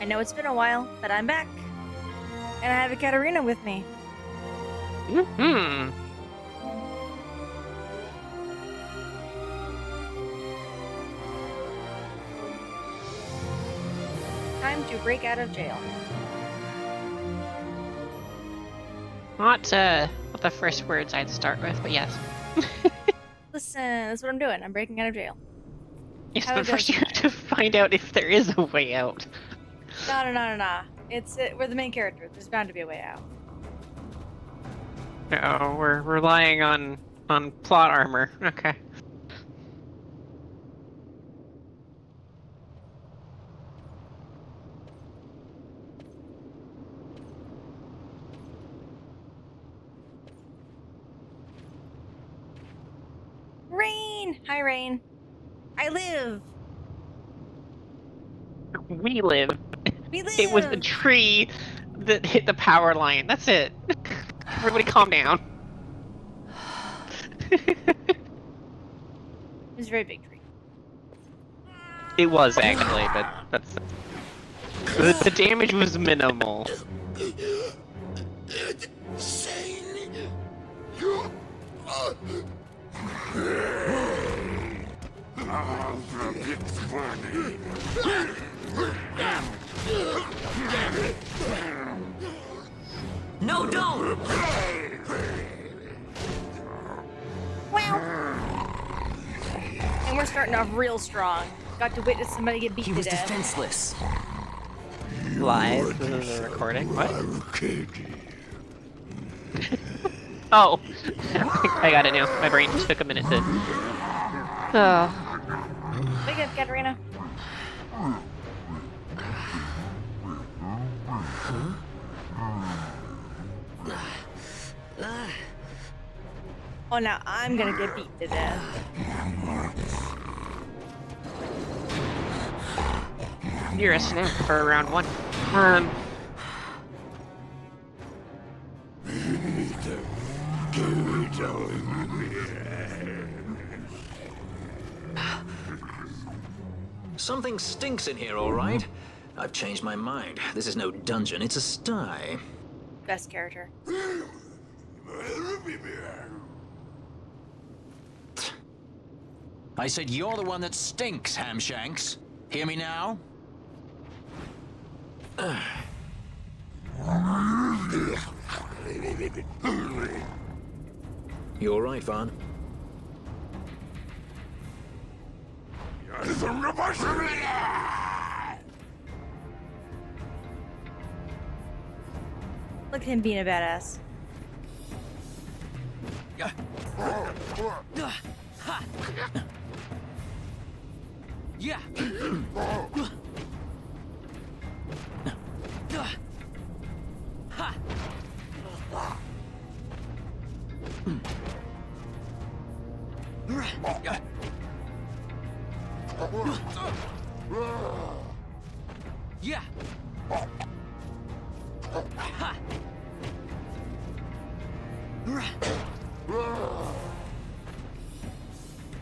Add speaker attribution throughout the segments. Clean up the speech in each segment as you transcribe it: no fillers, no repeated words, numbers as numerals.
Speaker 1: I know it's been a while, but I'm back. And I have a Katarina with me.
Speaker 2: Mm-hmm.
Speaker 1: Time to break out of jail.
Speaker 2: Not the first words I'd start with, but yes.
Speaker 1: Listen, that's what I'm doing. I'm breaking out of jail.
Speaker 2: Yes,
Speaker 1: How
Speaker 2: but
Speaker 1: it
Speaker 2: first
Speaker 1: goes
Speaker 2: you have to find out if there is a way out.
Speaker 1: No. We're the main character. There's bound to be a way out.
Speaker 2: No, we're relying on plot armor. Okay.
Speaker 1: Rain! Hi, Rain. I live!
Speaker 2: We live.
Speaker 1: We live!
Speaker 2: It was the tree that hit the power line. That's it. Everybody calm down.
Speaker 1: It was a very big tree.
Speaker 2: It was actually, but that's... The damage was minimal.
Speaker 3: No, don't!
Speaker 1: Wow. And we're starting off real strong. Got to witness somebody get beat
Speaker 3: He
Speaker 1: to
Speaker 3: was
Speaker 1: death.
Speaker 3: defenseless.
Speaker 2: Live? This is a recording? What? Oh. I got it now. My brain just took a minute to... Oh.
Speaker 1: Wake up, Katarina. Oh, now I'm gonna get beat to death.
Speaker 2: You're a snap for round one.
Speaker 3: Something stinks in here, all right? I've changed my mind. This is no dungeon, it's a sty.
Speaker 1: Best character.
Speaker 3: I said you're the one that stinks, Hamshanks. Hear me now? You all right, Vaughn?
Speaker 1: Look at him being a badass.
Speaker 3: Yeah. Yeah.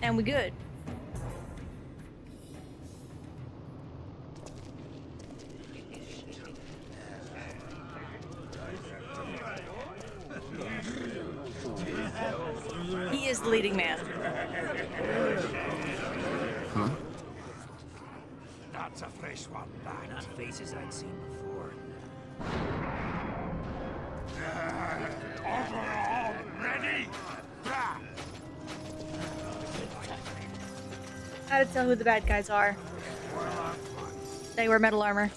Speaker 1: And we good. He is the leading man.
Speaker 3: Huh?
Speaker 4: That's a fresh one, lad.
Speaker 3: Not faces I'd seen before.
Speaker 4: Ready?
Speaker 1: How to tell who the bad guys are. They wear metal armor.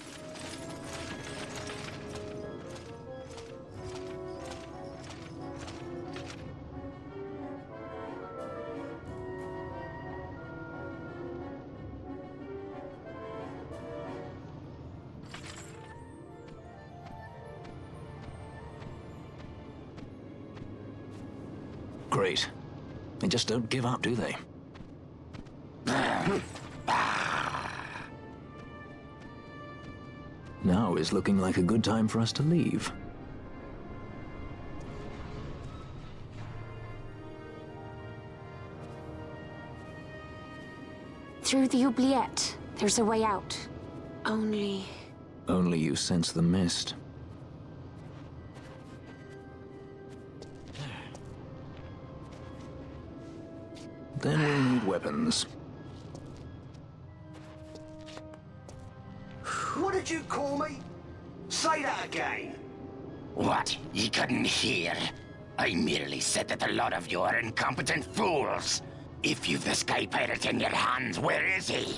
Speaker 3: Great. They just don't give up, do they? Now is looking like a good time for us to leave.
Speaker 5: Through the oubliette, there's a way out. Only...
Speaker 3: Only you sense the mist. Then we'll need weapons.
Speaker 4: What did you call me? Say that again.
Speaker 6: What? You couldn't hear? I merely said that a lot of you are incompetent fools. If you've the Sky Pirate in your hands, where is he?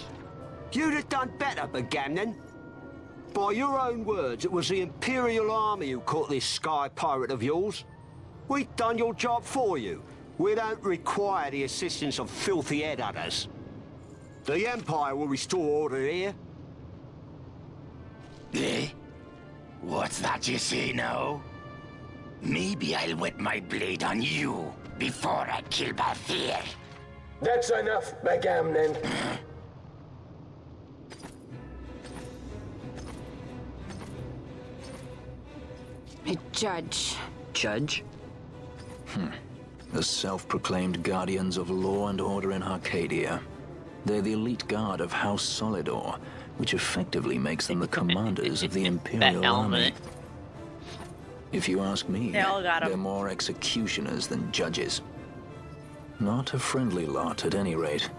Speaker 4: You'd have done better, Bagamnon. By your own words, it was the Imperial Army who caught this Sky Pirate of yours. We've done your job for you. We don't require the assistance of filthy headhunters. The Empire will restore order here.
Speaker 6: Eh? What's that you say now? Maybe I'll wet my blade on you before I kill Bathir.
Speaker 4: That's enough, Bagamnon.
Speaker 5: a judge.
Speaker 3: Judge? The self-proclaimed guardians of law and order in Arcadia. They're the elite guard of House Solidor, which effectively makes them the commanders of the
Speaker 2: That
Speaker 3: Imperial Army.
Speaker 2: helmet.
Speaker 3: If you ask me,
Speaker 1: They all got 'em.
Speaker 3: they're more executioners than judges. Not a friendly lot, at any rate.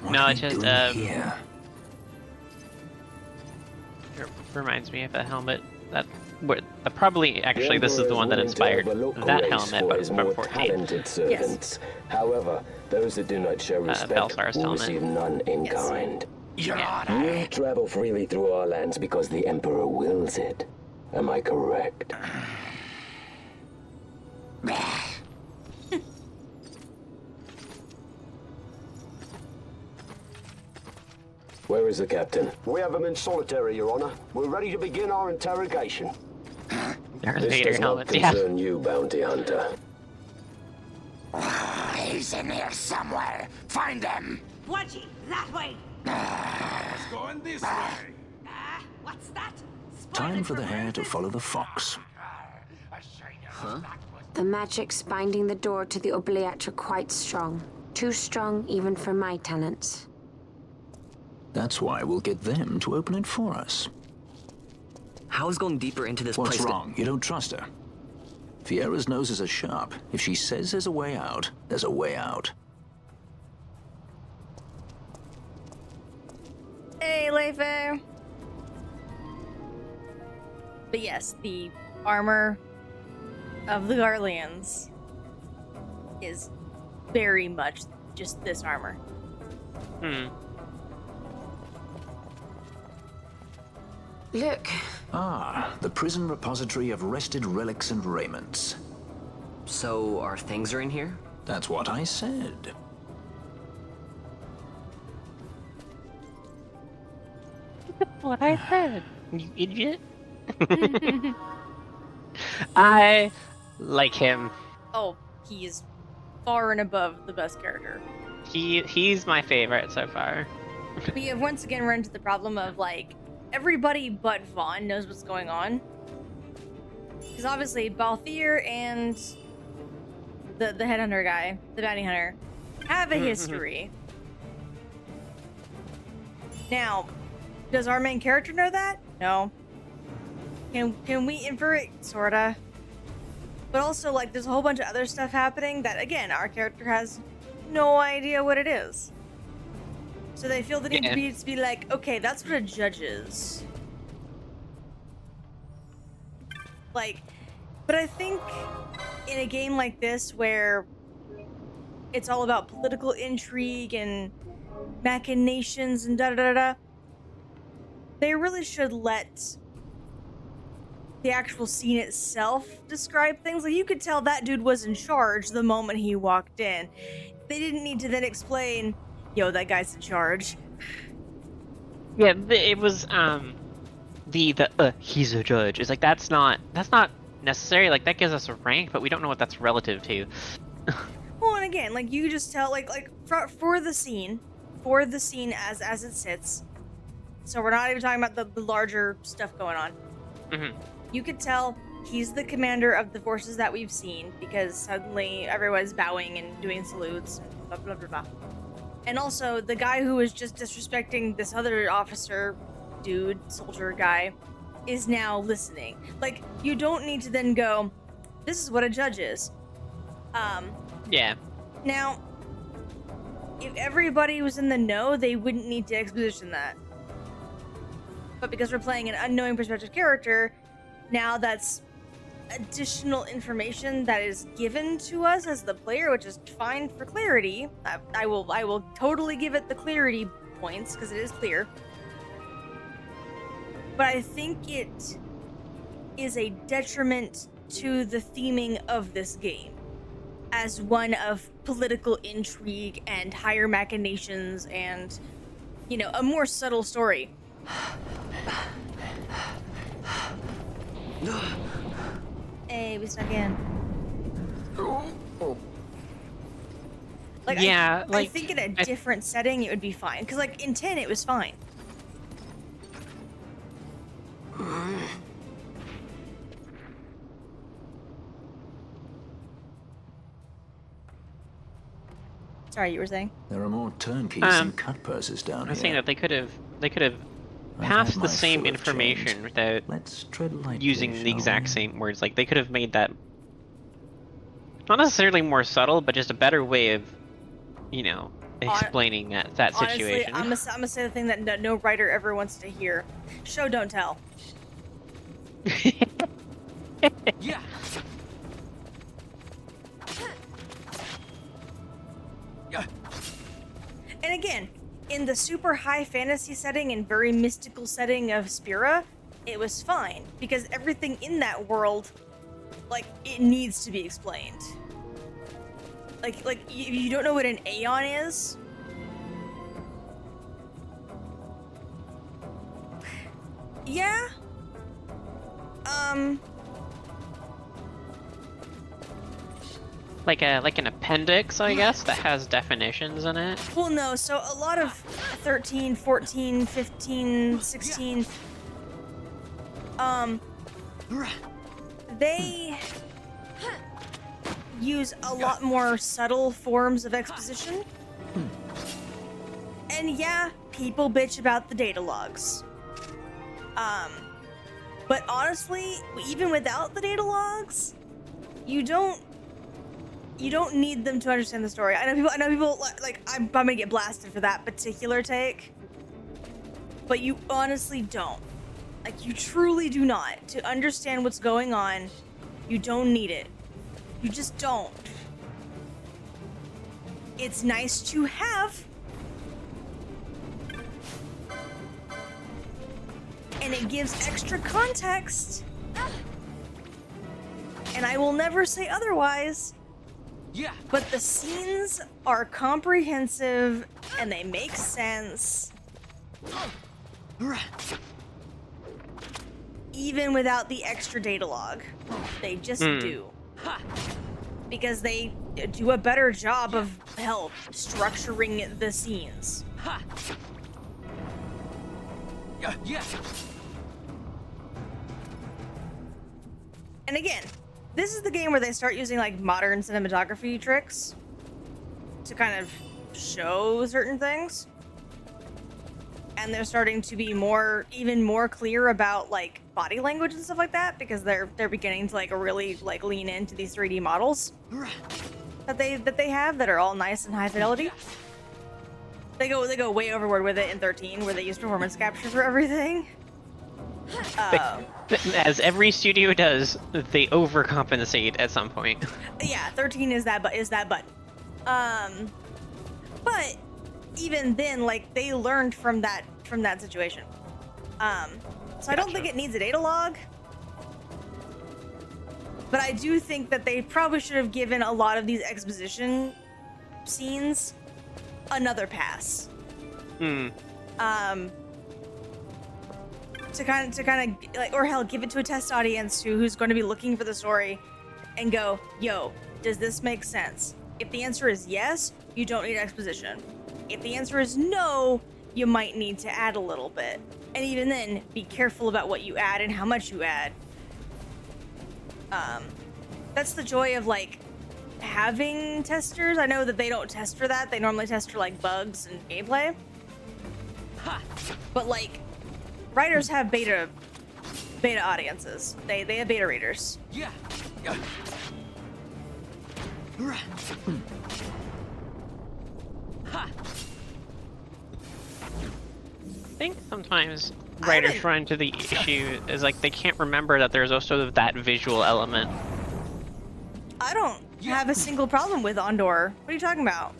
Speaker 3: What
Speaker 2: No,
Speaker 3: are
Speaker 2: it's
Speaker 3: they
Speaker 2: just,
Speaker 3: doing here?
Speaker 2: It reminds me of a helmet that probably actually this is the one that inspired that helmet, but from 14.
Speaker 7: Talented servants. However, those that do not show respect
Speaker 2: Belsar's
Speaker 7: will
Speaker 2: helmet.
Speaker 7: receive none in kind.
Speaker 6: Your
Speaker 2: Yeah.
Speaker 6: Honor.
Speaker 7: You travel freely through our lands because the Emperor wills it. Am I correct? Where is the captain?
Speaker 4: We have him in solitary, Your Honor. We're ready to begin our interrogation.
Speaker 2: Darth
Speaker 7: This
Speaker 2: Vader
Speaker 7: does not
Speaker 2: helmets, yeah.
Speaker 7: concern you, bounty hunter.
Speaker 6: He's in here somewhere. Find him.
Speaker 8: Wedgie, that way!
Speaker 6: Going this way.
Speaker 8: What's that?
Speaker 3: Time for the hare to follow the fox.
Speaker 5: The magic's binding the door to the oubliette are quite strong. Too strong even for my tenants.
Speaker 3: That's why we'll get them to open it for us.
Speaker 9: How is going deeper into this
Speaker 3: What's
Speaker 9: place?
Speaker 3: wrong? You don't trust her? Fiera's noses are sharp. If she says there's a way out, there's a way out.
Speaker 1: Hey, Leife. But yes, the armor of the Garleans is very much just this armor.
Speaker 5: Look,
Speaker 3: Ah, the prison repository of wrested relics and raiments.
Speaker 9: So our things are in here?
Speaker 3: That's what I said.
Speaker 2: What I said, you idiot. I like him.
Speaker 1: Oh, he is far and above the best character.
Speaker 2: He's my favorite so far.
Speaker 1: We have once again run into the problem of, like, everybody but Vaughn knows what's going on. Because obviously Balthier and the headhunter guy, the bounty hunter, have a history. Now, does our main character know that? No. Can we infer it? Sorta. But also, like, there's a whole bunch of other stuff happening that, again, our character has no idea what it is. So they feel the need to be like, okay, that's what a judge is. Like, but I think in a game like this where it's all about political intrigue and machinations and da-da-da-da, they really should let the actual scene itself describe things. Like, you could tell that dude was in charge the moment he walked in. They didn't need to then explain, yo, that guy's in charge.
Speaker 2: Yeah, it was he's a judge. It's like that's not necessary. Like that gives us a rank, but we don't know what that's relative to.
Speaker 1: Well, and again, like you just tell, like for the scene as it sits. So we're not even talking about the larger stuff going on.
Speaker 2: Mm-hmm.
Speaker 1: You could tell he's the commander of the forces that we've seen because suddenly everyone's bowing and doing salutes and blah blah blah blah. And also the guy who was just disrespecting this other officer, dude, soldier guy, is now listening. Like, you don't need to then go, this is what a judge is.
Speaker 2: Yeah.
Speaker 1: Now, if everybody was in the know, they wouldn't need to exposition that. But because we're playing an unknowing perspective character, now that's additional information that is given to us as the player, which is fine for clarity. I will totally give it the clarity points because it is clear. But I think it is a detriment to the theming of this game as one of political intrigue and higher machinations and, you know, a more subtle story. Hey, we snuck in. Like,
Speaker 2: yeah,
Speaker 1: I think in a different setting it would be fine. Because, like, in 10 it was fine. Sorry, you were saying?
Speaker 3: There are more turnkeys and cut purses down
Speaker 2: I was
Speaker 3: here.
Speaker 2: saying that they could have pass
Speaker 3: had
Speaker 2: the
Speaker 3: my
Speaker 2: same
Speaker 3: fill of
Speaker 2: information
Speaker 3: change.
Speaker 2: without
Speaker 3: Let's tread lightly,
Speaker 2: using the
Speaker 3: shall
Speaker 2: exact
Speaker 3: we?
Speaker 2: same words. Like, they could have made that not necessarily more subtle, but just a better way of, you know, explaining that
Speaker 1: Honestly,
Speaker 2: situation.
Speaker 1: I'm gonna say the thing that no writer ever wants to hear. Show, don't tell.
Speaker 10: Yeah.
Speaker 1: And again, in the super high fantasy setting and very mystical setting of Spira, it was fine because everything in that world, like, it needs to be explained. Like you don't know what an Aeon is? Yeah.
Speaker 2: Like an appendix, I guess, that has definitions in it.
Speaker 1: Well, no, so a lot of 13, 14, 15, 16, they use a lot more subtle forms of exposition. And yeah, people bitch about the data logs. But honestly, even without the data logs, you don't need them to understand the story. I know people like I'm gonna get blasted for that particular take, but you honestly don't. Like, you truly do not. To understand what's going on, you don't need it. You just don't. It's nice to have, and it gives extra context. And I will never say otherwise.
Speaker 10: Yeah.
Speaker 1: But the scenes are comprehensive and they make sense. Even without the extra data log. They just do. Because they do a better job of structuring the scenes.
Speaker 10: Yeah.
Speaker 1: And again, this is the game where they start using like modern cinematography tricks to kind of show certain things. And they're starting to be even more clear about like body language and stuff like that, because they're beginning to like really like lean into these 3D models that they have that are all nice and high fidelity. They go way overboard with it in 13, where they use performance capture for everything.
Speaker 2: As every studio does, they overcompensate at some point.
Speaker 1: Yeah, 13 is that button. But even then, like, they learned from that situation. So I don't think it needs a data log. But I do think that they probably should have given a lot of these exposition scenes another pass. To kind of like, or hell, give it to a test audience who's going to be looking for the story and go, yo, does this make sense? If the answer is yes, you don't need exposition. If the answer is no, you might need to add a little bit. And even then, be careful about what you add and how much you add. That's the joy of like having testers. I know that they don't test for that. They normally test for like bugs and gameplay. But like, writers have beta audiences. They have beta readers.
Speaker 10: Yeah.
Speaker 2: I think sometimes writers run into the issue is like they can't remember that there's also that visual element.
Speaker 1: I don't have a single problem with Ondor. What are you talking about?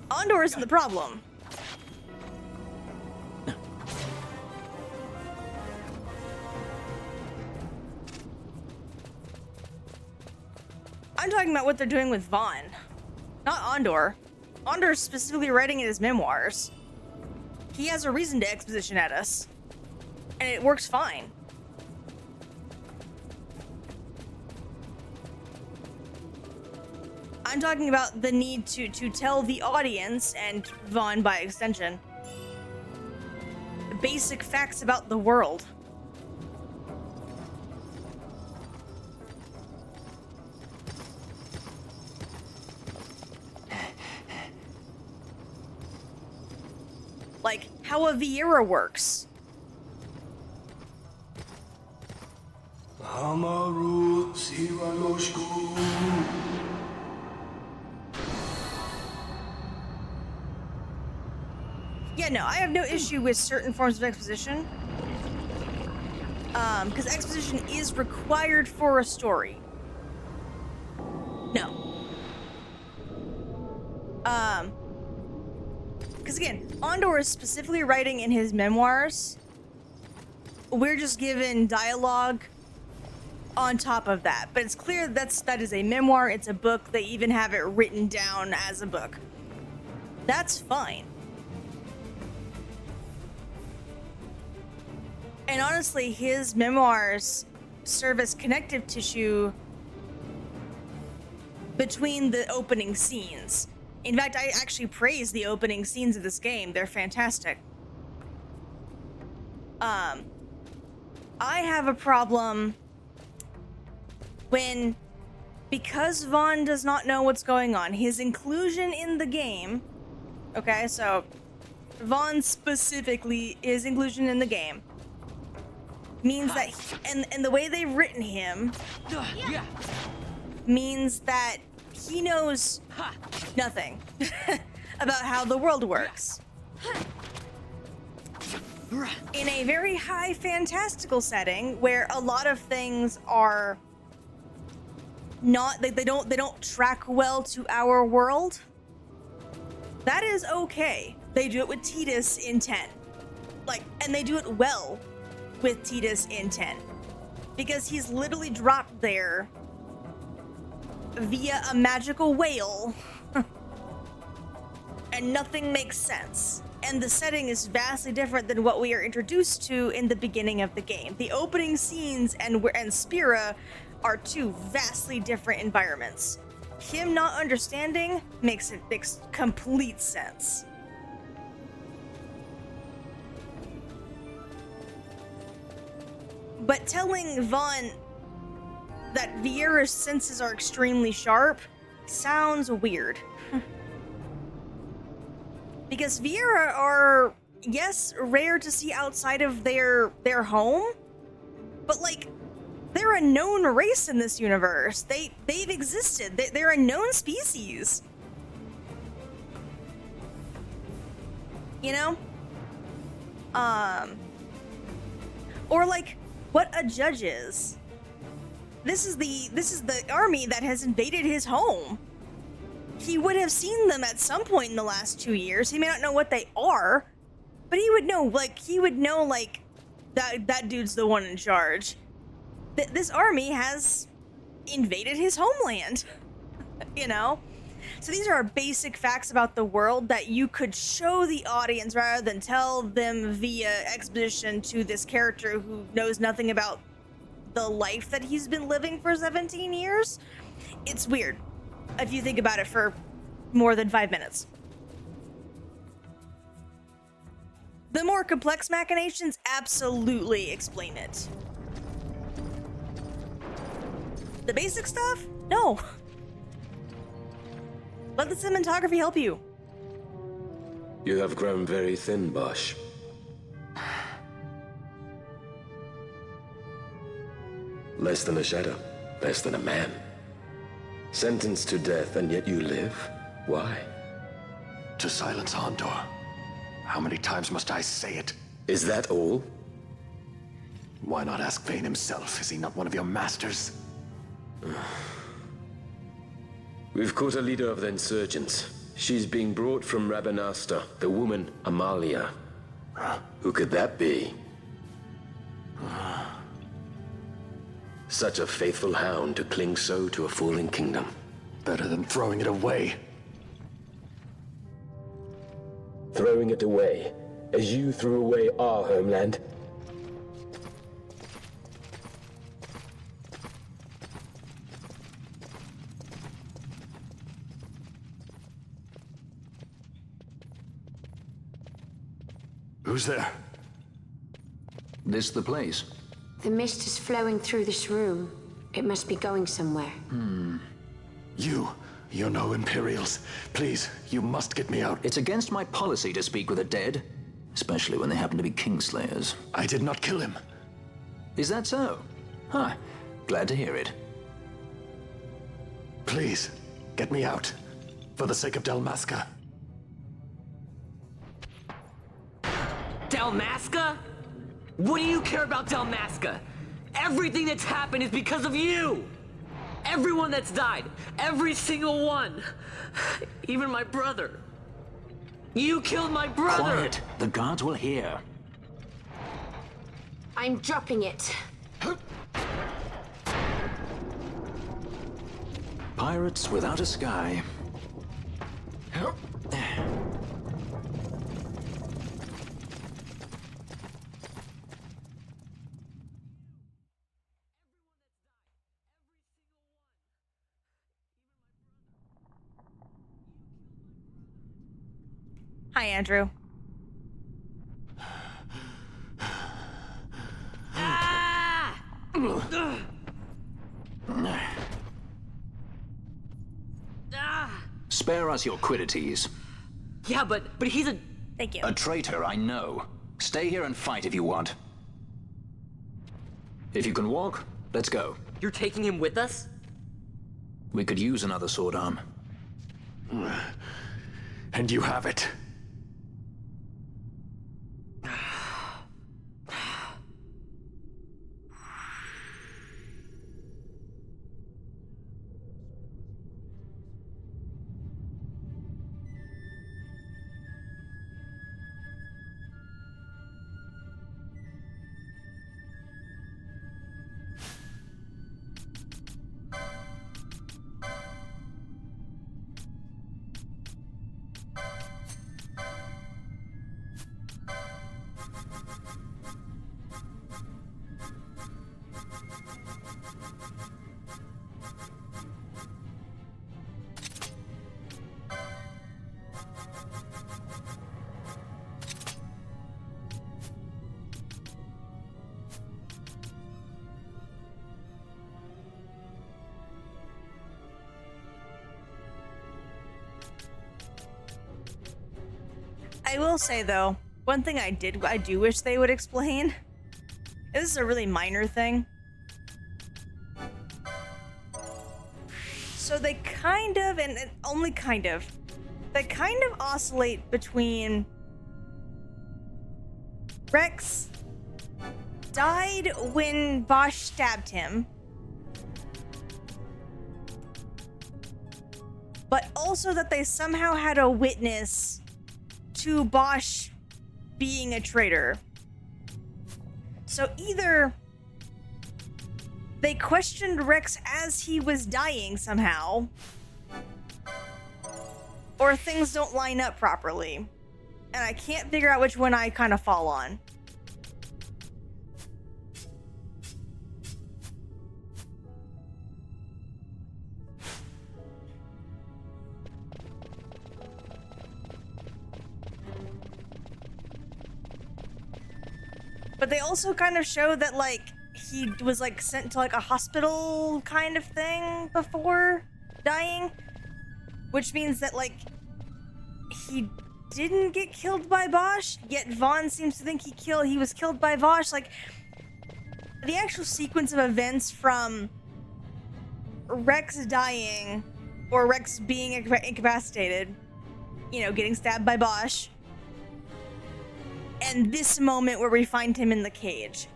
Speaker 1: Ondor isn't the problem. I'm talking about what they're doing with Vaughn, not Ondor. Ondor's specifically writing in his memoirs. He has a reason to exposition at us, and it works fine. I'm talking about the need to tell the audience, and Vaughn by extension, basic facts about the world. how a Vieira works. Yeah, no, I have no issue with certain forms of exposition. Because exposition is required for a story. No. Because again, Andor is specifically writing in his memoirs. We're just given dialogue on top of that. But it's clear that is a memoir, it's a book, they even have it written down as a book. That's fine. And honestly, his memoirs serve as connective tissue between the opening scenes. In fact, I actually praise the opening scenes of this game. They're fantastic. I have a problem when, because Vaughn does not know what's going on, his inclusion in the game, okay, so Vaughn specifically, his inclusion in the game, means that, and the way they've written him means that he knows nothing about how the world works. In a very high fantastical setting where a lot of things are not, they don't track well to our world, that is okay. They do it with Tidus in 10. And they do it well with Tidus in 10. Because he's literally dropped there via a magical whale. And nothing makes sense. And the setting is vastly different than what we are introduced to in the beginning of the game. The opening scenes and Spira are two vastly different environments. Him not understanding makes complete sense. But telling Vaughn that Vieira's senses are extremely sharp sounds weird. Because Vieira are, yes, rare to see outside of their home, but they're a known race in this universe. They've existed. They're a known species. You know? Or what a judge is. This is the army that has invaded his home. He would have seen them at some point in the last 2 years. He may not know what they are, but he would know, that dude's the one in charge. This army has invaded his homeland, you know? So these are basic facts about the world that you could show the audience rather than tell them via exposition to this character who knows nothing about the life that he's been living for 17 years. It's weird if you think about it for more than 5 minutes. The more complex machinations absolutely explain it. The basic stuff? No. Let the cinematography help you.
Speaker 7: You have grown very thin, Bosch. Less than a shadow, less than a man. Sentenced to death, and yet you live? Why?
Speaker 11: To silence Andor. How many times must I say it?
Speaker 7: Is that all?
Speaker 11: Why not ask Vane himself? Is he not one of your masters?
Speaker 7: We've caught a leader of the insurgents. She's being brought from Rabanasta, the woman Amalia. Who could that be? Such a faithful hound to cling so to a falling kingdom.
Speaker 11: Better than throwing it away.
Speaker 7: Throwing it away, as you threw away our homeland?
Speaker 11: Who's there?
Speaker 3: This the place?
Speaker 5: The mist is flowing through this room. It must be going somewhere.
Speaker 11: You know Imperials. Please, you must get me out.
Speaker 3: It's against my policy to speak with the dead. especially when they happen to be Kingslayers.
Speaker 11: I did not kill him.
Speaker 3: Is that so? Huh. Glad to hear it.
Speaker 11: Please, get me out. For the sake of Dalmasca.
Speaker 9: Dalmasca? What do you care about Dalmasca? Everything that's happened is because of you! Everyone that's died, every single one. Even my brother. You killed my brother!
Speaker 3: Quiet. The guards will hear.
Speaker 5: I'm dropping it.
Speaker 3: Pirates without a sky.
Speaker 1: Hi, Andrew.
Speaker 3: Spare us your quiddities.
Speaker 9: Yeah, but he's a...
Speaker 1: Thank you.
Speaker 3: A traitor, I know. Stay here and fight if you want. If you can walk, let's go.
Speaker 9: You're taking him with us?
Speaker 3: We could use another sword arm.
Speaker 11: And you have it.
Speaker 1: I will say though, one thing I do wish they would explain. This is a really minor thing. So they kind of, and only kind of, they kind of oscillate between Rex died when Bosch stabbed him, but also that they somehow had a witness to Bosch being a traitor. So either they questioned Rex as he was dying somehow, or things don't line up properly. And I can't figure out which one I kind of fall on. But they also kind of show that, like, he was, like, sent to, like, a hospital kind of thing before dying. Which means that, like, he didn't get killed by Bosch, yet Vaughn seems to think he was killed by Bosch. Like, the actual sequence of events from Rex dying, or Rex being incapacitated, you know, getting stabbed by Bosch, and this moment where we find him in the cage.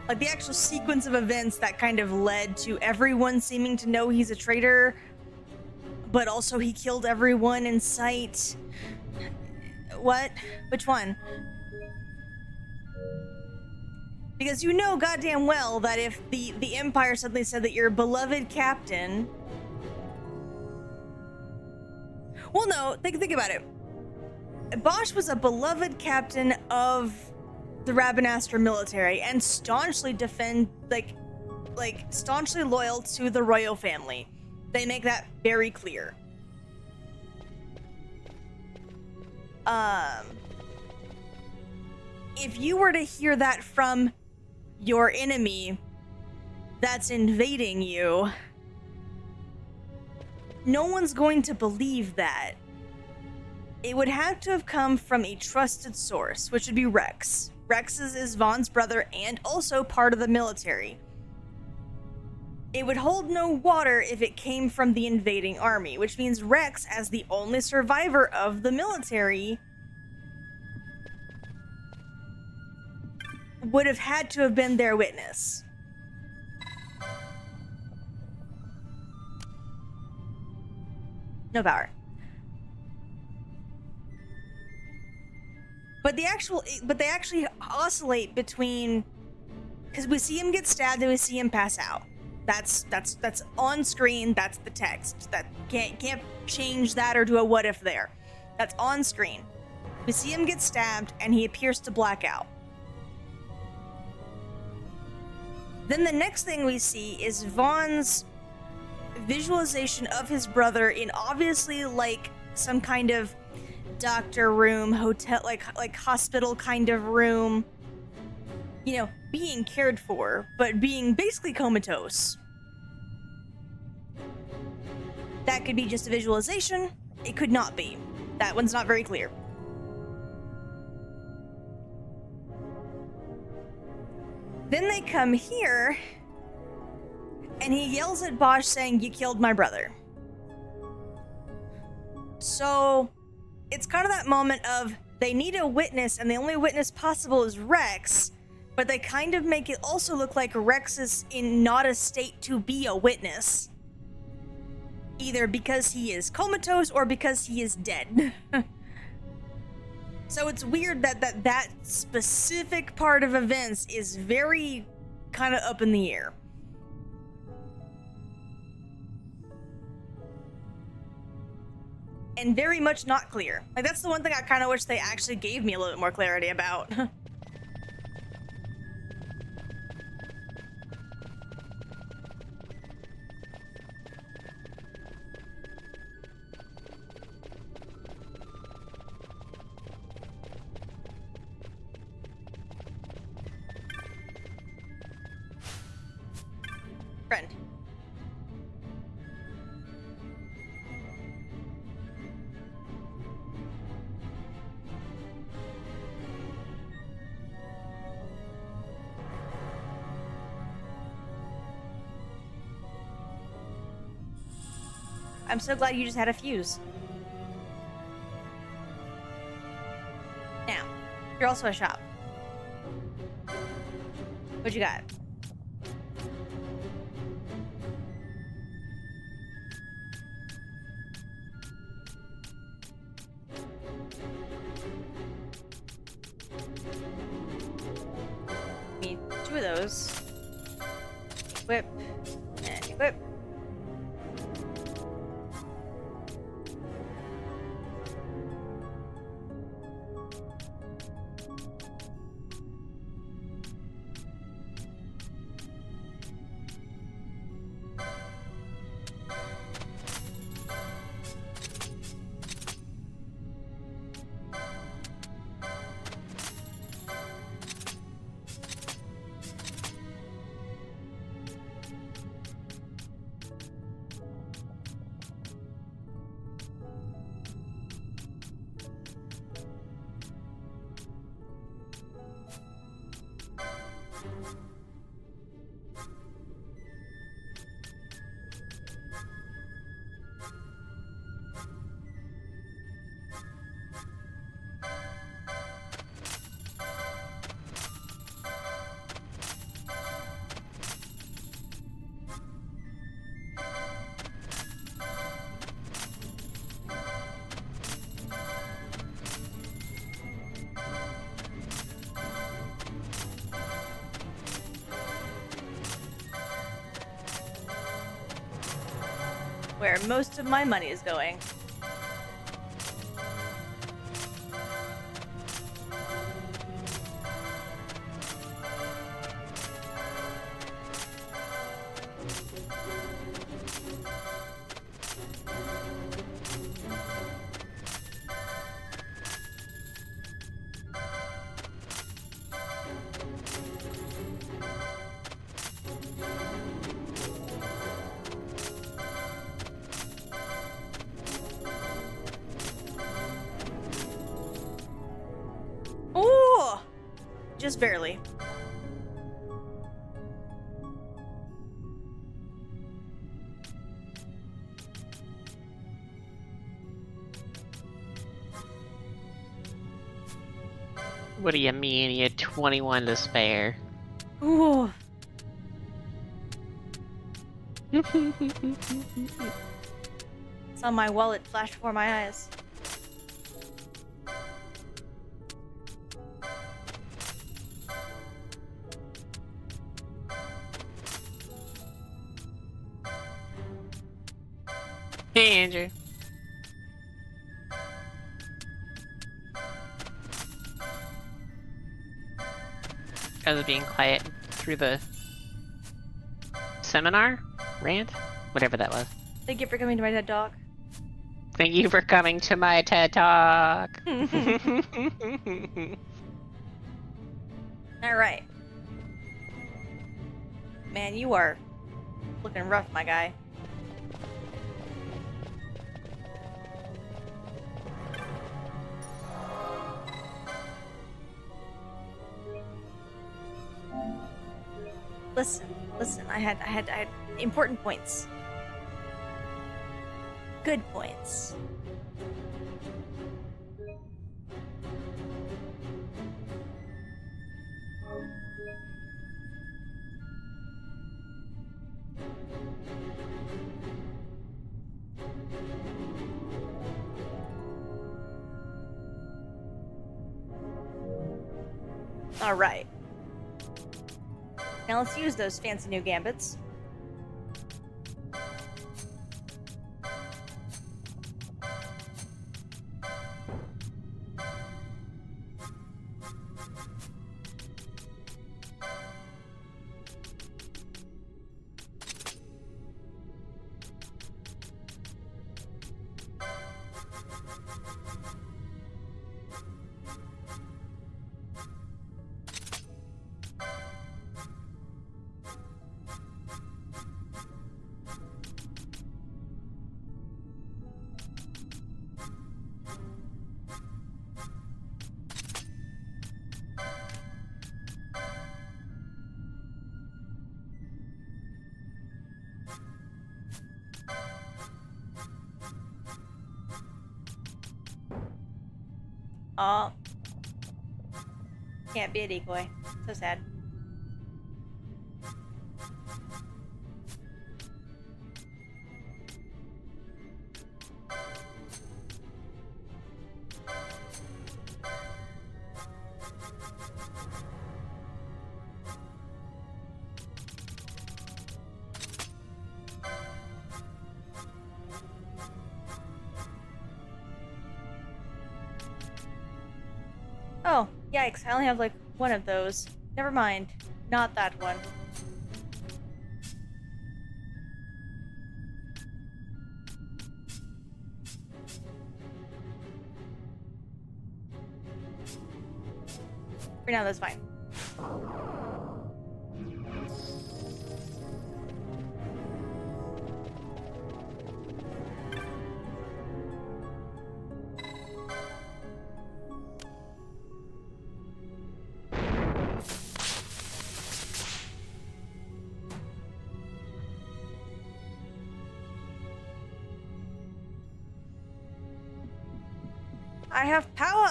Speaker 1: Like the actual sequence of events that kind of led to everyone seeming to know he's a traitor, but also he killed everyone in sight. What? Which one? Because you know goddamn well that if the Empire suddenly said that your beloved captain... Well, no, think about it. Bosch was a beloved captain of the Rabanastre military and staunchly staunchly loyal to the royal family. They make that very clear. If you were to hear that from your enemy that's invading you, no one's going to believe that. It would have to have come from a trusted source, which would be Rex. Rex is Vaughn's brother and also part of the military. It would hold no water if it came from the invading army, which means Rex, as the only survivor of the military, would have had to have been their witness. No power. But they actually oscillate between, because we see him get stabbed and we see him pass out. That's on screen. That's the text. That can't change that or do a what if there. That's on screen. We see him get stabbed and he appears to black out. Then the next thing we see is Vaughn's visualization of his brother in obviously like some kind of doctor room, hotel, like hospital kind of room, you know, being cared for, but being basically comatose. That could be just a visualization. It could not be. That one's not very clear. Then they come here and he yells at Bosch saying, "You killed my brother." So it's kind of that moment of they need a witness and the only witness possible is Rex, but they kind of make it also look like Rex is in not a state to be a witness. Either because he is comatose or because he is dead. So it's weird that specific part of events is very kind of up in the air. And very much not clear. Like, that's the one thing I kind of wish they actually gave me a little bit more clarity about. Friend. I'm so glad you just had a fuse. Now, you're also a shop. What you got? Need 2 of those. Equip and equip. Where most of my money is going. Just barely.
Speaker 2: What do you mean? You had 21 to spare.
Speaker 1: Ooh. Saw my wallet flash before my eyes.
Speaker 2: Hey, Andrew. I was being quiet through the seminar? Rant? Whatever that was.
Speaker 1: Thank you for coming to my TED Talk.
Speaker 2: Thank you for coming to my TED Talk!
Speaker 1: Alright. Man, you are looking rough, my guy. Listen, I had important points. Good points. All right. Now let's use those fancy new gambits. Aw. Can't be a decoy. So sad. Oh, yikes, I only have like one of those. Never mind. Not that one. For now, that's fine. I have power!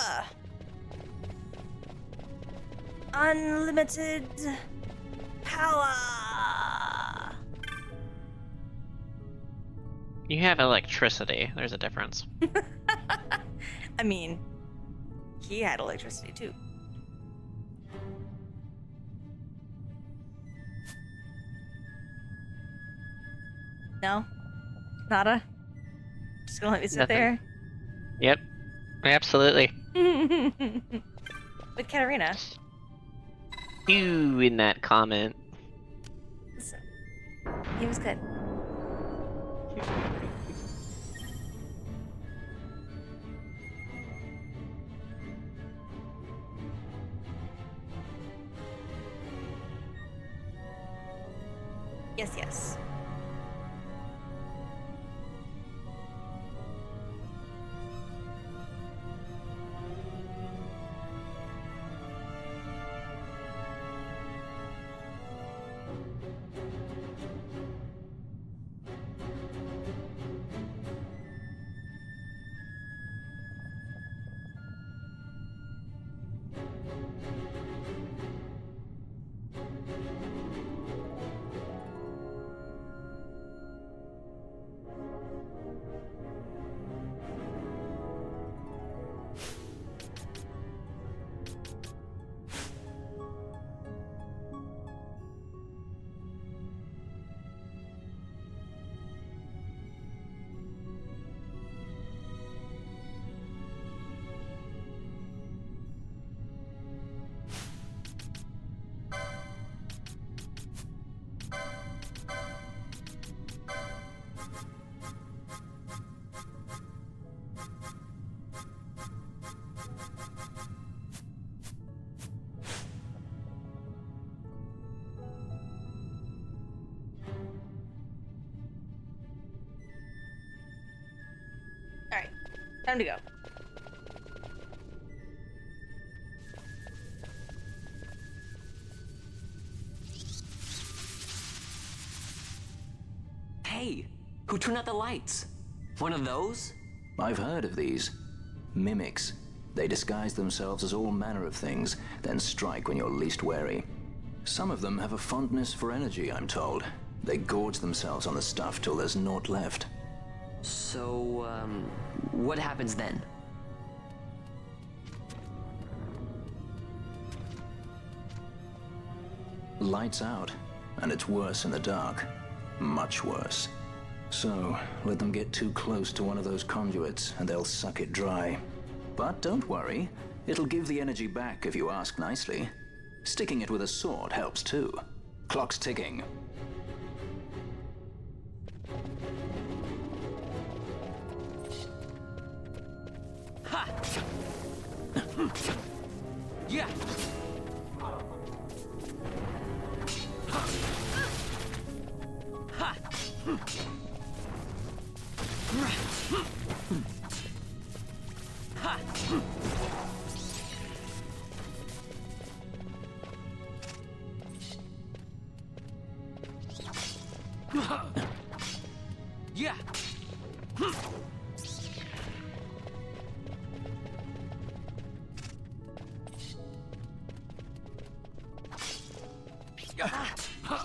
Speaker 1: Unlimited power!
Speaker 2: You have electricity. There's a difference.
Speaker 1: I mean, he had electricity too. No? Nada? Just gonna let me sit
Speaker 2: Nothing.
Speaker 1: there?
Speaker 2: Yep. Absolutely.
Speaker 1: With Katarina.
Speaker 2: You in that comment.
Speaker 1: Listen, he was good. Yes, yes. Alright, time to go.
Speaker 9: Hey, who turned out the lights? One of those?
Speaker 3: I've heard of these. Mimics. They disguise themselves as all manner of things, then strike when you're least wary. Some of them have a fondness for energy, I'm told. They gorge themselves on the stuff till there's naught left.
Speaker 9: So, what happens then?
Speaker 3: Lights out, and it's worse in the dark. Much worse. So, let them get too close to one of those conduits, and they'll suck it dry. But don't worry, it'll give the energy back if you ask nicely. Sticking it with a sword helps too. Clock's ticking.
Speaker 10: Ha! Yeah! Ha!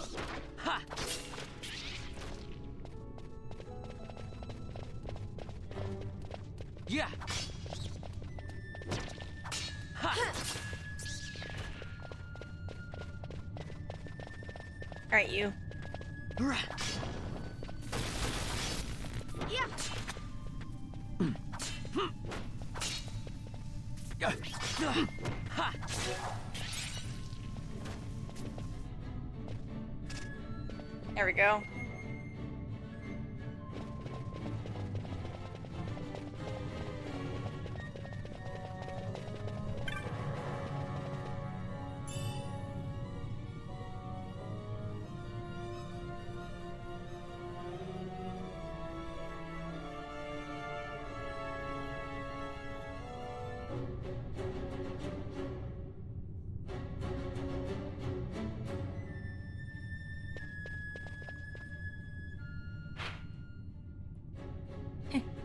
Speaker 10: Ha! Yeah! Yeah.
Speaker 1: All right, you.
Speaker 8: Yeah.
Speaker 1: There we go.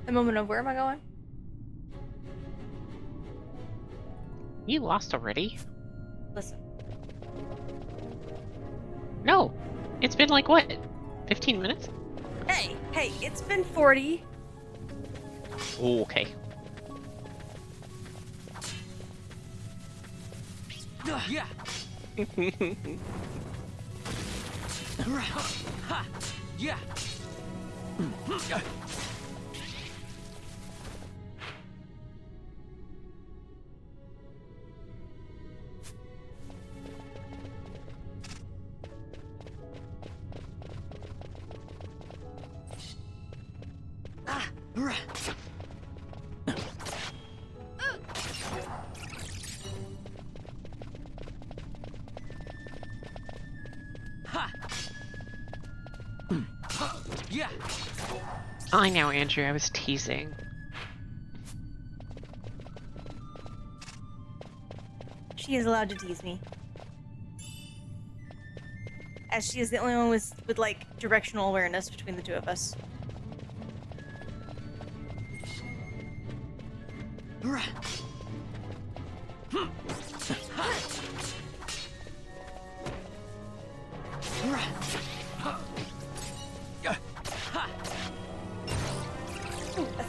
Speaker 1: The moment of where am I going?
Speaker 2: You lost already?
Speaker 1: Listen.
Speaker 2: No! It's been like what? 15 minutes?
Speaker 1: Hey, it's been 40.
Speaker 2: Oh, okay.
Speaker 10: Yeah. Ha. Yeah. Yeah.
Speaker 2: I know, Andrew. I was teasing.
Speaker 1: She is allowed to tease me. As she is the only one with like directional awareness between the two of us.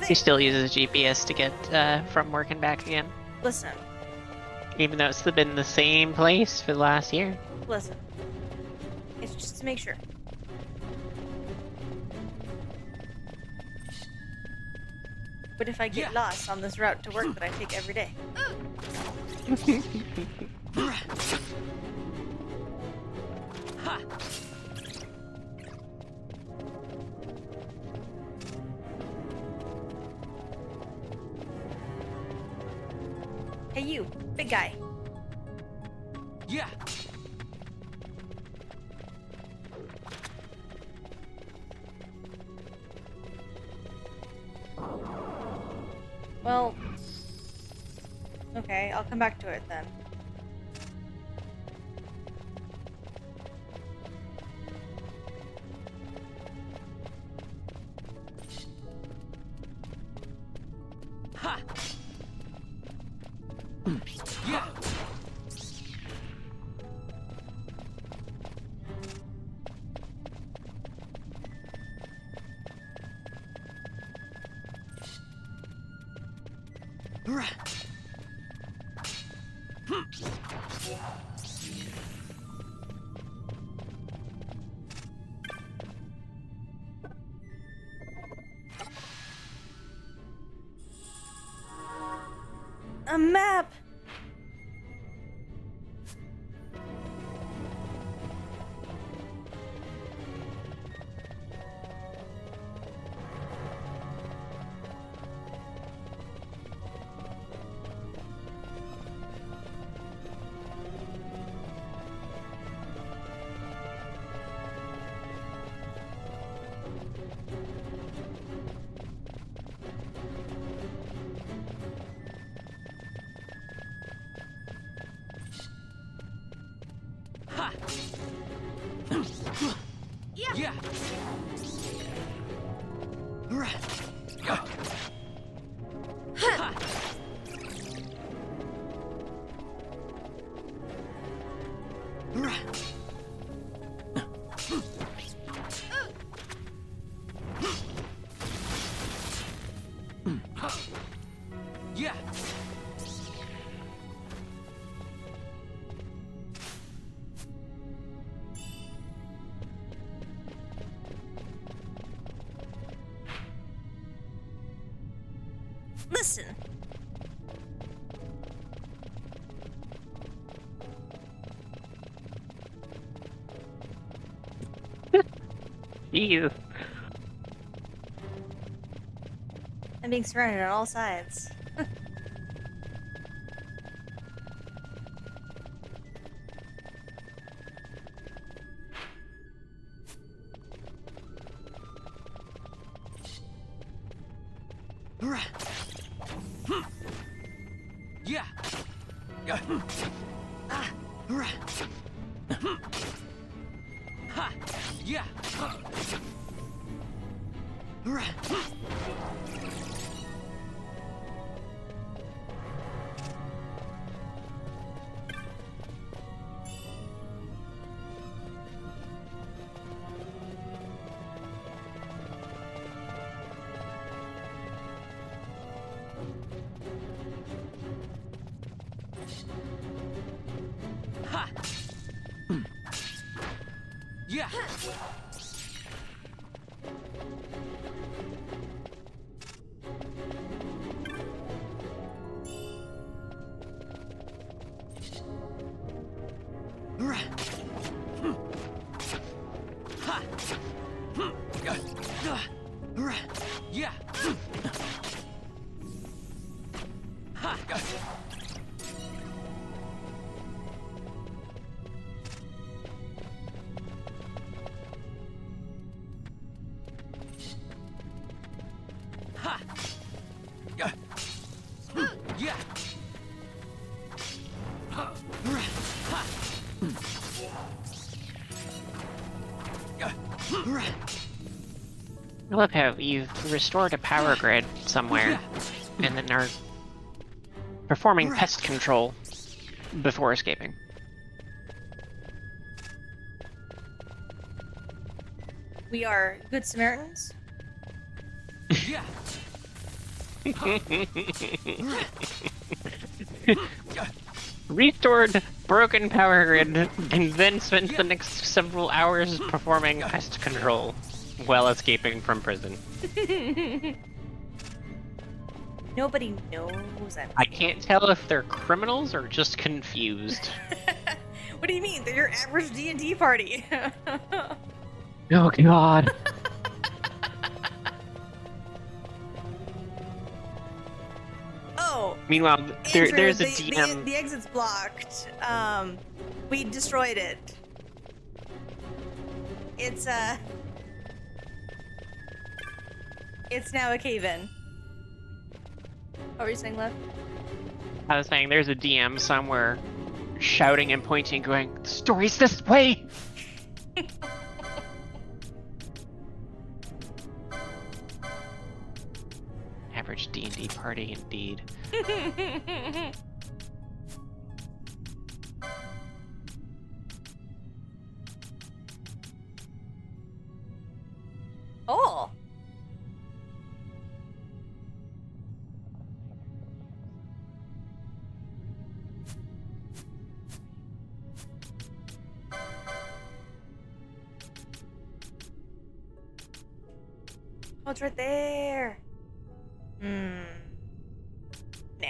Speaker 2: He still uses GPS to get from work and back again.
Speaker 1: Listen.
Speaker 2: Even though it's been the same place for the last year.
Speaker 1: Listen. It's just to make sure. What if I get lost on this route to work that I take every day? Hey you, big guy.
Speaker 10: Yeah.
Speaker 1: Well, okay, I'll come back to it then.
Speaker 10: Ha! Yeah!
Speaker 1: A map!
Speaker 10: Ha! Yeah! Ha! Yeah!
Speaker 1: Listen.
Speaker 2: Jeez.
Speaker 1: I'm being surrounded on all sides.
Speaker 10: Yeah! Ha! Yeah! Ha! Yeah! Ha! Yeah! Ha! Ha! Yeah! Ha!
Speaker 2: I love how you've restored a power grid somewhere, and then are performing pest control before escaping.
Speaker 1: We are good Samaritans.
Speaker 10: Yeah!
Speaker 2: Restored broken power grid, and then spent the next several hours performing pest control while escaping from prison.
Speaker 1: Nobody knows I'm
Speaker 2: I can't tell if they're criminals or just confused.
Speaker 1: What do you mean? They're your average D&D party.
Speaker 2: Oh god.
Speaker 1: Oh.
Speaker 2: Meanwhile,
Speaker 1: Andrew,
Speaker 2: there's a
Speaker 1: the,
Speaker 2: DM.
Speaker 1: The exit's blocked. We destroyed it. It's now a cave-in. What were you saying, Lev?
Speaker 2: I was saying there's a DM somewhere shouting and pointing, going, "The story's this way!" Average D&D party, indeed.
Speaker 1: Oh. Oh, it's right there. Hmm. Nah.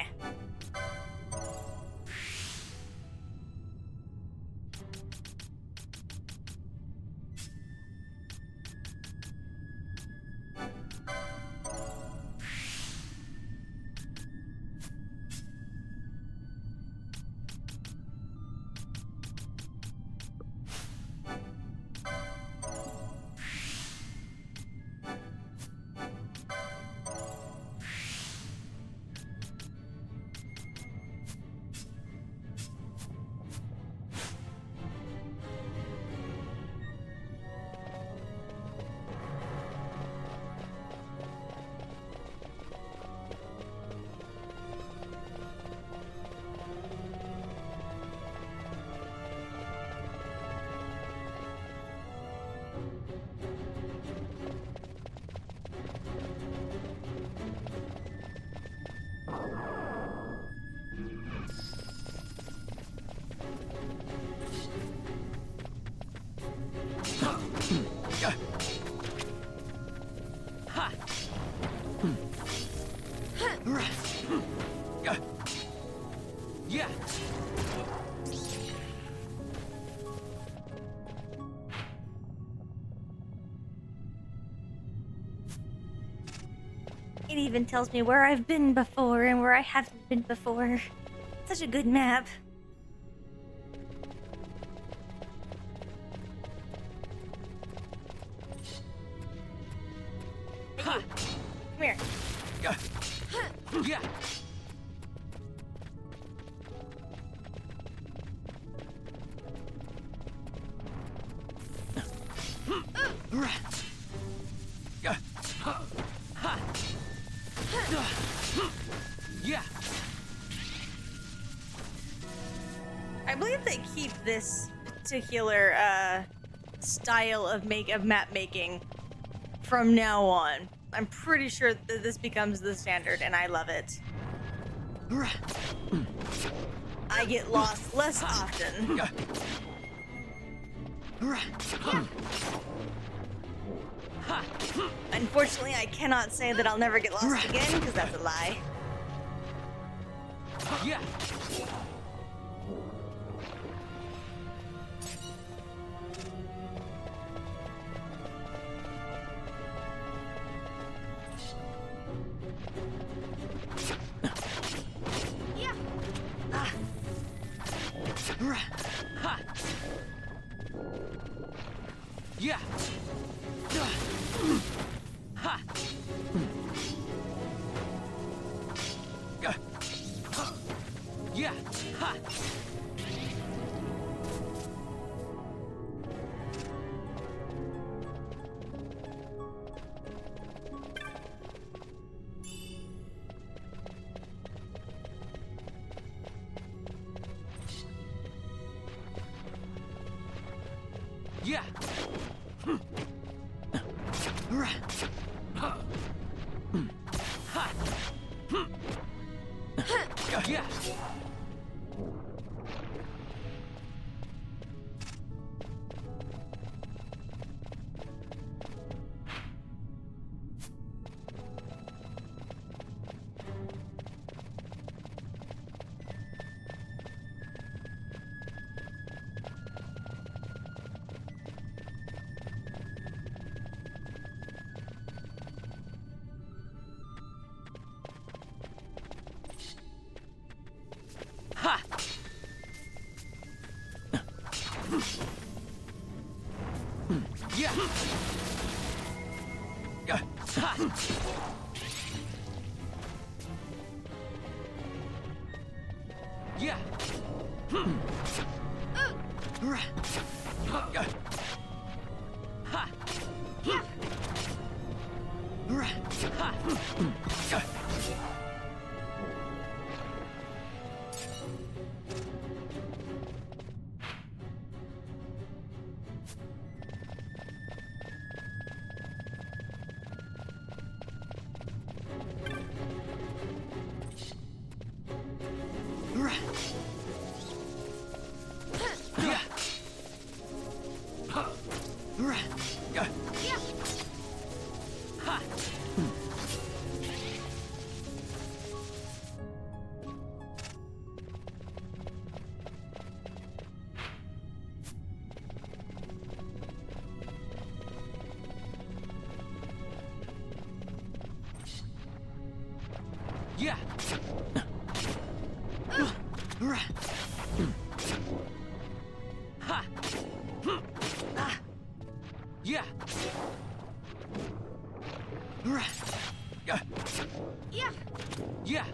Speaker 10: Yeah.
Speaker 1: It even tells me where I've been before and where I haven't been before. Such a good map. Come here.
Speaker 10: Yeah. Yeah. Yeah.
Speaker 1: I believe they keep this particular style of map making from now on. I'm pretty sure that this becomes the standard, and I love it. I get lost less often. Unfortunately, I cannot say that I'll never get lost again, because that's a lie.
Speaker 10: Yeah. Yeah. Ha. Yeah. Ha. Yeah. Yeah. Ha! Yeah! Ha! Yeah. Ha. Yeah.
Speaker 8: Yeah.
Speaker 10: Yeah.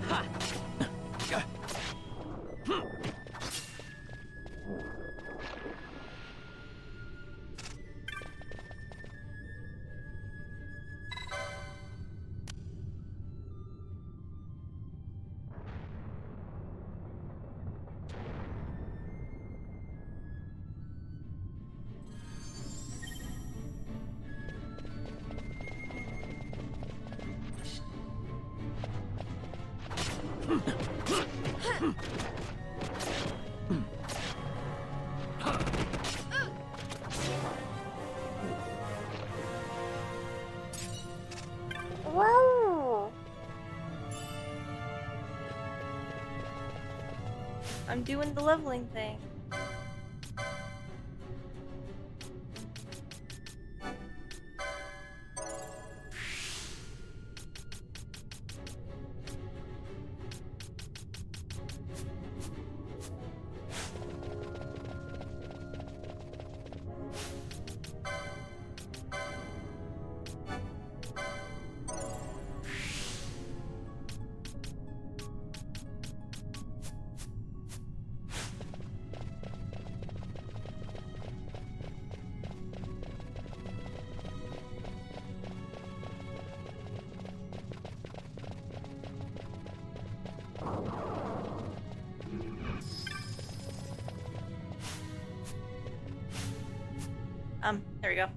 Speaker 10: Ha.
Speaker 1: Whoa! I'm doing the leveling thing. There we go.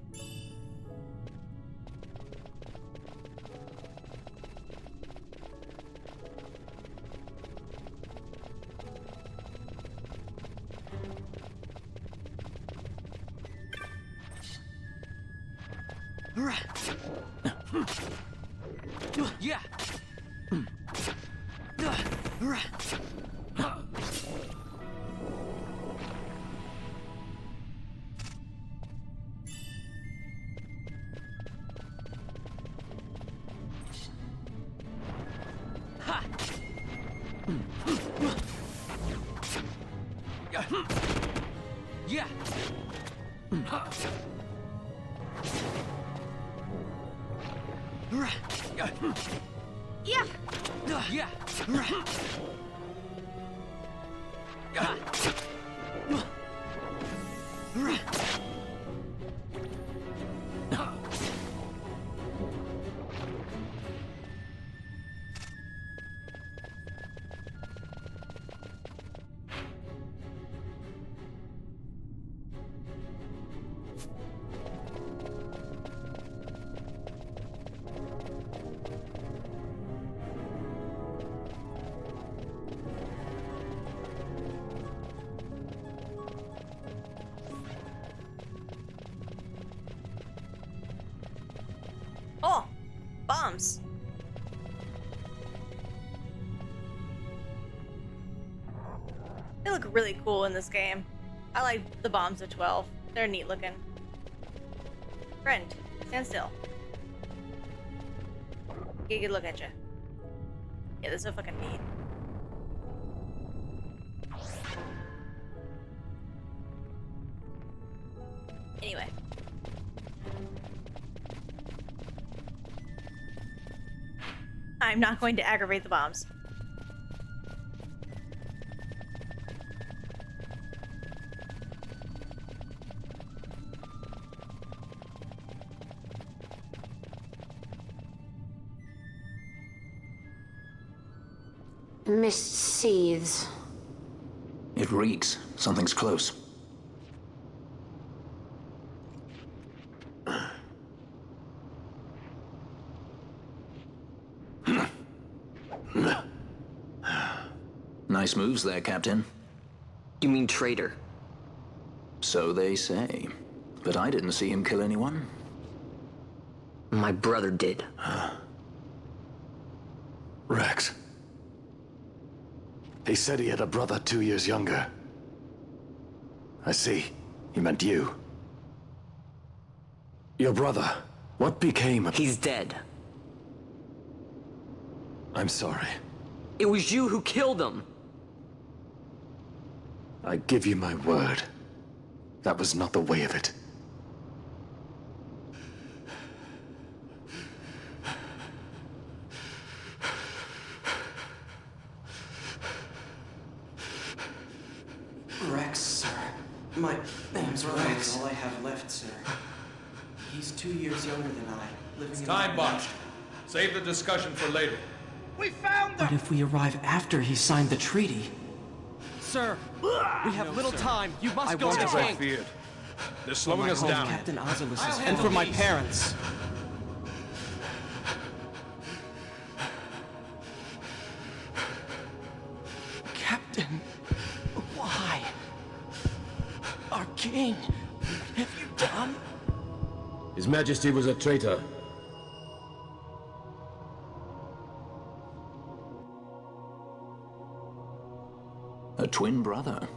Speaker 10: Yeah. Yeah.
Speaker 8: Yeah.
Speaker 10: Yeah.
Speaker 1: Oh, bombs. They look really cool in this game. I like the bombs of 12. They're neat looking. Friend, stand still. Get a good look at you. Yeah, they're so fucking neat. Anyway. I'm not going to aggravate the bombs.
Speaker 5: Mist seethes.
Speaker 3: It reeks. Something's close. Nice moves there, Captain.
Speaker 9: You mean traitor?
Speaker 3: So they say. But I didn't see him kill anyone.
Speaker 9: My brother did.
Speaker 11: Rex. He said he had a brother 2 years younger. I see. He meant you. Your brother. What became of...
Speaker 9: He's dead.
Speaker 11: I'm sorry.
Speaker 9: It was you who killed him.
Speaker 11: I give you my word. That was not the way of it.
Speaker 12: Rex, sir. My name's Rex. All I have left, sir. He's 2 years younger than I. Living in
Speaker 13: Time botched. Save the discussion for later.
Speaker 8: We found them!
Speaker 12: But if we arrive after he signed the treaty...
Speaker 10: Sir, we have little time. You must go to
Speaker 13: As
Speaker 10: the
Speaker 13: I
Speaker 10: king.
Speaker 13: feared. They're slowing us
Speaker 12: home,
Speaker 13: down.
Speaker 12: Captain Ozulus's
Speaker 10: I'll
Speaker 12: and
Speaker 10: handle
Speaker 12: for my
Speaker 10: these.
Speaker 12: parents. Captain, why? Our king, what have you done?
Speaker 7: His Majesty was a traitor.
Speaker 3: A twin brother.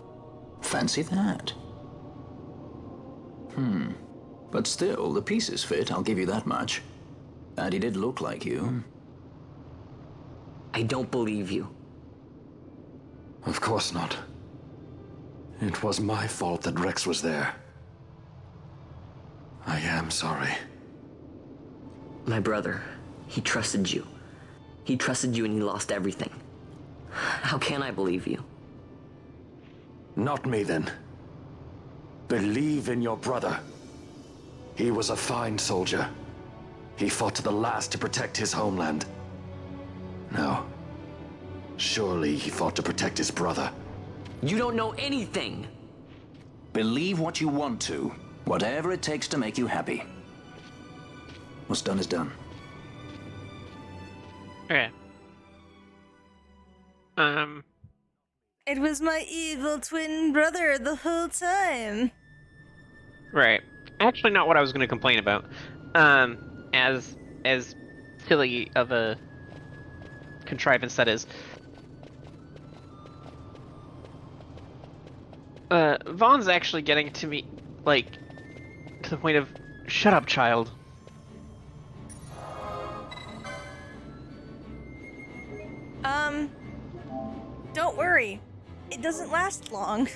Speaker 3: Fancy that. But still, the pieces fit, I'll give you that much. And he did look like you.
Speaker 9: I don't believe you.
Speaker 11: Of course not. It was my fault that Rex was there. I am sorry.
Speaker 9: My brother, he trusted you. He trusted you and he lost everything. How can I believe you?
Speaker 11: Not me, then. Believe in your brother. He was a fine soldier. He fought to the last to protect his homeland. No. Surely he fought to protect his brother.
Speaker 9: You don't know anything!
Speaker 3: Believe what you want to. Whatever it takes to make you happy. What's done is done.
Speaker 2: Okay.
Speaker 1: It was my evil twin brother the whole time.
Speaker 2: Right. Actually, not what I was going to complain about. As silly of a contrivance that is. Vaughn's actually getting to me, like, to the point of, shut up, child.
Speaker 1: Don't worry. It doesn't last long.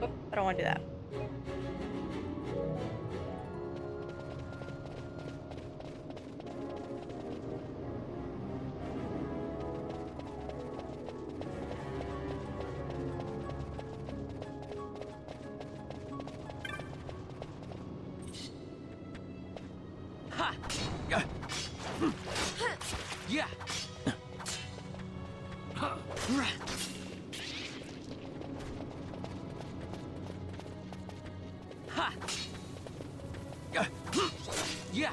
Speaker 1: Oh, I don't want to do that.
Speaker 10: Yeah. Yeah.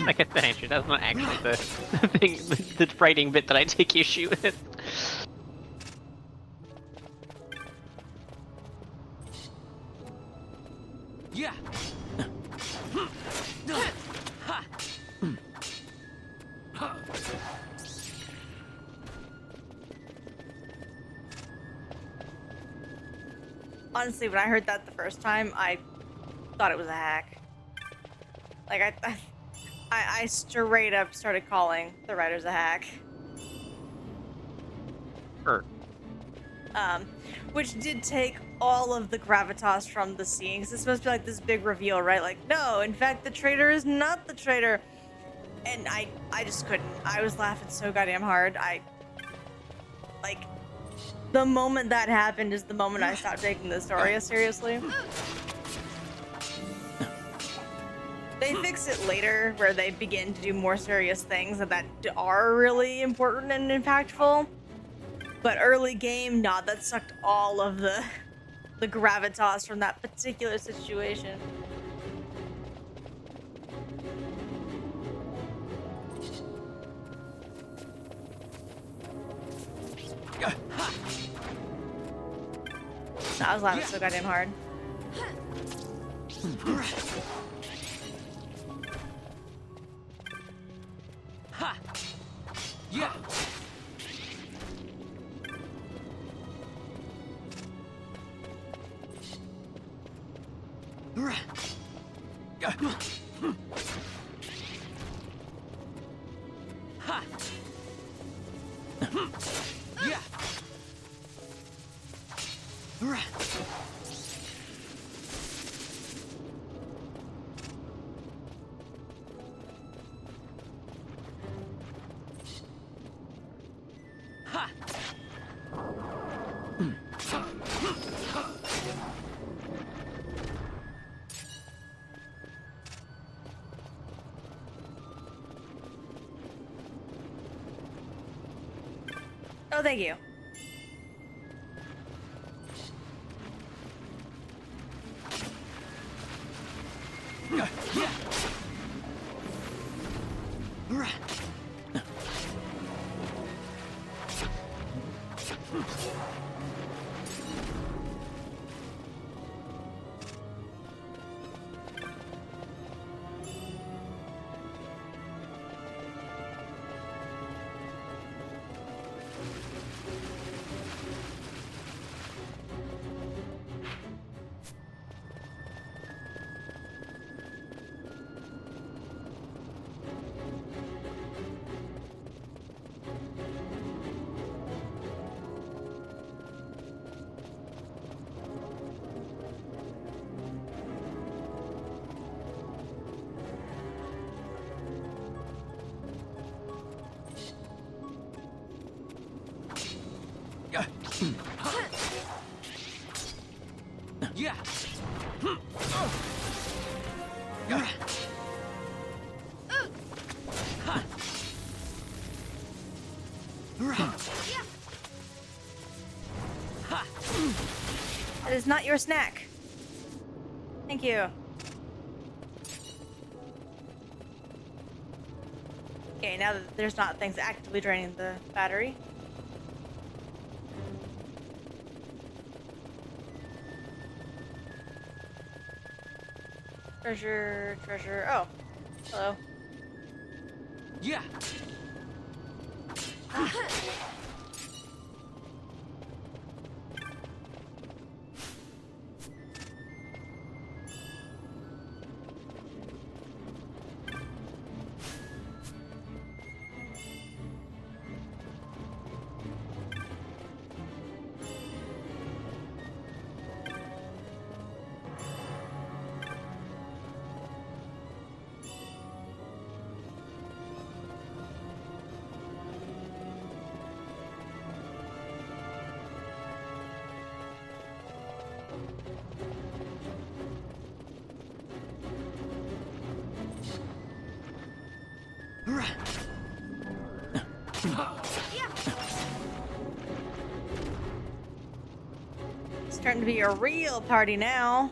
Speaker 2: I get that answer. That's not actually the thing, the writing bit that I take issue with.
Speaker 10: Yeah.
Speaker 1: Honestly, when I heard that the first time, I thought it was a hack. Like, I straight up started calling the writers a hack.
Speaker 2: Sure.
Speaker 1: Which did take all of the gravitas from the scene. 'Cause it's supposed to be like this big reveal, right? Like, no, in fact, the traitor is not the traitor. And I just couldn't. I was laughing so goddamn hard. Like, the moment that happened is the moment I stopped taking the story as seriously. They fix it later, where they begin to do more serious things that are really important and impactful. But early game, nah, that sucked all of the gravitas from that particular situation. I was laughing so goddamn hard.
Speaker 10: Ha! Yeah! Ha! Yeah! Ha!
Speaker 1: Oh, thank you. Yeah. That is not your snack. Thank you. Okay, now that there's not things actively draining the battery. Treasure, treasure. Oh, hello.
Speaker 10: Yeah.
Speaker 1: It's starting to be a real party now.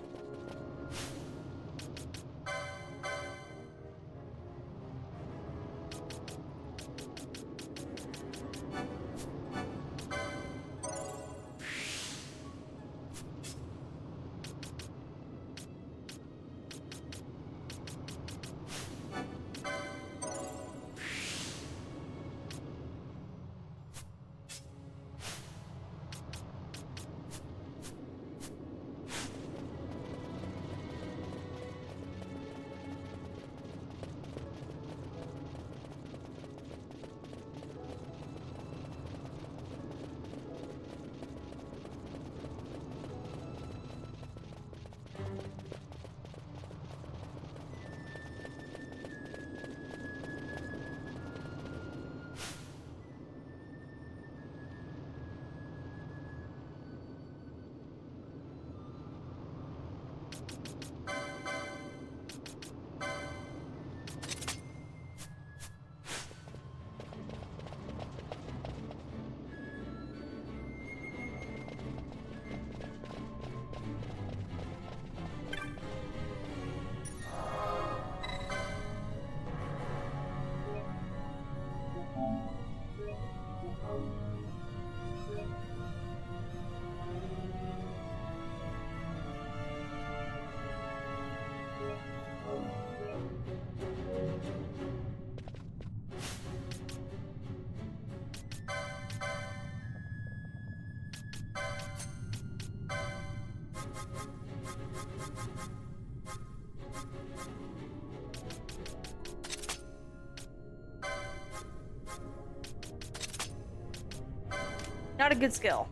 Speaker 1: Not a good skill,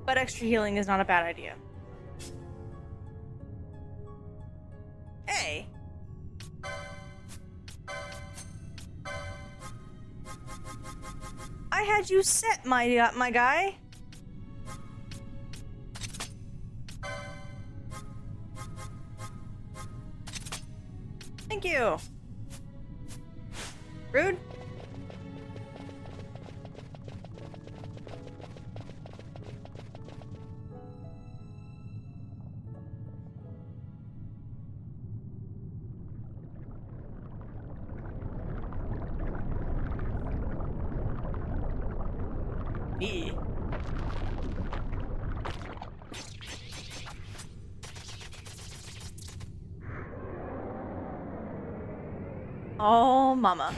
Speaker 1: but extra healing is not a bad idea. Hey! I had you set, my guy. Thank you. Rude. Yeah. Oh, mama.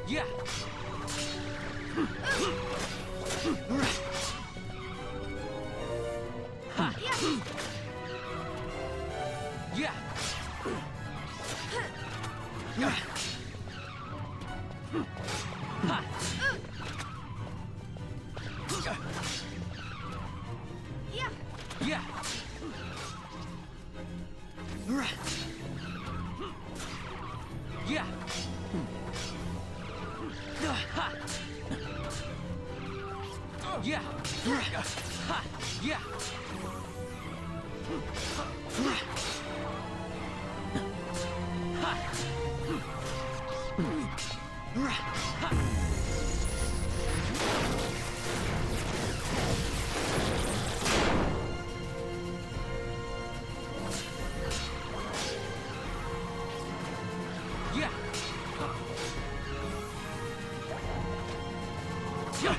Speaker 10: Yeah. Ha. Yeah. Yeah. Ha.
Speaker 8: Yeah.
Speaker 10: Yeah. Yeah. Ha. Yeah. Ha. Yeah. Yeah. Yeah.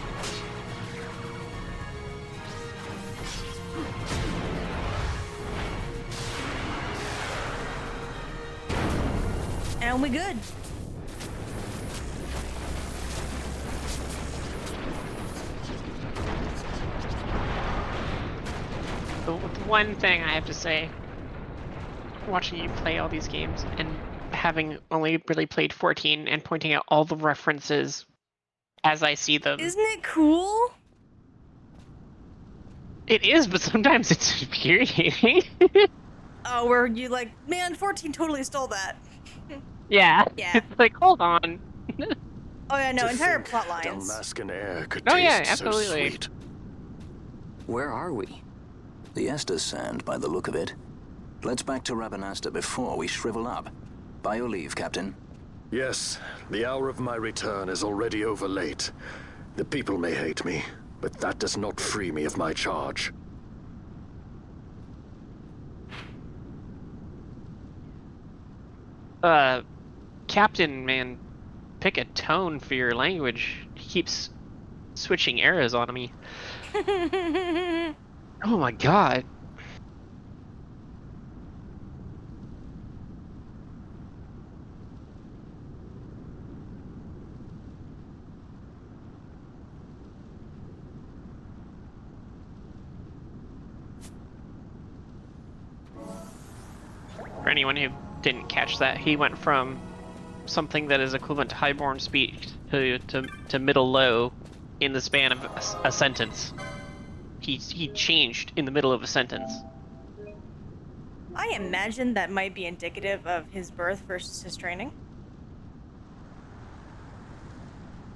Speaker 1: And we good.
Speaker 2: The one thing I have to say, watching you play all these games and having only really played 14 and pointing out all the references as I see them.
Speaker 1: Isn't it cool?
Speaker 2: It is, but sometimes it's infuriating.
Speaker 1: Oh, where you like, man, 14 totally stole that.
Speaker 2: Yeah.
Speaker 1: Yeah.
Speaker 2: It's like, hold on.
Speaker 1: Oh yeah, no,
Speaker 11: To
Speaker 1: entire
Speaker 11: think
Speaker 1: plot lines.
Speaker 11: Damascan air could
Speaker 2: Oh,
Speaker 11: taste
Speaker 2: yeah,
Speaker 11: so
Speaker 2: absolutely.
Speaker 11: sweet.
Speaker 3: Where are we? The Estes Sand, by the look of it. Let's back to Rabanasta before we shrivel up. By your leave, Captain.
Speaker 11: Yes, the hour of my return is already over late. The people may hate me, but that does not free me of my charge.
Speaker 2: Captain, man, pick a tone for your language. He keeps switching eras on me. Oh my god. For anyone who didn't catch that, he went from something that is equivalent to highborn speech to middle low in the span of a sentence. He changed in the middle of a sentence.
Speaker 1: I imagine that might be indicative of his birth versus his training.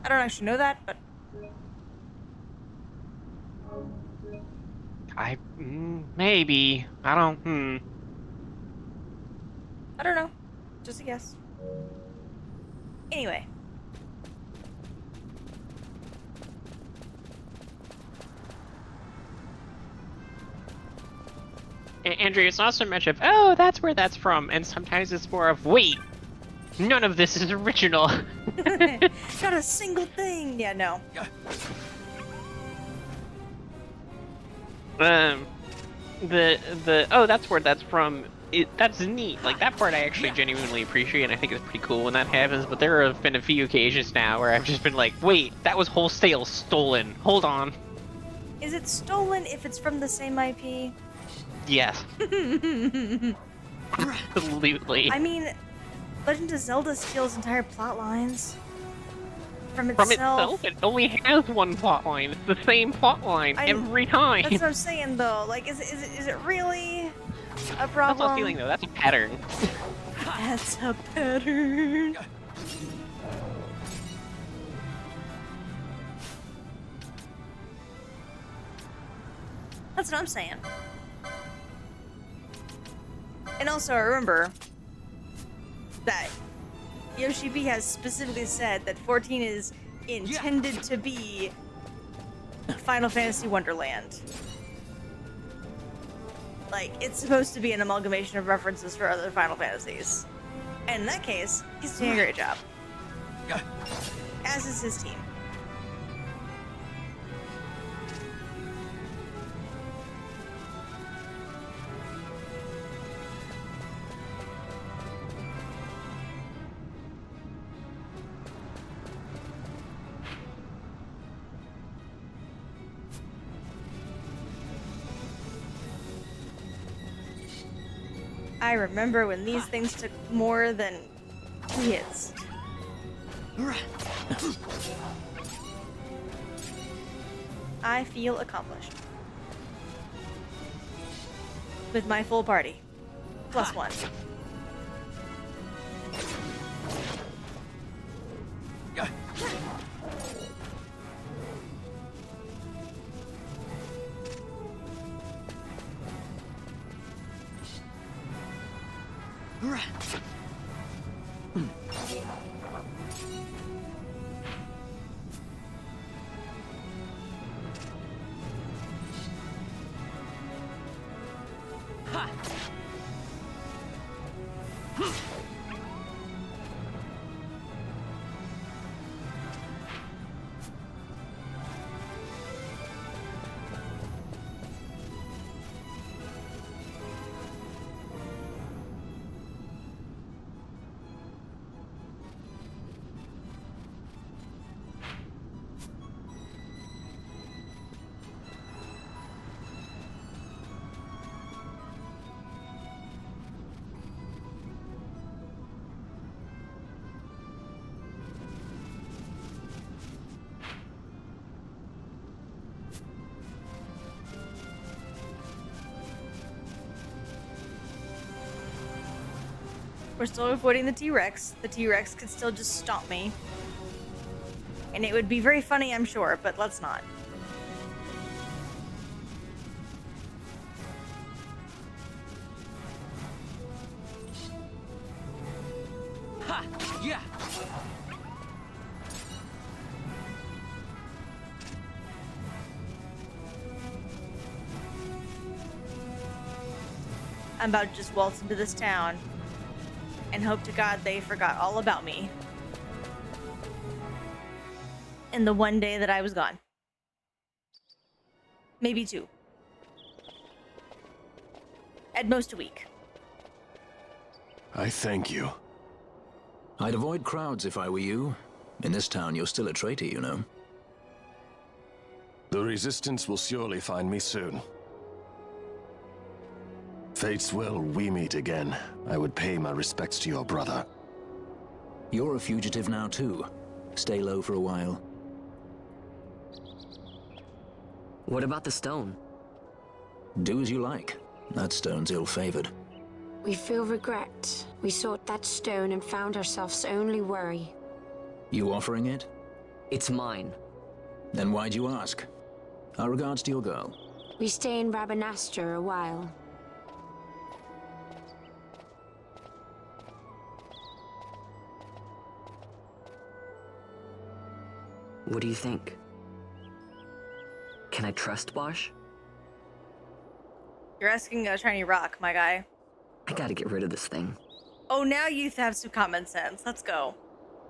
Speaker 1: I don't actually know that, but
Speaker 2: maybe. I don't.
Speaker 1: I don't know. Just a guess. Anyway.
Speaker 2: Andrew, it's not so much of, oh, that's where that's from, and sometimes it's more of, wait, none of this is original.
Speaker 1: Not a single thing. Yeah, no.
Speaker 2: Oh, that's where that's from. That's neat. Like, that part I actually genuinely appreciate, and I think it's pretty cool when that happens, but there have been a few occasions now where I've just been like, wait, that was wholesale stolen. Hold on.
Speaker 1: Is it stolen if it's from the same IP?
Speaker 2: Yes. Absolutely.
Speaker 1: I mean, Legend of Zelda steals entire plot lines from
Speaker 2: From
Speaker 1: itself.
Speaker 2: itself, it only has one plot line. It's the same plot line every time.
Speaker 1: That's what I'm saying, though. Like, is it really a problem?
Speaker 2: That's not stealing, though. That's a pattern.
Speaker 1: That's a pattern. That's what I'm saying. And also, remember that Yoshi B has specifically said that 14 is intended to be Final Fantasy Wonderland. Like, it's supposed to be an amalgamation of references for other Final Fantasies. And in that case, he's doing a great job. As is his team. I remember when these things took more than 2 hits. I feel accomplished. With my full party. +1. We're still avoiding the T-Rex. The T-Rex could still just stomp me. And it would be very funny, I'm sure, but let's not.
Speaker 10: Ha! Yeah!
Speaker 1: I'm about to just waltz into this town and hope to God they forgot all about me in the one day that I was gone. Maybe 2. At most a week.
Speaker 11: I thank you.
Speaker 3: I'd avoid crowds if I were you. In this town, you're still a traitor, you know.
Speaker 11: The Resistance will surely find me soon. Fate's will, we meet again. I would pay my respects to your brother.
Speaker 3: You're a fugitive now, too. Stay low for a while.
Speaker 9: What about the stone?
Speaker 3: Do as you like. That stone's ill-favored.
Speaker 5: We feel regret. We sought that stone and found ourselves only worry.
Speaker 3: You offering it?
Speaker 9: It's mine.
Speaker 3: Then why'd you ask? Our regards to your girl.
Speaker 5: We stay in Rabanastre a while.
Speaker 9: What do you think? Can I trust Bosch?
Speaker 1: You're asking a shiny rock, my guy.
Speaker 9: I gotta get rid of this thing.
Speaker 1: Oh, now you have some common sense. Let's go.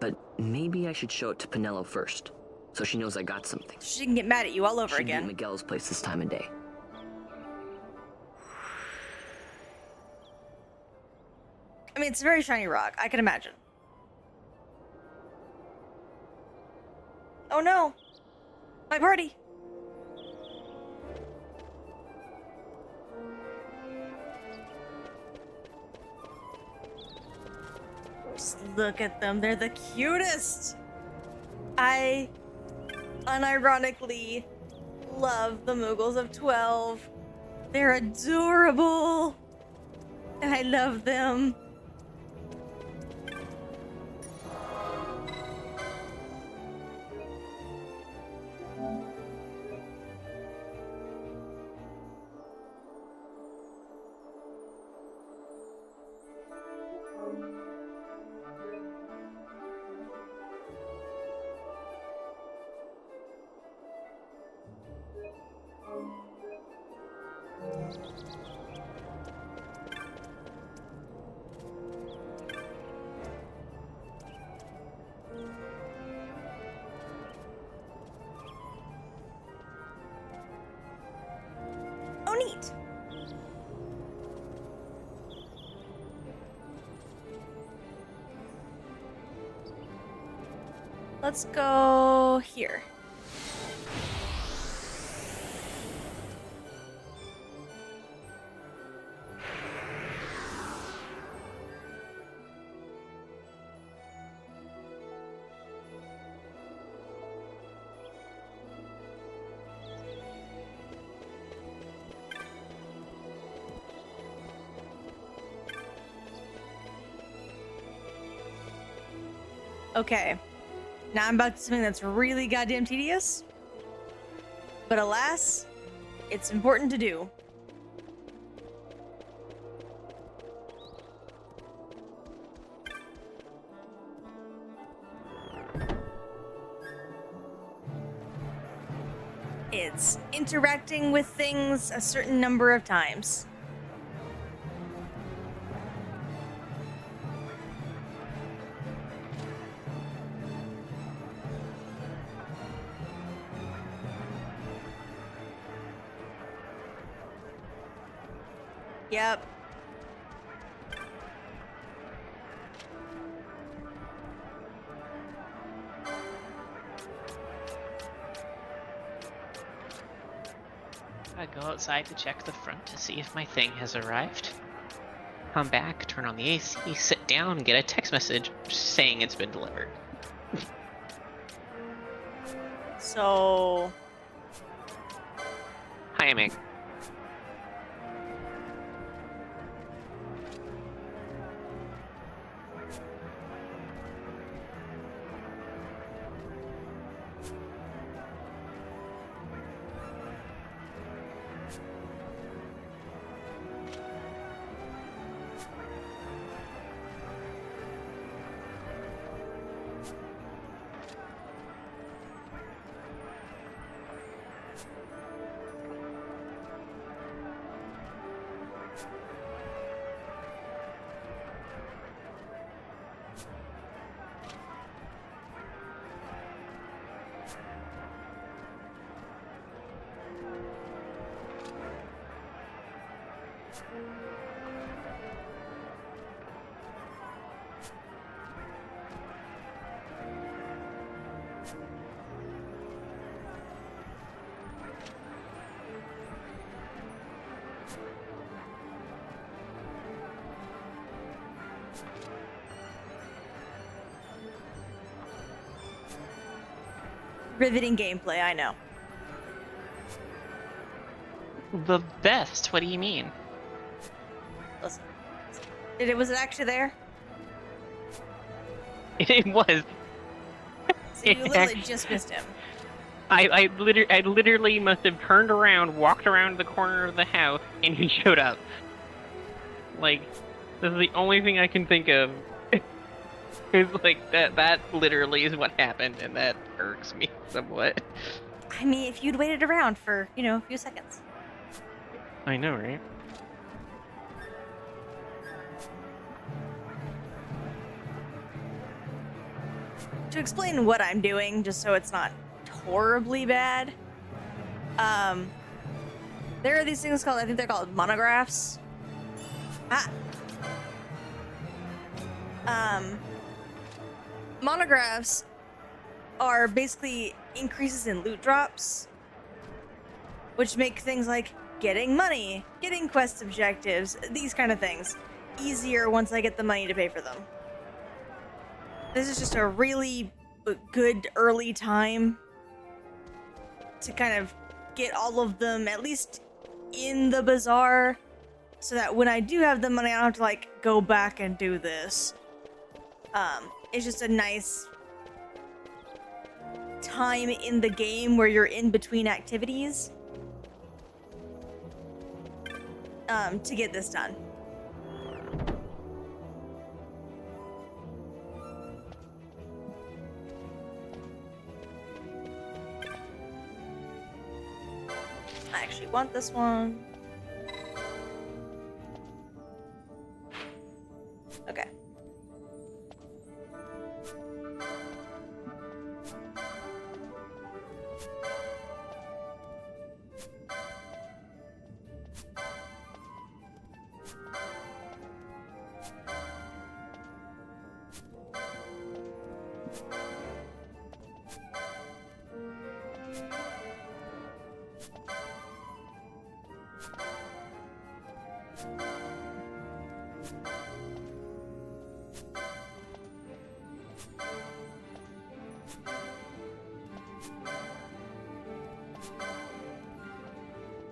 Speaker 9: But maybe I should show it to Pinello first, so she knows I got something.
Speaker 1: She can get mad at you all over
Speaker 9: She'd be
Speaker 1: again.
Speaker 9: at Miguel's place this time of day.
Speaker 1: I mean, it's a very shiny rock. I can imagine. Oh no! My party! Just look at them. They're the cutest! I unironically love the Moogles of 12. They're adorable! And I love them. Oh, neat. Let's go here. Okay. Now I'm about to do something that's really goddamn tedious. But alas, it's important to do. It's interacting with things a certain number of times. Yep.
Speaker 2: I go outside to check the front to see if my thing has arrived. Come back, turn on the AC, sit down, and get a text message saying it's been delivered.
Speaker 1: So...
Speaker 2: Hi, Meg.
Speaker 1: Riveting gameplay, I know.
Speaker 2: The best? What do you mean?
Speaker 1: Listen. Was it actually there?
Speaker 2: It was.
Speaker 1: So you literally just missed him.
Speaker 2: I literally must have turned around, walked around the corner of the house, and he showed up. Like, this is the only thing I can think of. It's like, that literally is what happened, and that irks me somewhat.
Speaker 1: I mean, if you'd waited around for, a few seconds.
Speaker 2: I know, right?
Speaker 1: To explain what I'm doing, just so it's not horribly bad, there are these things called, I think they're called monographs. Monographs are basically increases in loot drops, which make things like getting money, getting quest objectives, these kind of things, easier once I get the money to pay for them. This is just a really good early time to kind of get all of them at least in the bazaar, so that when I do have the money, I don't have to like go back and do this. It's just a nice time in the game where you're in between activities to get this done. I actually want this one. Okay.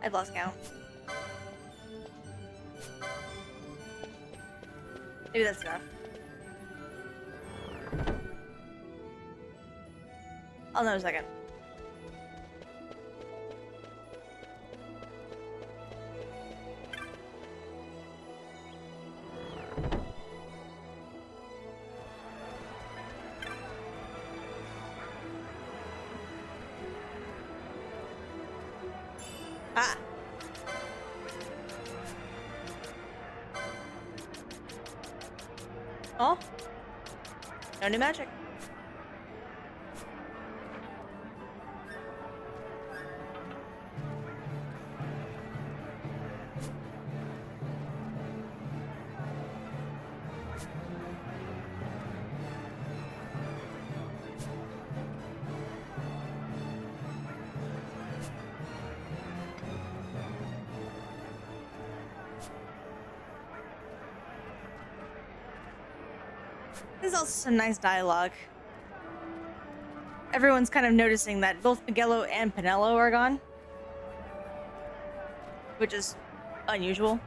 Speaker 1: I've lost count. Maybe that's enough. I'll know in a second. Ah. Oh. No new magic. There's also some nice dialogue. Everyone's kind of noticing that both Miguelo and Pinello are gone, which is unusual.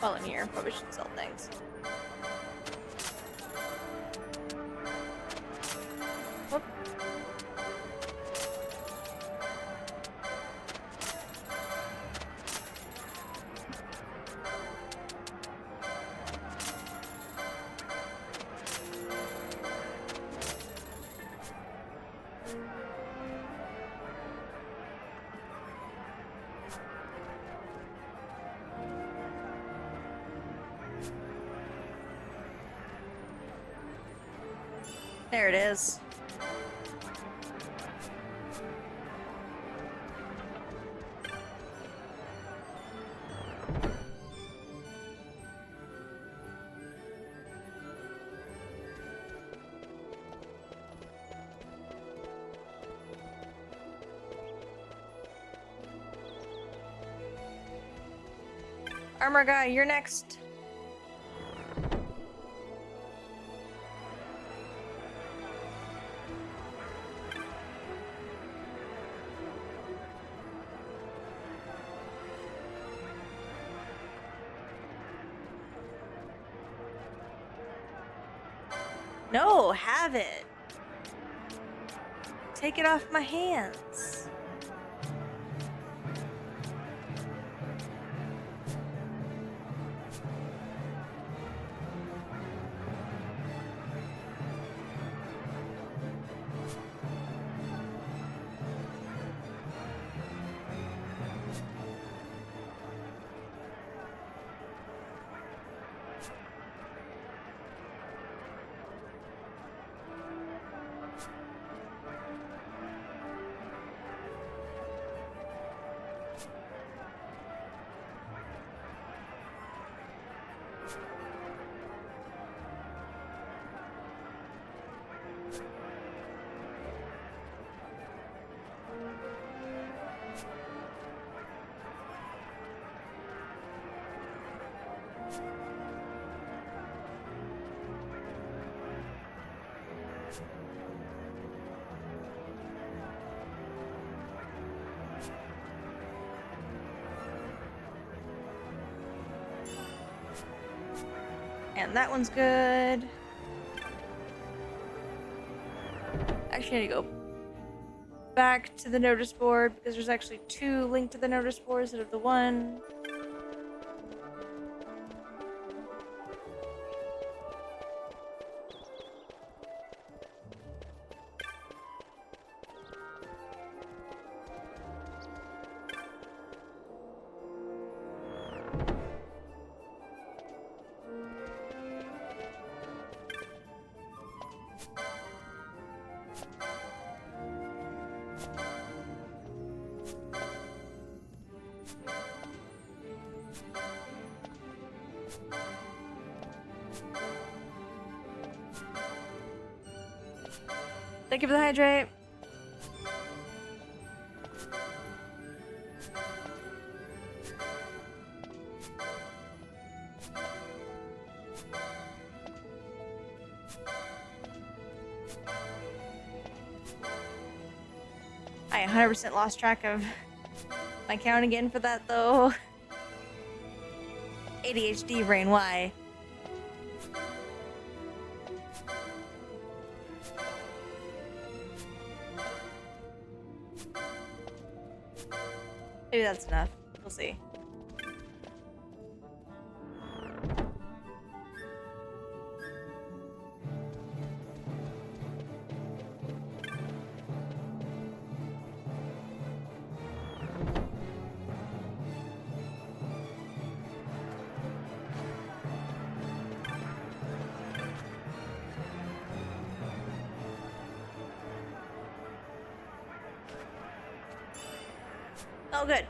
Speaker 1: While I'm here, probably should sell things. Whoop. There it is. Armor guy, you're next. No, have it. Take it off my hands. And that one's good. Actually, I need to go back to the notice board because there's actually 2 linked to the notice board instead of the 1. Thank you for the hydrate. I 100% lost track of my count again for that though. ADHD brain, why? Maybe that's enough. We'll see. Oh, good.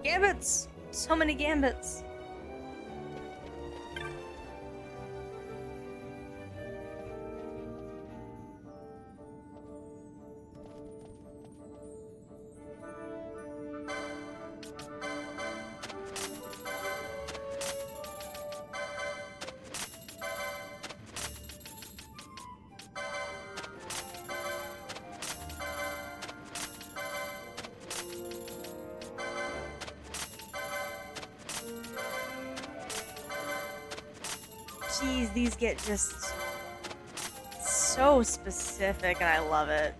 Speaker 1: Gambits! So many gambits. geez, these get just so specific, and I love it.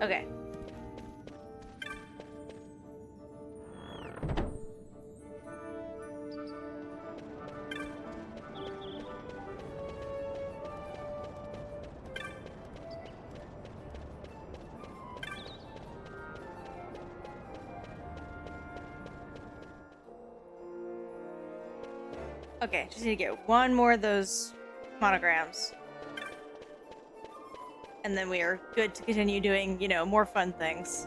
Speaker 1: Okay. Okay, just need to get one more of those monograms. And then we are good to continue doing, you know, more fun things.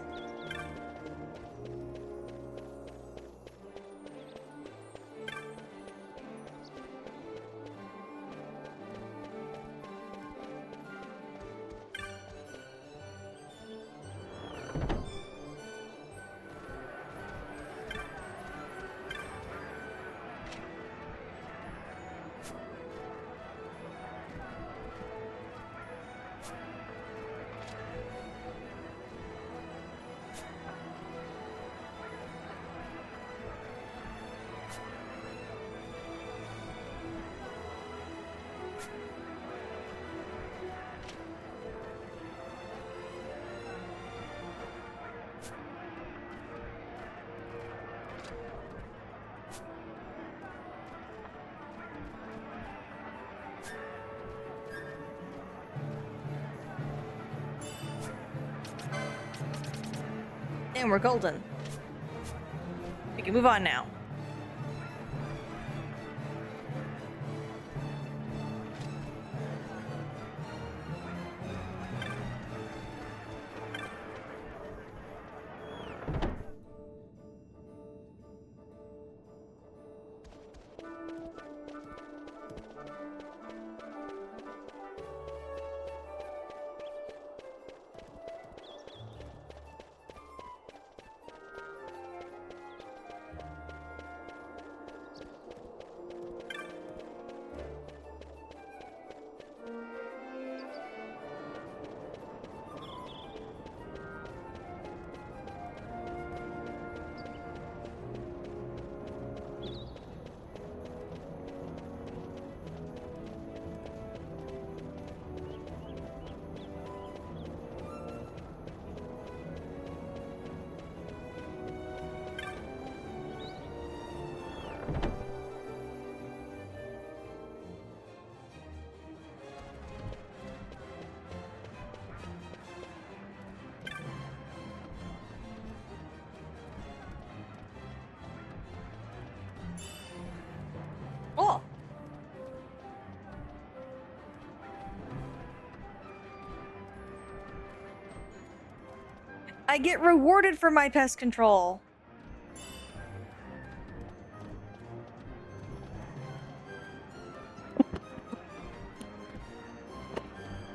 Speaker 1: And we're golden. We can move on now. I get rewarded for my pest control.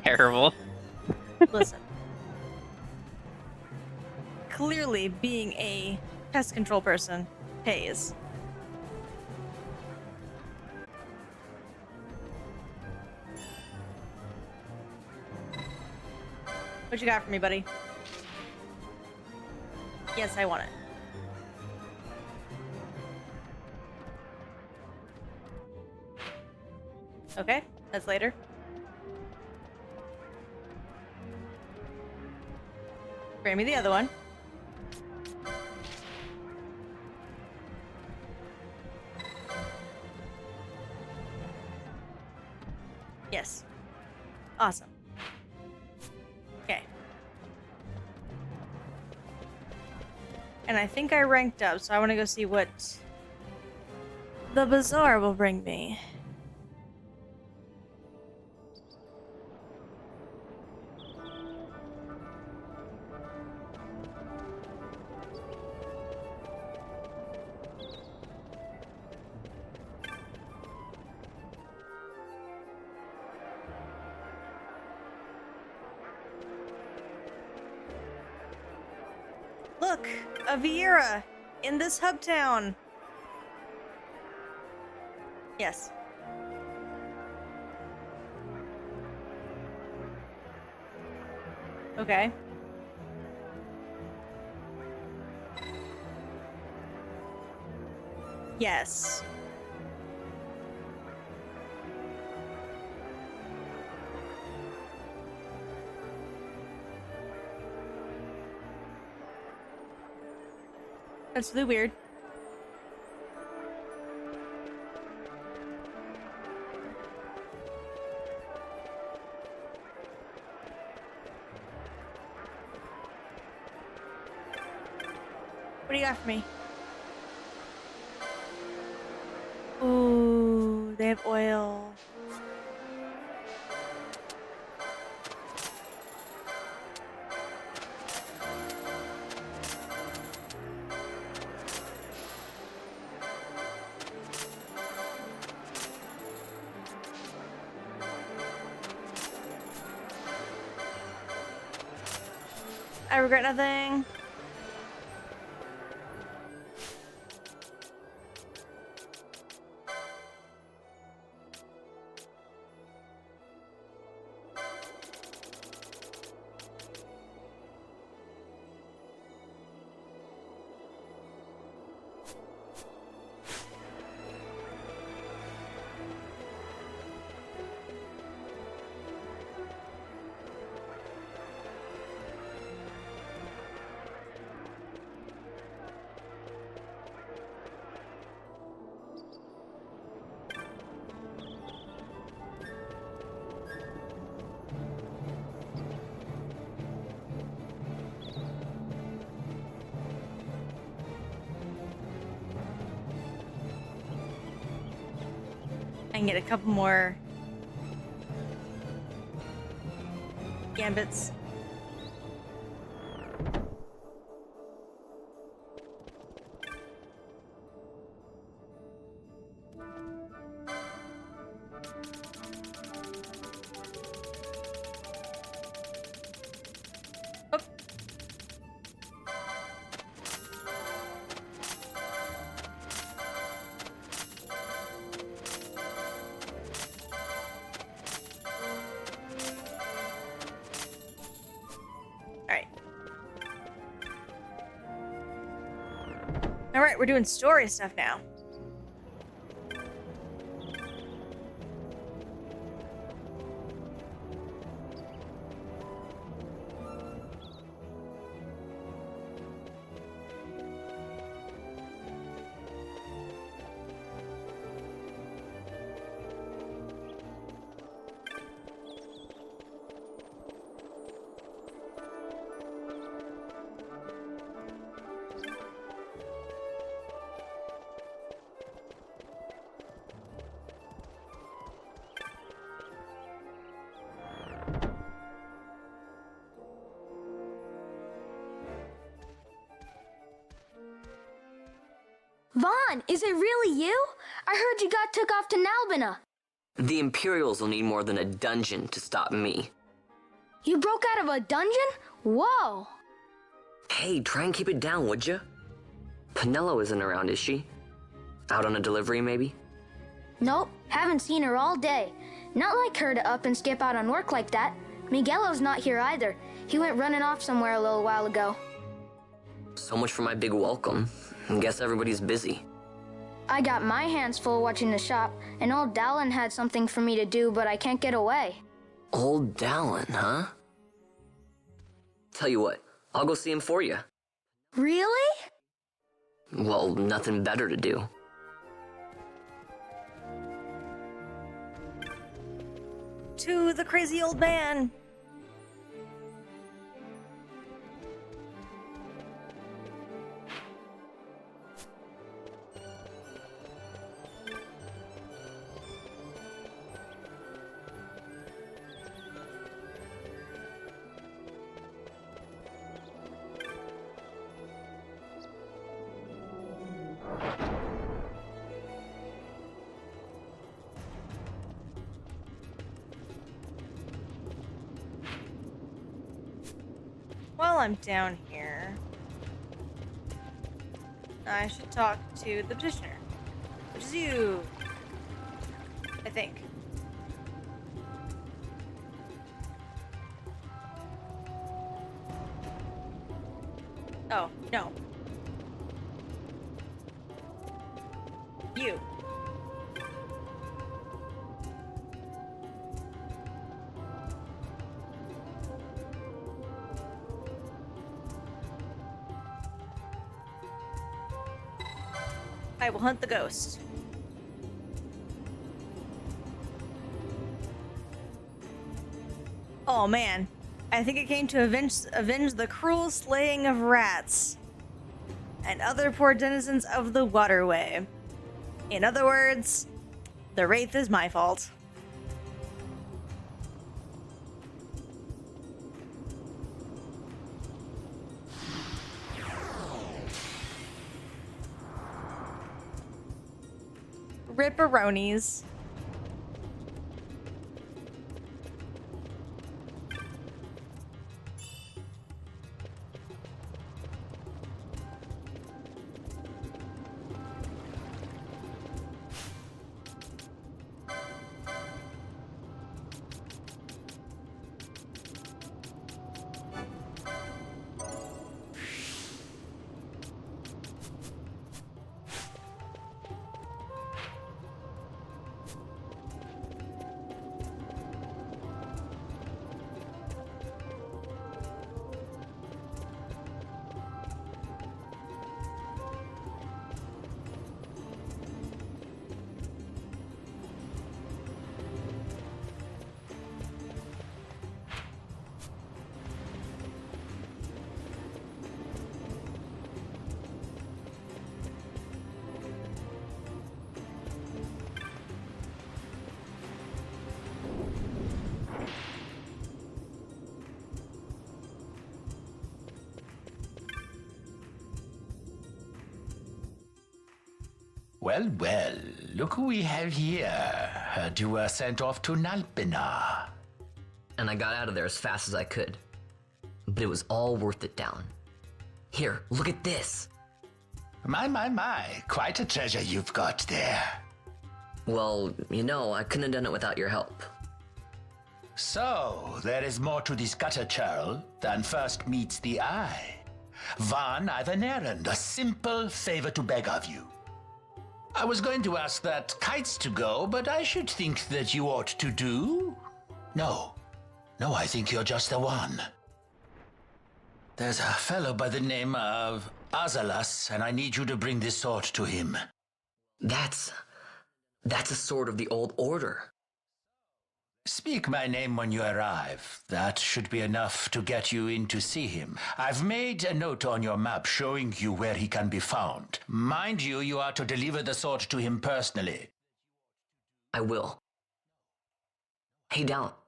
Speaker 2: Terrible.
Speaker 1: Listen. Clearly, being a pest control person pays. What you got for me, buddy? Yes, I want it. Okay, that's later. Bring me the other one. Yes. Awesome. Okay. And I think I ranked up, so I want to go see what the bazaar will bring me. Look, a Vieira in this hub town. Yes. Okay. Yes. That's really weird. What do you got for me? Ooh, they have oil. I regret nothing. I can get a couple more gambits. Oh. Alright, we're doing story stuff now.
Speaker 8: Vaughn, is it really you? I heard you got took off to Nalbina.
Speaker 9: The Imperials will need more than a dungeon to stop me.
Speaker 8: You broke out of a dungeon? Whoa.
Speaker 9: Hey, try and keep it down, would you? Penelo isn't around, is she? Out on a delivery, maybe?
Speaker 8: Nope, haven't seen her all day. Not like her to up and skip out on work like that. Miguelo's not here either. He went running off somewhere a little while ago.
Speaker 9: So much for my big welcome. I guess everybody's busy.
Speaker 8: I got my hands full watching the shop, and old Dallin had something for me to do, but I can't get away.
Speaker 9: Old Dallin, huh? Tell you what, I'll go see him for you.
Speaker 8: Really?
Speaker 9: Well, nothing better to do.
Speaker 1: To the crazy old man. While I'm down here, I should talk to the petitioner, which is you, I think. Oh, no. You. I will hunt the ghost. Oh man, I think it came to avenge the cruel slaying of rats and other poor denizens of the waterway. In other words, the wraith is my fault. Ripperonis.
Speaker 14: Well, well, look who we have here. Heard you were sent off to Nalbina.
Speaker 9: And I got out of there as fast as I could. But it was all worth it down. Here, look at this.
Speaker 14: My, quite a treasure you've got there.
Speaker 9: Well, you know, I couldn't have done it without your help.
Speaker 14: So, there is more to this gutter churl than first meets the eye. Van, I've an errand, a simple favor to beg of you. I was going to ask that Kites to go, but I should think that you ought to do. No, I think you're just the one. There's a fellow by the name of Azalas, and I need you to bring this sword to him.
Speaker 9: That's a sword of the old order.
Speaker 14: Speak my name when you arrive. That should be enough to get you in to see him. I've made a note on your map showing you where he can be found. Mind you, you are to deliver the sword to him personally.
Speaker 9: I will. Hey, Dal,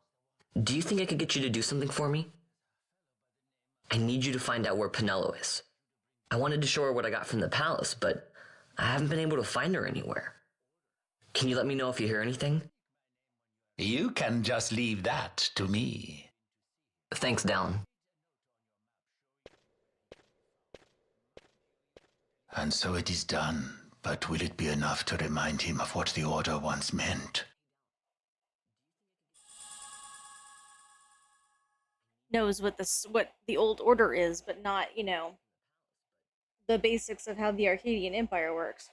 Speaker 9: do you think I could get you to do something for me? I need you to find out where Penelo is. I wanted to show her what I got from the palace, but
Speaker 15: I haven't been able to find her anywhere. Can you let me know if you hear anything?
Speaker 14: You can just leave that to me.
Speaker 15: Thanks, Dallin.
Speaker 14: And so it is done. But will it be enough to remind him of what the Order once meant?
Speaker 1: Knows what the old order is, but not, you know, the basics of how the Arcadian Empire works.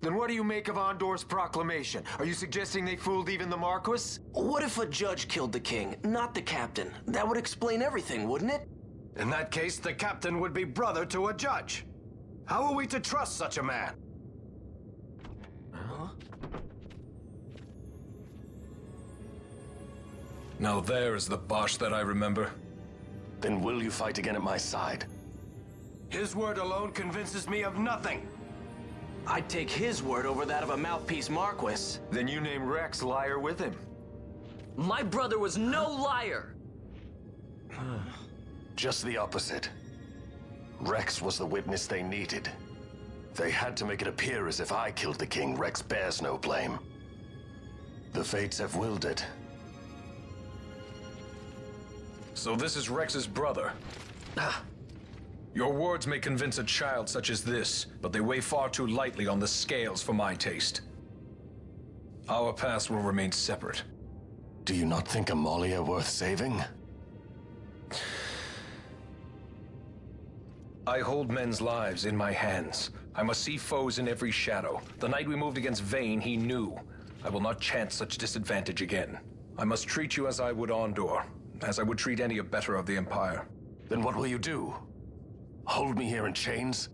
Speaker 16: Then what do you make of Andor's proclamation? Are you suggesting they fooled even the Marquis?
Speaker 12: What if a judge killed the king, not the captain? That would explain everything, wouldn't it?
Speaker 11: In that case, the captain would be brother to a judge. How are we to trust such a man?
Speaker 12: Huh?
Speaker 13: Now there is the Bosch that I remember.
Speaker 11: Then will you fight again at my side? His word alone convinces me of nothing.
Speaker 12: I'd take his word over that of a mouthpiece Marquis.
Speaker 16: Then you name Rex liar with him.
Speaker 9: My brother was no liar!
Speaker 11: Just the opposite. Rex was the witness they needed. They had to make it appear as if I killed the king. Rex bears no blame. The fates have willed it.
Speaker 13: So this is Rex's brother. Your words may convince a child such as this, but they weigh far too lightly on the scales for my taste. Our past will remain separate.
Speaker 11: Do you not think Amalia worth saving?
Speaker 13: I hold men's lives in my hands. I must see foes in every shadow. The night we moved against Vayne, he knew. I will not chance such disadvantage again. I must treat you as I would Andor, as I would treat any abettor of the Empire.
Speaker 11: Then what will you do? Hold me here in chains?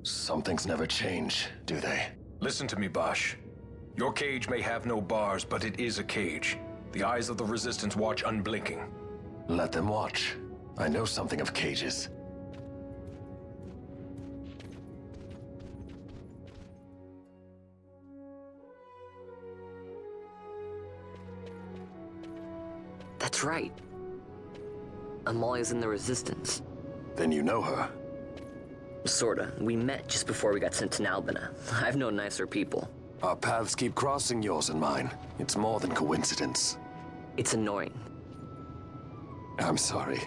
Speaker 11: Some things never change, do they?
Speaker 13: Listen to me, Bosch. Your cage may have no bars, but it is a cage. The eyes of the Resistance watch unblinking.
Speaker 11: Let them watch. I know something of cages.
Speaker 15: That's right. Amalia's in the Resistance.
Speaker 11: Then you know her?
Speaker 15: Sorta. We met just before we got sent to Nalbina. I've known nicer people.
Speaker 11: Our paths keep crossing, yours and mine. It's more than coincidence.
Speaker 15: It's annoying.
Speaker 11: I'm sorry.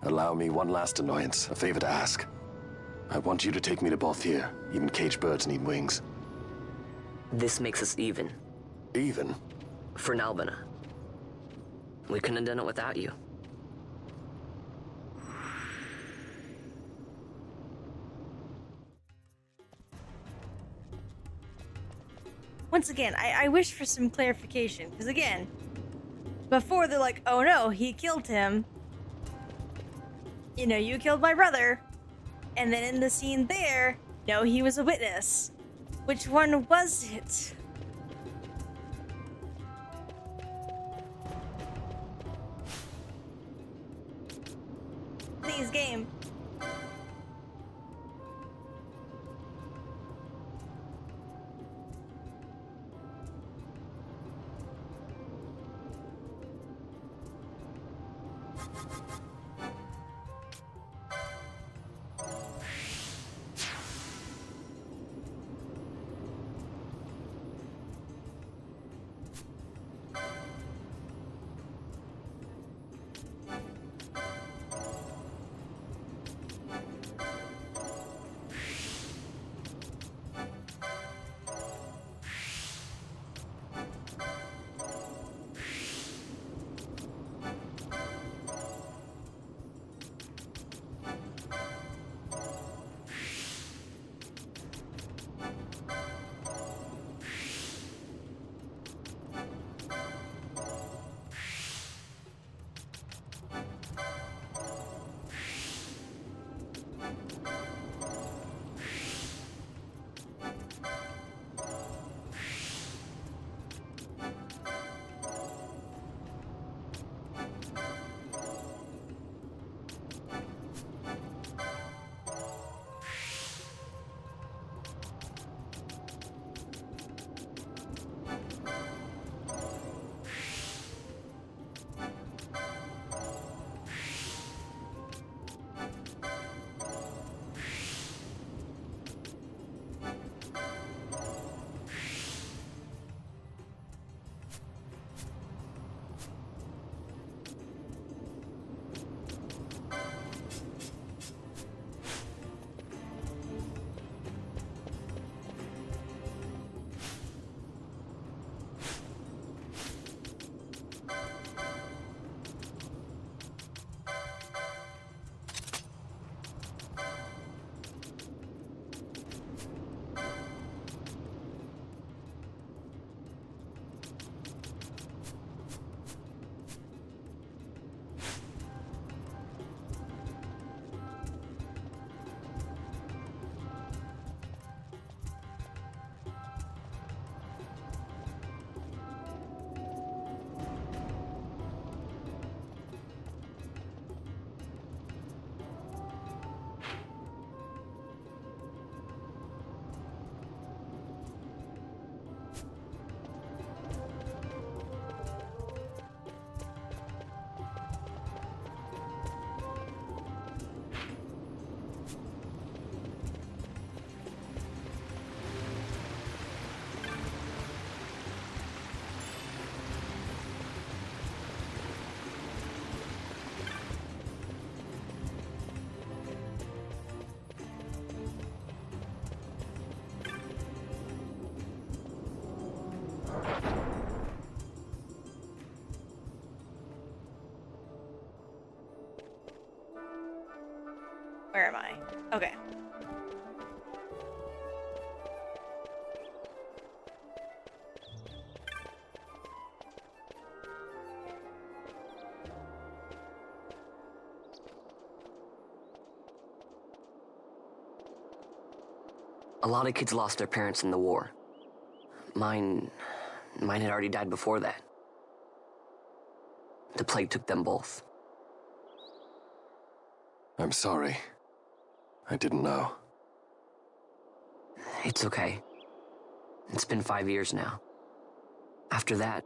Speaker 11: Allow me one last annoyance, a favor to ask. I want you to take me to Balthier. Even caged birds need wings.
Speaker 15: This makes us even.
Speaker 11: Even?
Speaker 15: For Nalbina. We couldn't have done it without you.
Speaker 1: Once again, I wish for some clarification, because again, before they're like, oh no, he killed him. You know, you killed my brother. And then in the scene there, no, he was a witness. Which one was it? Please, game. Where am I? Okay.
Speaker 15: A lot of kids lost their parents in the war. Mine had already died before that. The plague took them both.
Speaker 11: I'm sorry. I didn't know.
Speaker 15: It's okay. It's been 5 years now. After that,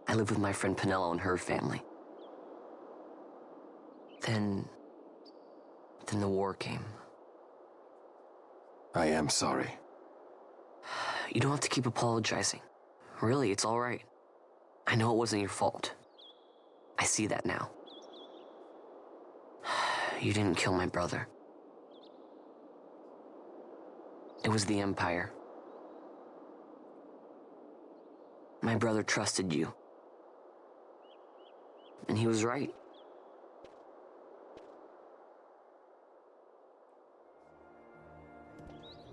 Speaker 15: I lived with my friend Pinello and her family. Then the war came.
Speaker 11: I am sorry.
Speaker 15: You don't have to keep apologizing. Really, it's all right. I know it wasn't your fault. I see that now. You didn't kill my brother. It was the Empire. My brother trusted you. And he was right.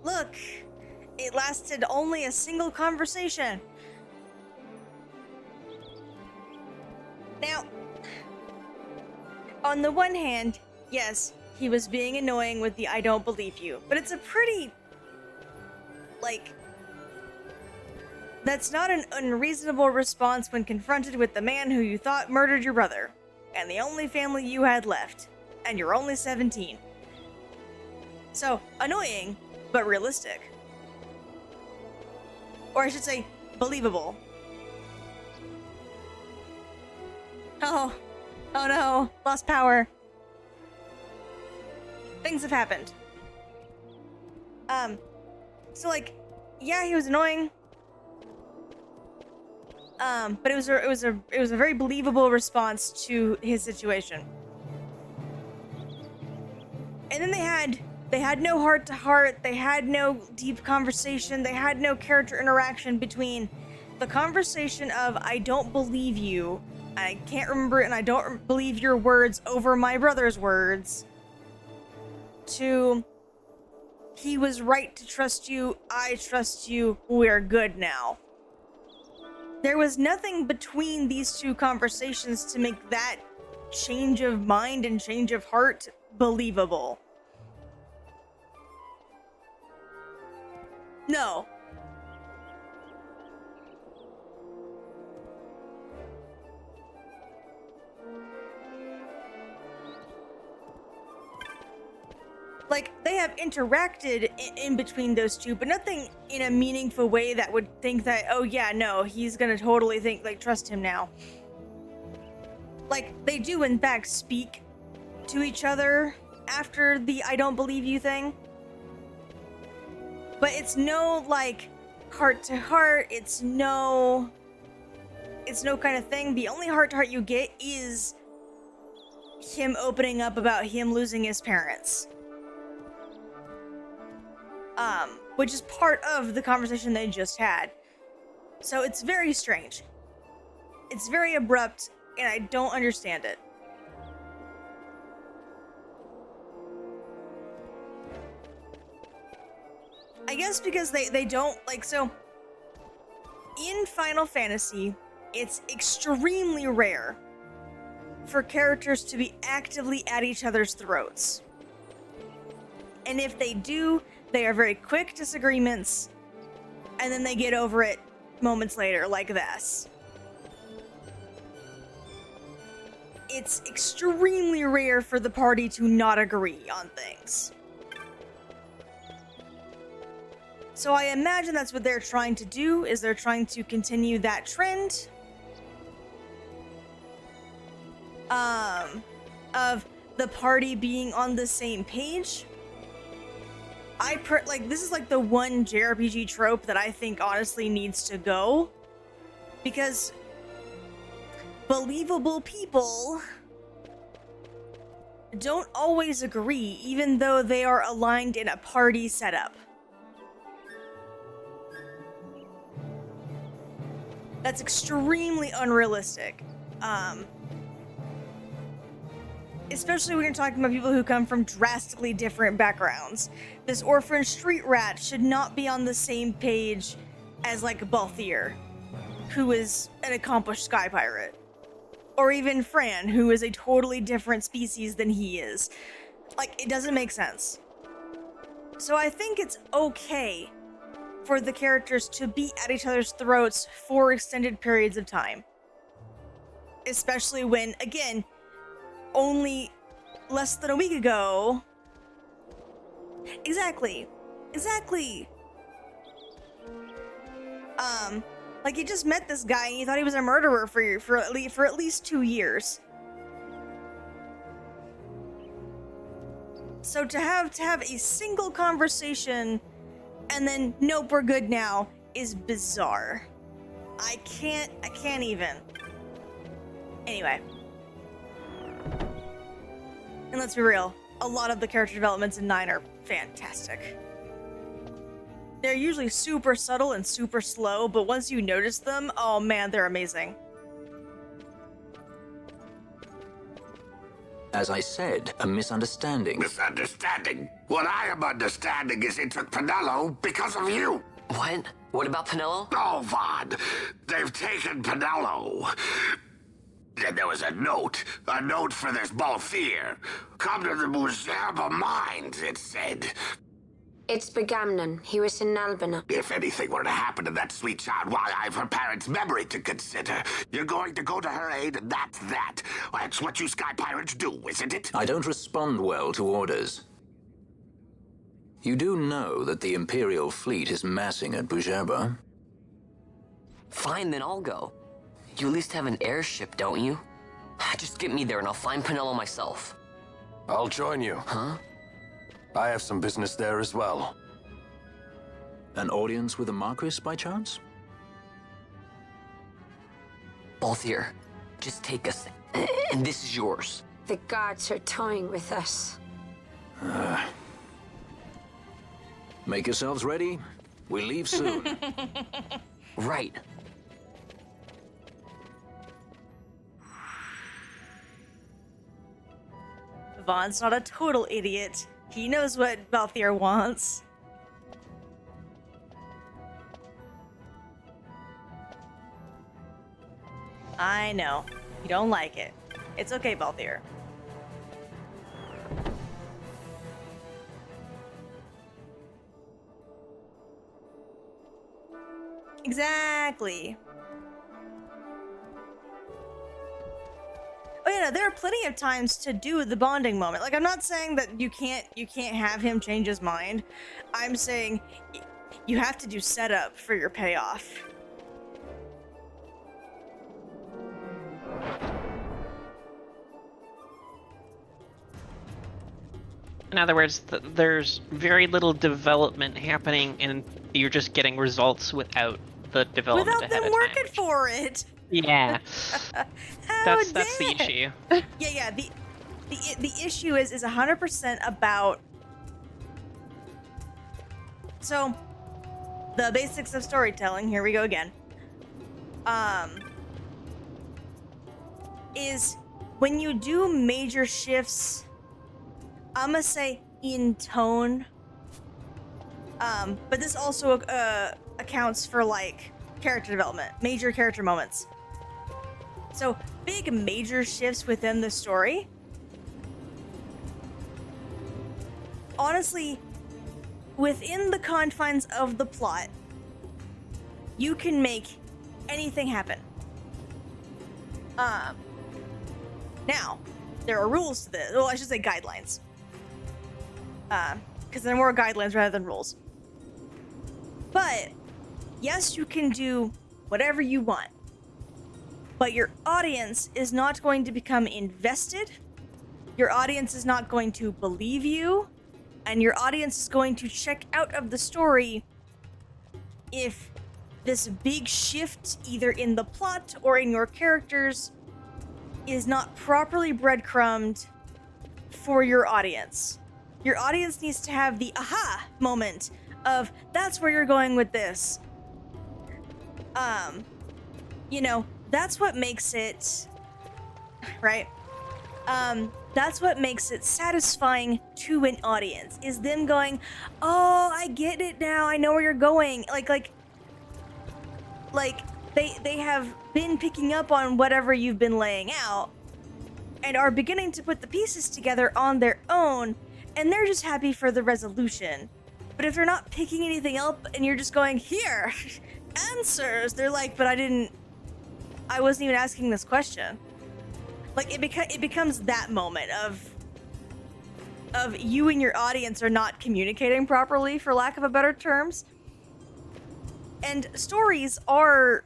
Speaker 1: Look, it lasted only a single conversation. Now, on the one hand, yes, he was being annoying with the "I don't believe you," but it's a pretty, that's not an unreasonable response when confronted with the man who you thought murdered your brother, and the only family you had left, and you're only 17. So, annoying, but realistic. Or I should say, believable. Oh, Oh no, lost power. Things have happened. So like, yeah, he was annoying. But it was a very believable response to his situation. And then they had no heart to heart, they had no deep conversation, they had no character interaction between the conversation of I don't believe you, I can't remember it, and I don't believe your words over my brother's words, to he was right to trust you, I trust you, we're good now. There was nothing between these two conversations to make that change of mind and change of heart believable. No. Like, they have interacted in between those two, but nothing in a meaningful way that would think that, oh yeah, no, he's gonna totally think, like, trust him now. Like, they do in fact speak to each other after the I don't believe you thing. But it's no, like, heart to heart, it's no kind of thing. The only heart to heart you get is him opening up about him losing his parents. Which is part of the conversation they just had. So it's very strange. It's very abrupt, and I don't understand it. I guess because they don't, like, so in Final Fantasy, it's extremely rare for characters to be actively at each other's throats. And if they do, they are very quick disagreements, and then they get over it moments later, like this. It's extremely rare for the party to not agree on things. So I imagine that's what they're trying to do, is they're trying to continue that trend of the party being on the same page. Like, this is like the one JRPG trope that I think honestly needs to go, because believable people don't always agree, even though they are aligned in a party setup. That's extremely unrealistic. Especially when you're talking about people who come from drastically different backgrounds. This orphan street rat should not be on the same page as, like, Balthier, who is an accomplished sky pirate. Or even Fran, who is a totally different species than he is. Like, it doesn't make sense. So I think it's okay for the characters to be at each other's throats for extended periods of time. Especially when, again, only less than a week ago... Exactly. Like, you just met this guy and you thought he was a murderer for at least 2 years. So to have a single conversation and then, nope, we're good now, is bizarre. I can't even. Anyway. And let's be real, a lot of the character developments in 9 are fantastic. They're usually super subtle and super slow, but once you notice them, oh man, they're amazing.
Speaker 3: As I said, a misunderstanding.
Speaker 6: Misunderstanding? What I am understanding is it took Pinello because of you.
Speaker 15: What? What about Pinello?
Speaker 6: Oh, Vaughn. They've taken Pinello. And there was a note for this Balthier. Come to the Muserba Mines, it said.
Speaker 5: It's Begamnon. He was in Albina.
Speaker 6: If anything were to happen to that sweet child, why, I've her parents' memory to consider. You're going to go to her aid, and that's that. That's what you sky pirates do, isn't it?
Speaker 3: I don't respond well to orders. You do know that the Imperial fleet is massing at Bujerba?
Speaker 15: Fine, then I'll go. You at least have an airship, don't you? Just get me there and I'll find Penelo myself.
Speaker 11: I'll join you.
Speaker 15: Huh?
Speaker 11: I have some business there as well.
Speaker 3: An audience with the Marquis, by chance?
Speaker 15: Balthier, just take us, and this is yours.
Speaker 5: The guards are toying with us.
Speaker 3: Make yourselves ready. We leave soon.
Speaker 15: Right.
Speaker 1: Vaughn's not a total idiot. He knows what Balthier wants. I know. You don't like it. It's okay, Balthier. Exactly. Oh yeah, no, there are plenty of times to do the bonding moment. Like, I'm not saying that you can't have him change his mind. I'm saying you have to do setup for your payoff.
Speaker 2: In other words, there's very little development happening, and you're just getting results without the development
Speaker 1: Without them working for it.
Speaker 2: Yeah.
Speaker 1: That's
Speaker 2: the issue.
Speaker 1: Yeah. The issue is 100% about. So, the basics of storytelling. Here we go again. Is when you do major shifts. I'm gonna say in tone. But this also accounts for like character development, major character moments. So big major shifts within the story. Honestly, within the confines of the plot, you can make anything happen. Now, there are rules to this. Well, I should say guidelines. Because they're more guidelines rather than rules. But, yes, you can do whatever you want. But your audience is not going to become invested. Your audience is not going to believe you. And your audience is going to check out of the story if this big shift, either in the plot or in your characters, is not properly breadcrumbed for your audience. Your audience needs to have the aha moment of, that's where you're going with this. That's what makes it, right? That's what makes it satisfying to an audience, is them going, oh, I get it now, I know where you're going. Like they have been picking up on whatever you've been laying out and are beginning to put the pieces together on their own, and they're just happy for the resolution. But if they're not picking anything up and you're just going, here, answers, they're like, but I wasn't even asking this question. Like, it becomes that moment of you and your audience are not communicating properly, for lack of a better terms. And stories are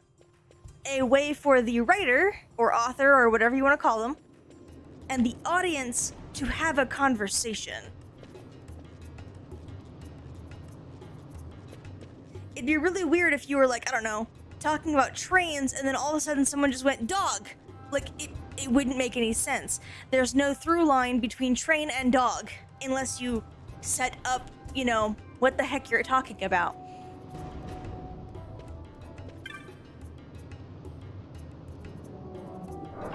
Speaker 1: a way for the writer or author or whatever you want to call them and the audience to have a conversation. It'd be really weird if you were like, I don't know, talking about trains and then all of a sudden someone just went dog. Like, it wouldn't make any sense. There's no through line between train and dog unless you set up, what the heck you're talking about.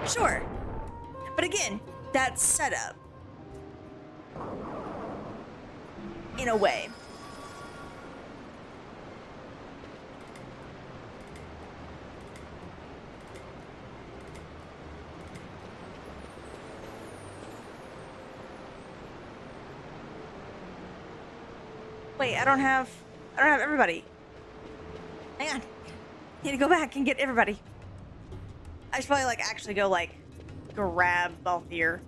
Speaker 1: Sure. But again, that's setup. In a way. Wait, I don't have everybody. Hang on. Need to go back and get everybody. I should probably actually go grab Balthier.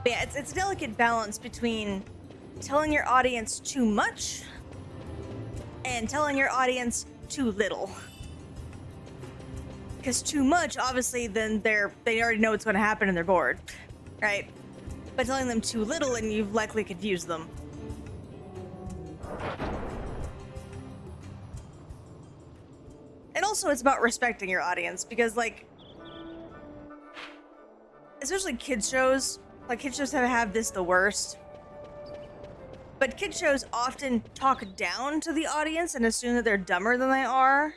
Speaker 1: But yeah, it's a delicate balance between telling your audience too much and telling your audience too little. Because too much, obviously, then they already know what's going to happen and they're bored, right? But telling them too little and you've likely confused them. And also, it's about respecting your audience because, like, especially kids shows, like kids shows have this the worst. But kids shows often talk down to the audience and assume that they're dumber than they are.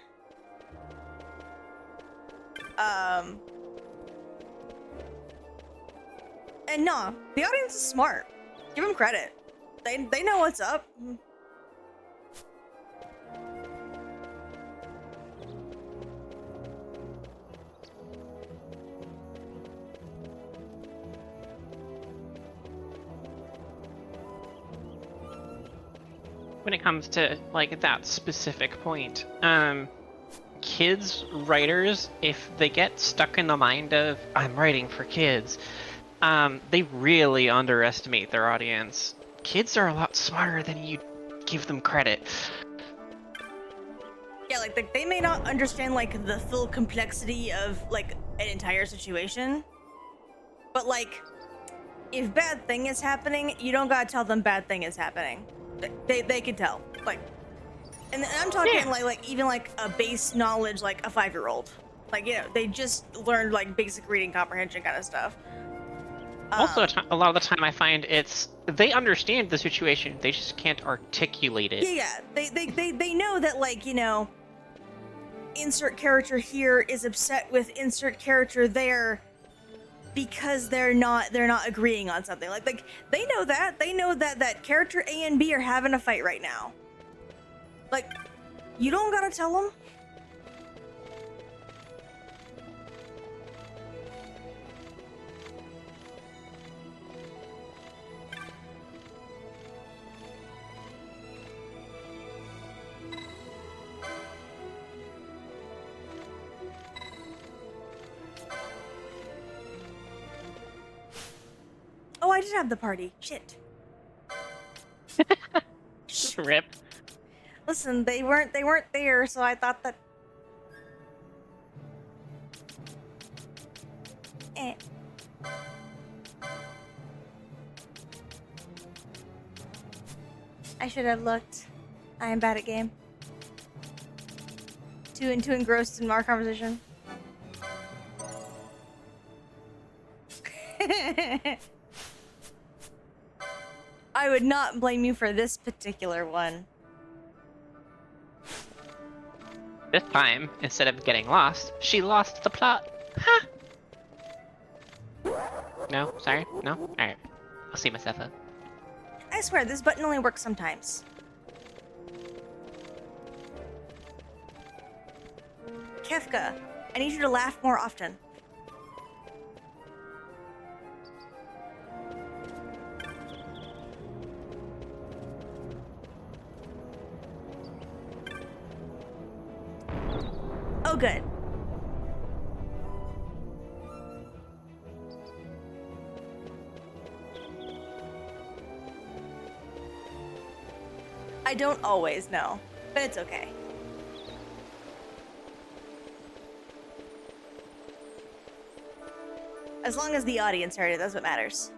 Speaker 1: And no, the audience is smart. Give them credit. They know what's up.
Speaker 2: When it comes to like that specific point, kids writers, if they get stuck in the mind of I'm writing for kids, they really underestimate their audience. Kids are a lot smarter than you give them credit.
Speaker 1: Yeah, like they may not understand like the full complexity of like an entire situation, but like if bad thing is happening, you don't gotta tell them bad thing is happening. They can tell, like, and I'm talking like even like a base knowledge, like a 5-year-old, like, you know, they just learned like basic reading comprehension kind of stuff.
Speaker 2: Also, a lot of the time I find they understand the situation, they just can't articulate it.
Speaker 1: Yeah, they know that, like, you know, insert character here is upset with insert character there because they're not agreeing on something. Like they know that character A and B are having a fight right now. Like, you don't gotta tell them. Oh, I did have the party. Shit.
Speaker 2: Rip.
Speaker 1: Listen, they weren't there, so I thought that. I should have looked. I am bad at game. Too engrossed in our conversation. I would not blame you for this particular one.
Speaker 2: This time, instead of getting lost, she lost the plot. Ha! No? Sorry? No? Alright. I'll see myself up.
Speaker 1: I swear, this button only works sometimes. Kefka, I need you to laugh more often. Oh, good. I don't always know, but it's okay. As long as the audience heard it, that's what matters.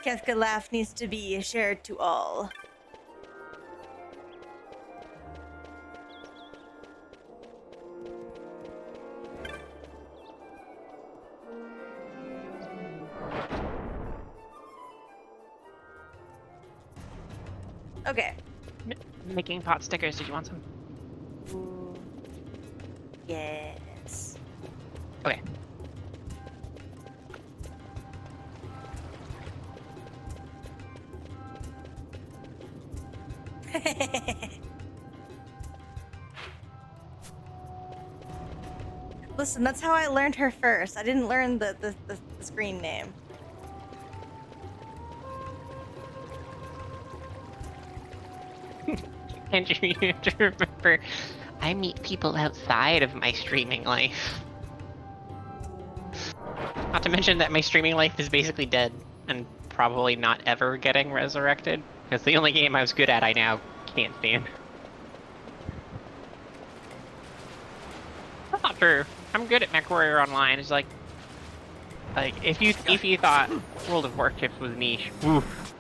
Speaker 1: Kefka laugh needs to be shared to all. Okay.
Speaker 2: Making pot stickers. Did you want some?
Speaker 1: Ooh. Yes.
Speaker 2: Okay.
Speaker 1: Listen, that's how I learned her first. I didn't learn the screen name.
Speaker 2: And you have to remember, I meet people outside of my streaming life. Not to mention that my streaming life is basically dead and probably not ever getting resurrected. Because the only game I was good at, I now can't stand. That's not true. I'm good at MechWarrior Online. It's like if you thought World of Warships was niche, oof.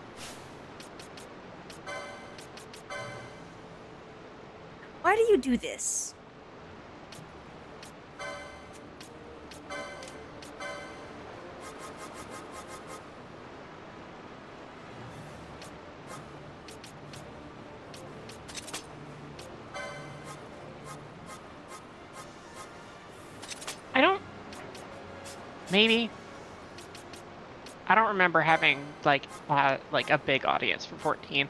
Speaker 1: Why do you do this?
Speaker 2: Maybe. I don't remember having like a big audience for 14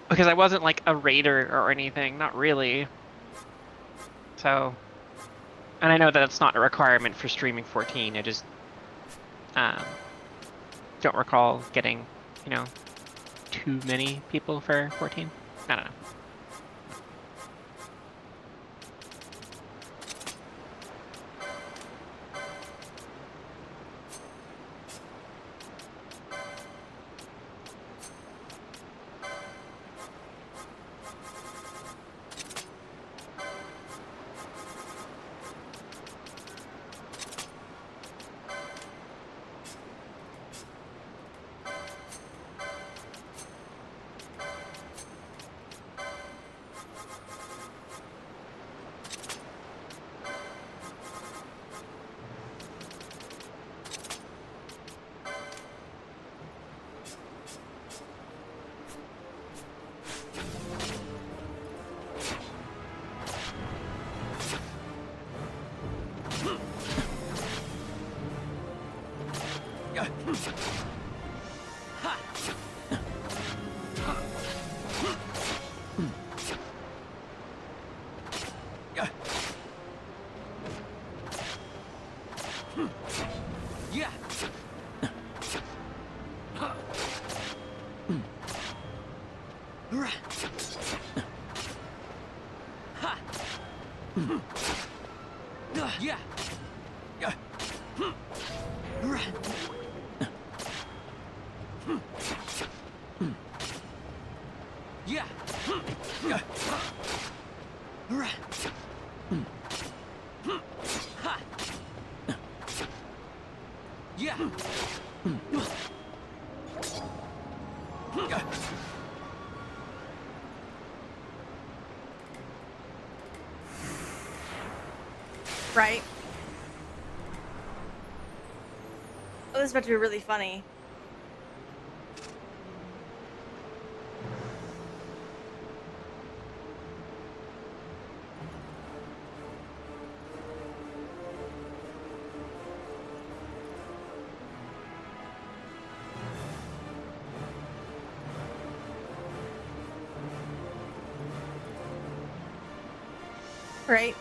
Speaker 2: because I wasn't like a raider or anything, not really. So, and I know that it's not a requirement for streaming 14. I just don't recall getting, too many people for 14. I don't know.
Speaker 1: Right? Oh, this is about to be really funny. Right?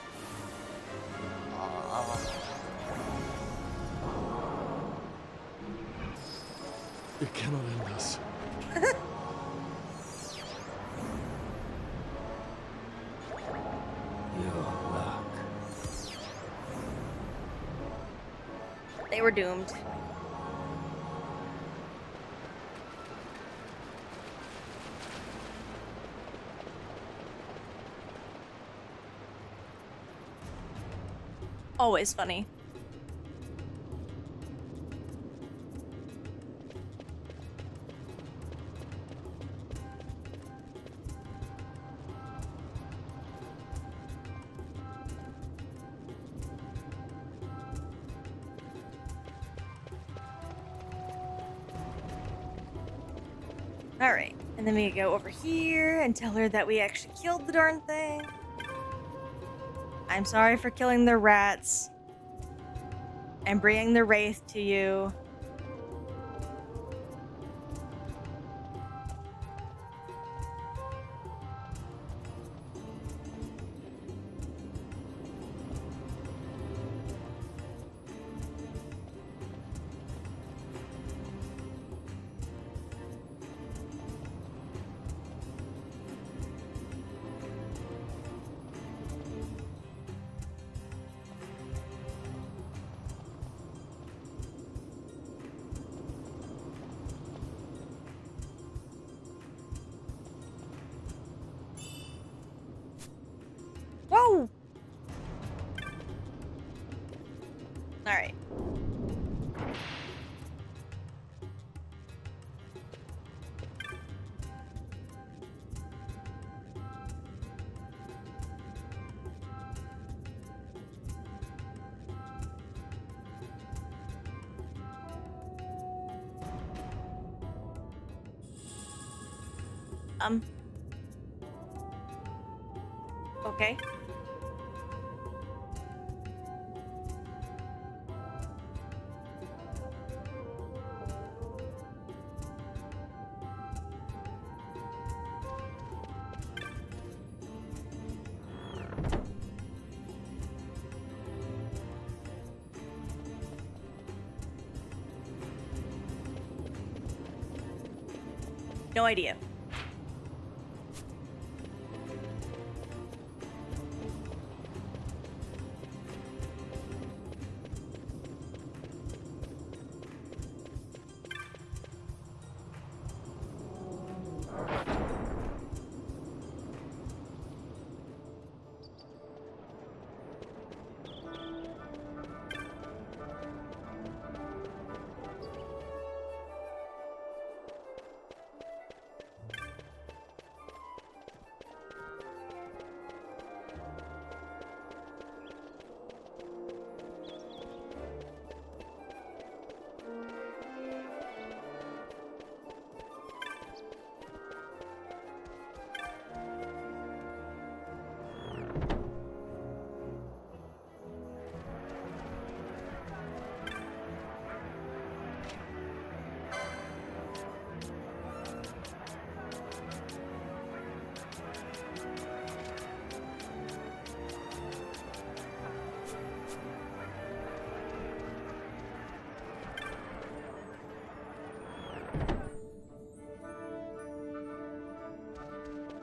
Speaker 10: It cannot end us.
Speaker 1: They were doomed. Always funny. Alright, and then we go over here and tell her that we actually killed the darn thing. I'm sorry for killing the rats and bringing the wraith to you. All right. Okay. No idea.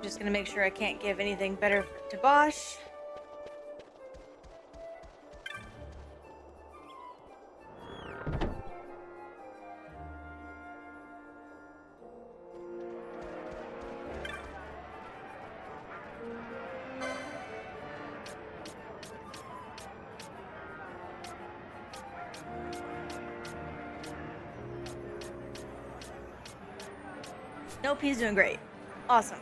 Speaker 1: Just gonna make sure I can't give anything better to Bosch. Nope, he's doing great. Awesome.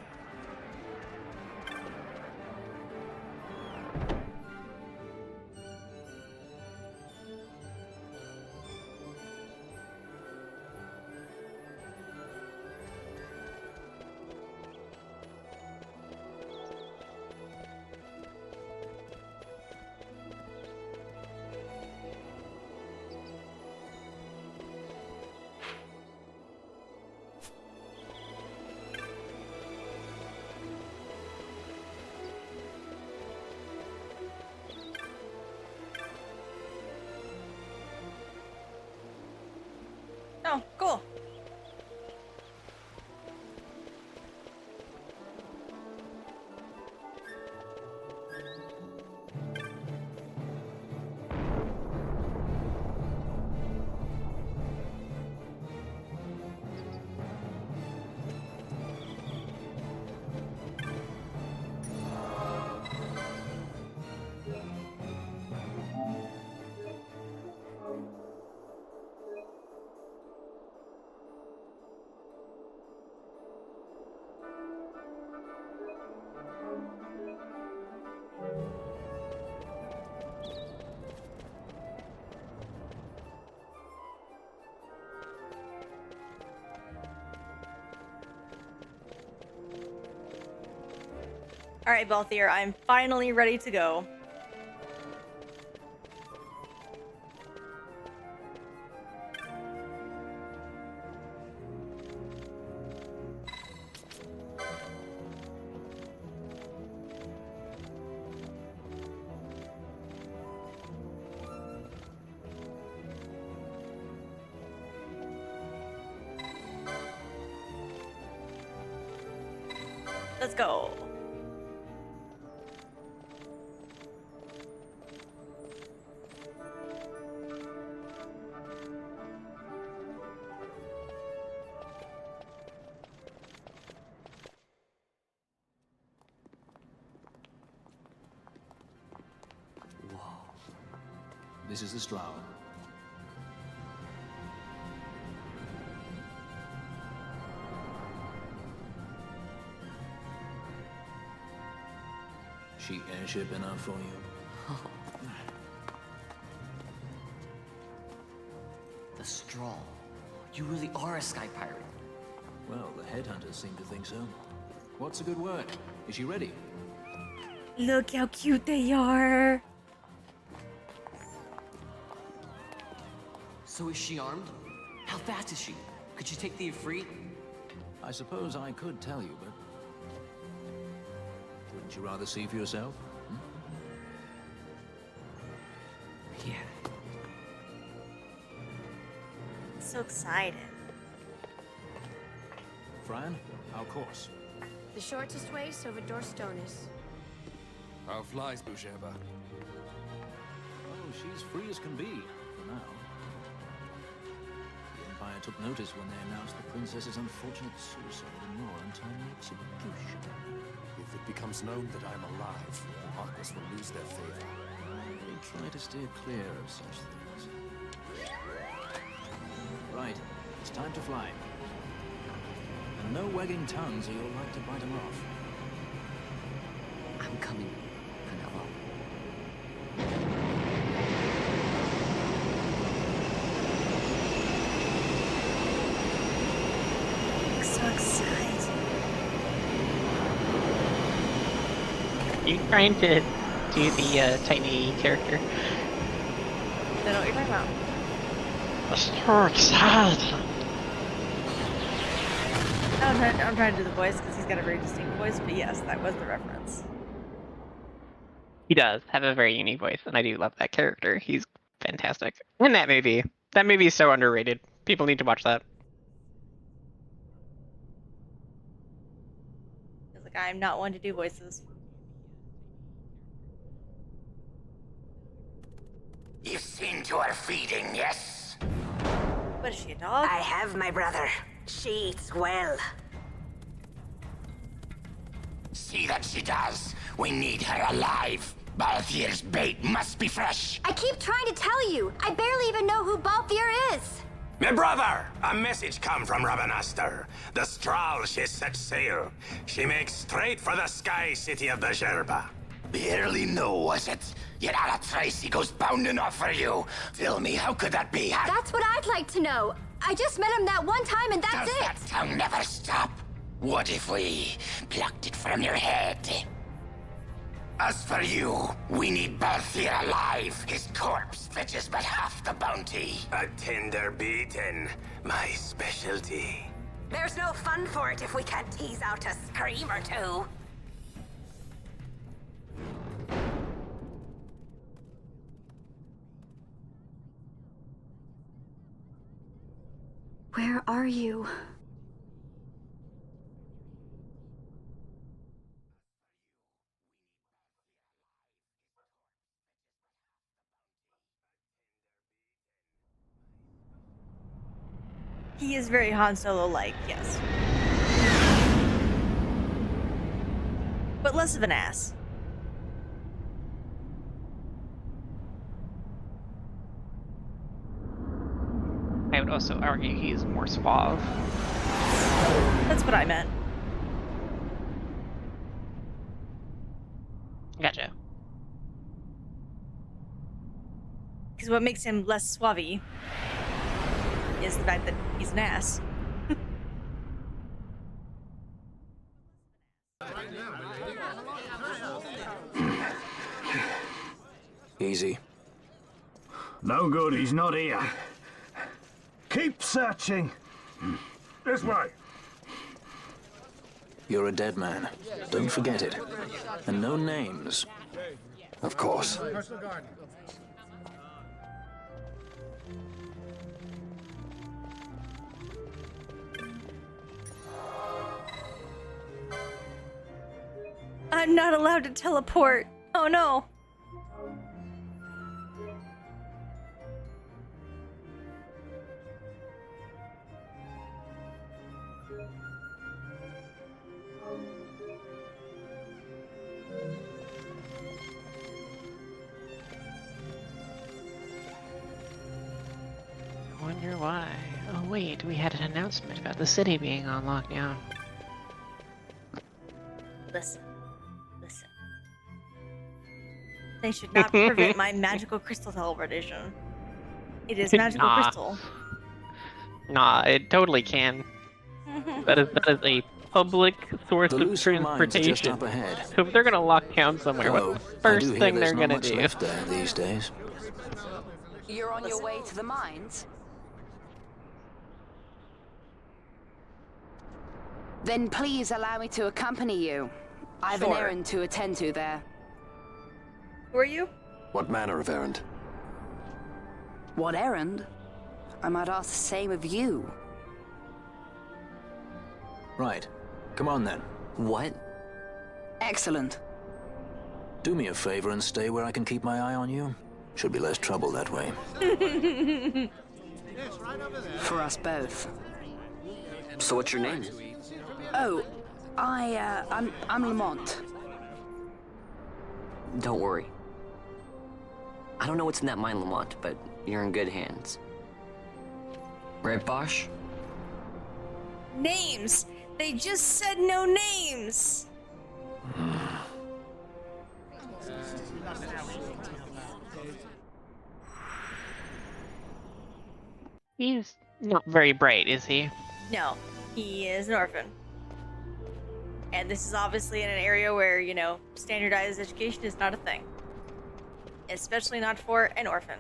Speaker 1: Oh, cool. All right, Balthier, I'm finally ready to go. Let's go.
Speaker 3: This is the Stroud. She airship enough for you?
Speaker 15: The straw. You really are a sky pirate.
Speaker 3: Well, the headhunters seem to think so. What's a good word? Is she ready?
Speaker 1: Look how cute they are.
Speaker 15: So is she armed? How fast is she? Could she take the Ifrit?
Speaker 3: I suppose I could tell you, but... Wouldn't you rather see for yourself?
Speaker 15: Yeah.
Speaker 1: So excited.
Speaker 3: Fran, our course.
Speaker 5: The shortest way, Silverdor Stonis.
Speaker 10: How flies, Boucheba?
Speaker 3: Oh, she's free as can be, for now. The Empire took notice when they announced the princess's unfortunate suicide and more untimely execution.
Speaker 10: If it becomes known that I'm alive, the Marquis will lose their favor.
Speaker 3: They try to steer clear of such things. Right, it's time to fly. And no wagging tongues or you'll like to bite them off.
Speaker 15: I'm coming, Vanilla.
Speaker 1: I'm so excited.
Speaker 2: You trying to do the tiny character?
Speaker 1: I don't know what you're talking about.
Speaker 2: I'm so excited.
Speaker 1: I'm trying to do the voice because he's got a very distinct voice, but yes, that was the reference.
Speaker 2: He does have a very unique voice, and I do love that character. He's fantastic. And that movie is so underrated. People need to watch that.
Speaker 1: Feels like I'm not one to do voices.
Speaker 6: You've seen to her feeding, yes?
Speaker 1: What is she, a dog?
Speaker 17: I have my brother. She eats well.
Speaker 6: See that she does. We need her alive. Balthier's bait must be fresh.
Speaker 17: I keep trying to tell you. I barely even know who Balthier is.
Speaker 6: My brother! A message come from Rabanastre. The Strahl she set sail. She makes straight for the sky city of Bajerba. Barely know, was it? Yet Alatracy goes bounding off for you. Tell me, how could that be?
Speaker 17: That's what I'd like to know. I just met him that one time and that's
Speaker 6: Does
Speaker 17: it.
Speaker 6: that tongue never stop? What if we plucked it from your head? As for you, we need Balthier alive. His corpse fetches but half the bounty. A tender beaten, my specialty.
Speaker 17: There's no fun for it if we can't tease out a scream or two.
Speaker 5: Where are you?
Speaker 1: He is very Han Solo-like, yes. But less of an ass.
Speaker 2: I would also argue he's more suave.
Speaker 1: That's what I meant.
Speaker 2: Gotcha.
Speaker 1: Because what makes him less suave is the fact that he's an ass.
Speaker 3: Easy.
Speaker 18: No good, he's not here. Keep searching. This way.
Speaker 3: You're a dead man. Don't forget it. And no names.
Speaker 11: Of course.
Speaker 1: I'm not allowed to teleport. Oh no.
Speaker 2: wonder why. Oh wait, we had an announcement about the city being on lockdown.
Speaker 1: Listen. They should not prevent my magical crystal teleportation. It is magical
Speaker 2: Nah.
Speaker 1: crystal.
Speaker 2: Nah, it totally can. That is a public source
Speaker 3: The
Speaker 2: of
Speaker 3: Lucifer mines are just
Speaker 2: transportation.
Speaker 3: up ahead.
Speaker 2: So if they're gonna lock down somewhere,
Speaker 3: Although,
Speaker 2: what's the
Speaker 3: I
Speaker 2: first
Speaker 3: do hear
Speaker 2: thing
Speaker 3: there's
Speaker 2: they're
Speaker 3: not
Speaker 2: gonna
Speaker 3: much
Speaker 2: do?
Speaker 3: left there these days.
Speaker 17: You're on your way to the mines? Then please allow me to accompany you. I have an
Speaker 1: Sure.
Speaker 17: errand to attend to there.
Speaker 1: Who are you?
Speaker 11: What manner of errand?
Speaker 17: What errand? I might ask the same of you.
Speaker 3: Right. Come on then.
Speaker 15: What?
Speaker 17: Excellent.
Speaker 3: Do me a favor and stay where I can keep my eye on you. Should be less trouble that way.
Speaker 17: For us both.
Speaker 15: So what's your name?
Speaker 17: Oh, I'm Lamont.
Speaker 15: Don't worry. I don't know what's in that mine, Lamont, but you're in good hands. Right, Bosch?
Speaker 1: Names! They just said no names!
Speaker 2: He's not very bright, is he?
Speaker 1: No, he is an orphan. And this is obviously in an area where, you know, standardized education is not a thing. Especially not for an orphan.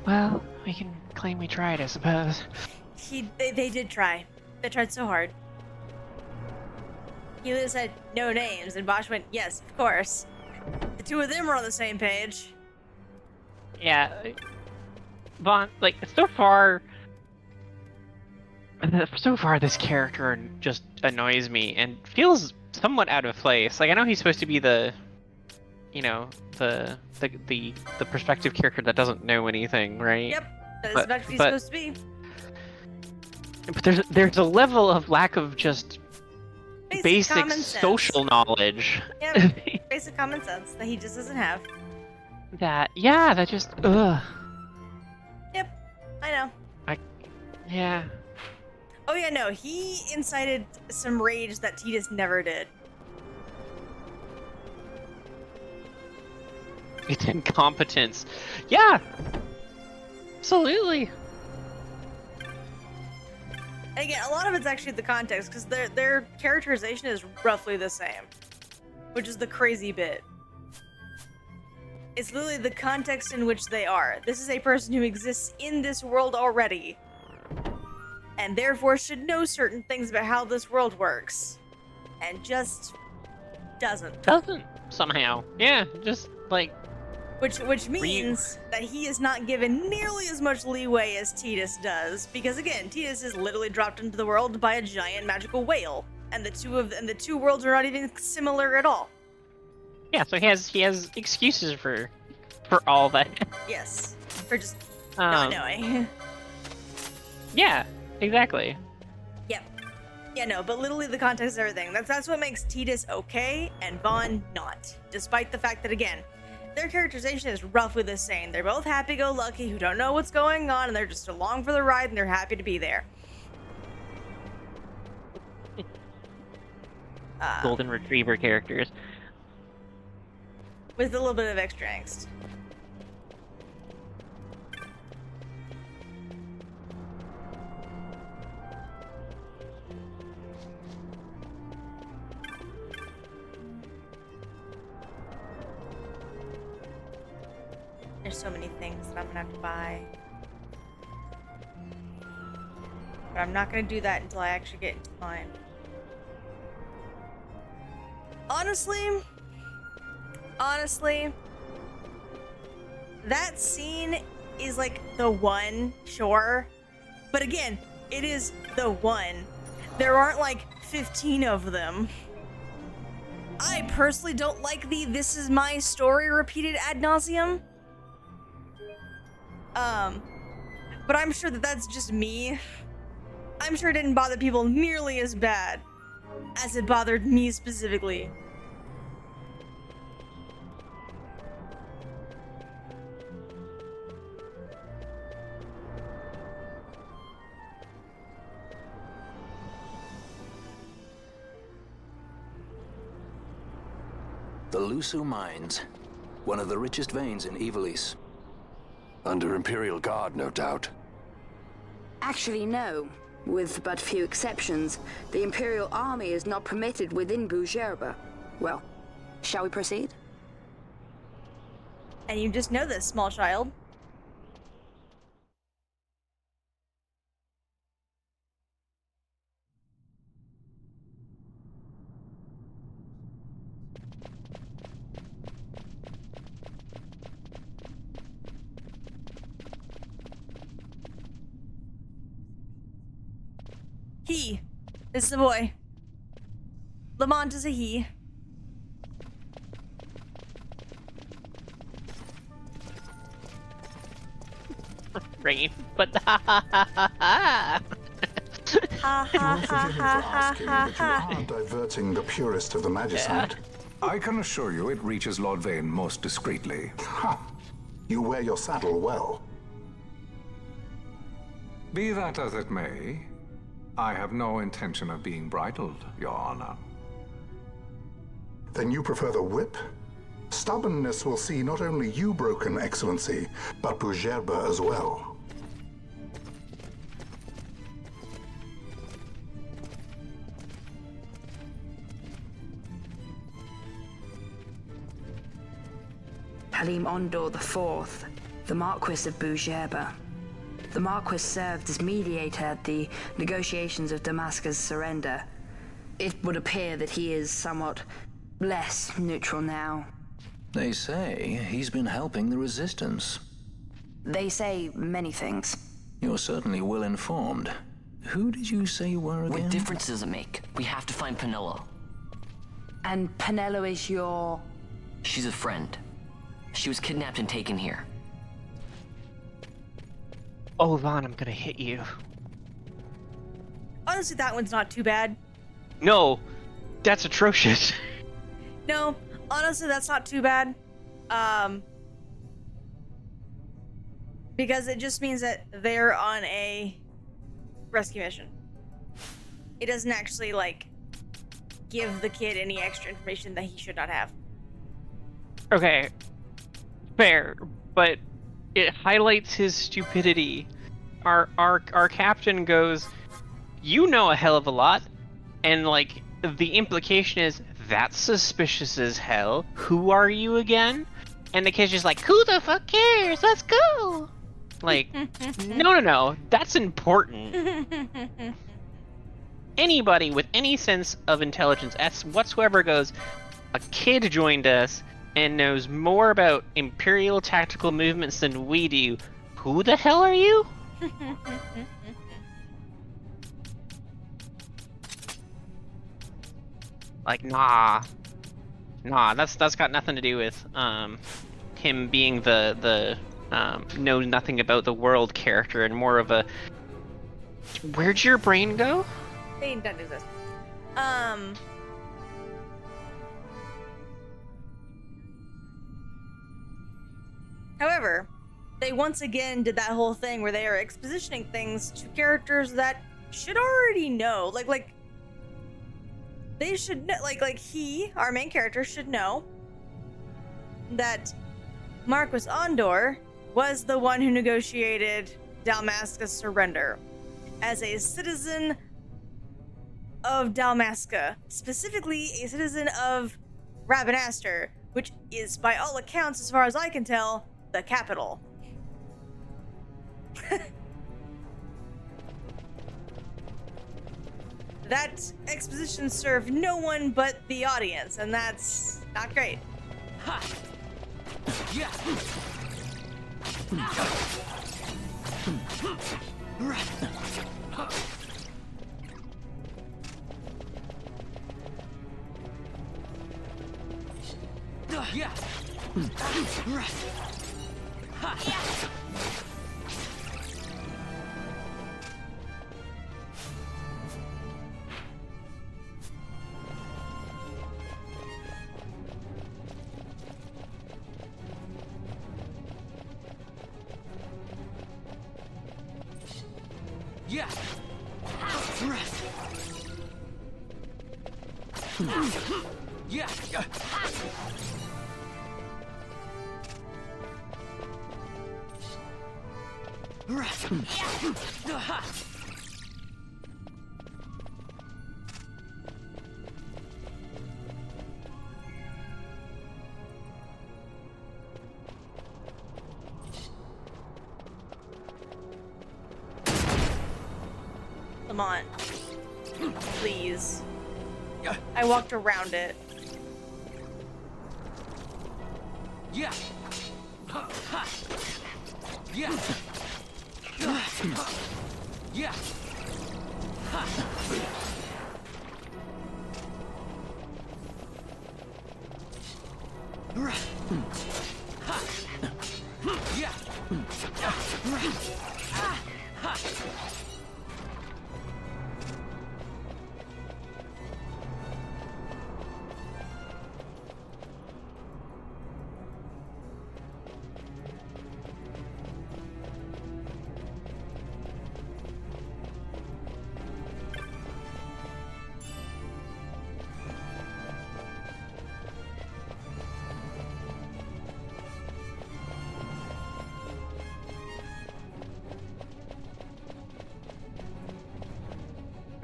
Speaker 2: Well, we can claim we tried, I suppose.
Speaker 1: They did try. They tried so hard. He literally said no names, and Bosch went, yes, of course. The two of them were on the same page.
Speaker 2: Yeah. Vaughn, like, so far this character just annoys me and feels somewhat out of place. Like, I know he's supposed to be the, you know, the perspective character that doesn't know anything, right?
Speaker 1: Yep, that is what he's supposed to be.
Speaker 2: But there's a level of lack of just basic
Speaker 1: common sense.
Speaker 2: social knowledge.
Speaker 1: Yep, basic common sense that he just doesn't have.
Speaker 2: That just ugh.
Speaker 1: Yep, I know.
Speaker 2: Yeah.
Speaker 1: Oh yeah, no, he incited some rage that Titus never did.
Speaker 2: It's incompetence. Yeah. Absolutely.
Speaker 1: And again, a lot of it's actually the context, because their characterization is roughly the same, which is the crazy bit. It's literally the context in which they are. This is a person who exists in this world already, and therefore should know certain things about how this world works, and just doesn't.
Speaker 2: Doesn't somehow. Yeah, just like.
Speaker 1: Which means that he is not given nearly as much leeway as Titus does, because again, Titus is literally dropped into the world by a giant magical whale, and the two worlds are not even similar at all.
Speaker 2: Yeah, so he has excuses for all that.
Speaker 1: Yes, for just not knowing.
Speaker 2: Yeah, exactly.
Speaker 1: Yep. Yeah, no, but literally the context of everything. That's what makes Titus okay and Vaughn not, despite the fact that again, their characterization is roughly the same. They're both happy-go-lucky who don't know what's going on, and they're just along for the ride, and they're happy to be there.
Speaker 2: Golden Retriever characters.
Speaker 1: With a little bit of extra angst. There's so many things that I'm gonna have to buy. But I'm not gonna do that until I actually get into mine. Honestly, that scene is like the one, sure. But again, it is the one. There aren't like 15 of them. I personally don't like the "this is my story" repeated ad nauseum. But I'm sure that that's just me. I'm sure it didn't bother people nearly as bad as it bothered me specifically.
Speaker 3: The Lusu Mines. One of the richest veins in Ivalice.
Speaker 11: Under Imperial Guard, no doubt.
Speaker 17: Actually, no. With but few exceptions, the Imperial Army is not permitted within Bujerba. Well, shall we proceed?
Speaker 1: And you just know this, small child. He. This is a boy. Lamont is a he.
Speaker 2: Rain, but ha ha ha ha ha.
Speaker 1: Ha ha ha ha ha ha ha.
Speaker 19: You are diverting the purest of the magicite.
Speaker 13: I can assure you it reaches Lord Vane most discreetly.
Speaker 19: Ha! You wear your saddle well.
Speaker 13: Be that as it may, I have no intention of being bridled, Your Honor.
Speaker 19: Then you prefer the whip? Stubbornness will see not only you broken, Excellency, but Bujerba as well.
Speaker 17: Halim Ondor IV, the Marquis of Bujerba. The Marquis served as mediator at the negotiations of Damascus' surrender. It would appear that he is somewhat less neutral now.
Speaker 3: They say he's been helping the resistance.
Speaker 17: They say many things.
Speaker 3: You're certainly well informed. Who did you say you were again?
Speaker 15: What difference does it make? We have to find Penelo.
Speaker 17: And Penelo is your...
Speaker 15: She's a friend. She was kidnapped and taken here.
Speaker 2: Oh, Vaughn, I'm gonna hit you.
Speaker 1: Honestly, that one's not too bad.
Speaker 2: No, that's atrocious.
Speaker 1: No, honestly, that's not too bad. Because it just means that they're on a rescue mission. It doesn't actually, like, give the kid any extra information that he should not have.
Speaker 2: Okay, fair, but it highlights his stupidity. Our captain goes, "You know a hell of a lot," and like the implication is that's suspicious as hell. Who are you again? And the kid's just like, "Who the fuck cares? Let's go!" Like, no, that's important. Anybody with any sense of intelligence whatsoever goes, a kid joined us and knows more about Imperial tactical movements than we do. Who the hell are you? Like, nah, that's got nothing to do with him being the know nothing about the world character, and more of a where'd your brain go?
Speaker 1: They don't exist. However, they once again did that whole thing where they are expositioning things to characters that should already know. Like they should know, like he, our main character, should know that Marquis Ondor was the one who negotiated Dalmasca's surrender as a citizen of Dalmasca, specifically a citizen of Rabanastre, which is, by all accounts, as far as I can tell, the capital. That exposition served no one but the audience, and that's not great.
Speaker 9: Ha! Yeah. Yeah. Yeah.
Speaker 12: Yeah.
Speaker 1: Come on. Please. I walked around it.
Speaker 12: Yeah. Yeah. Yeah.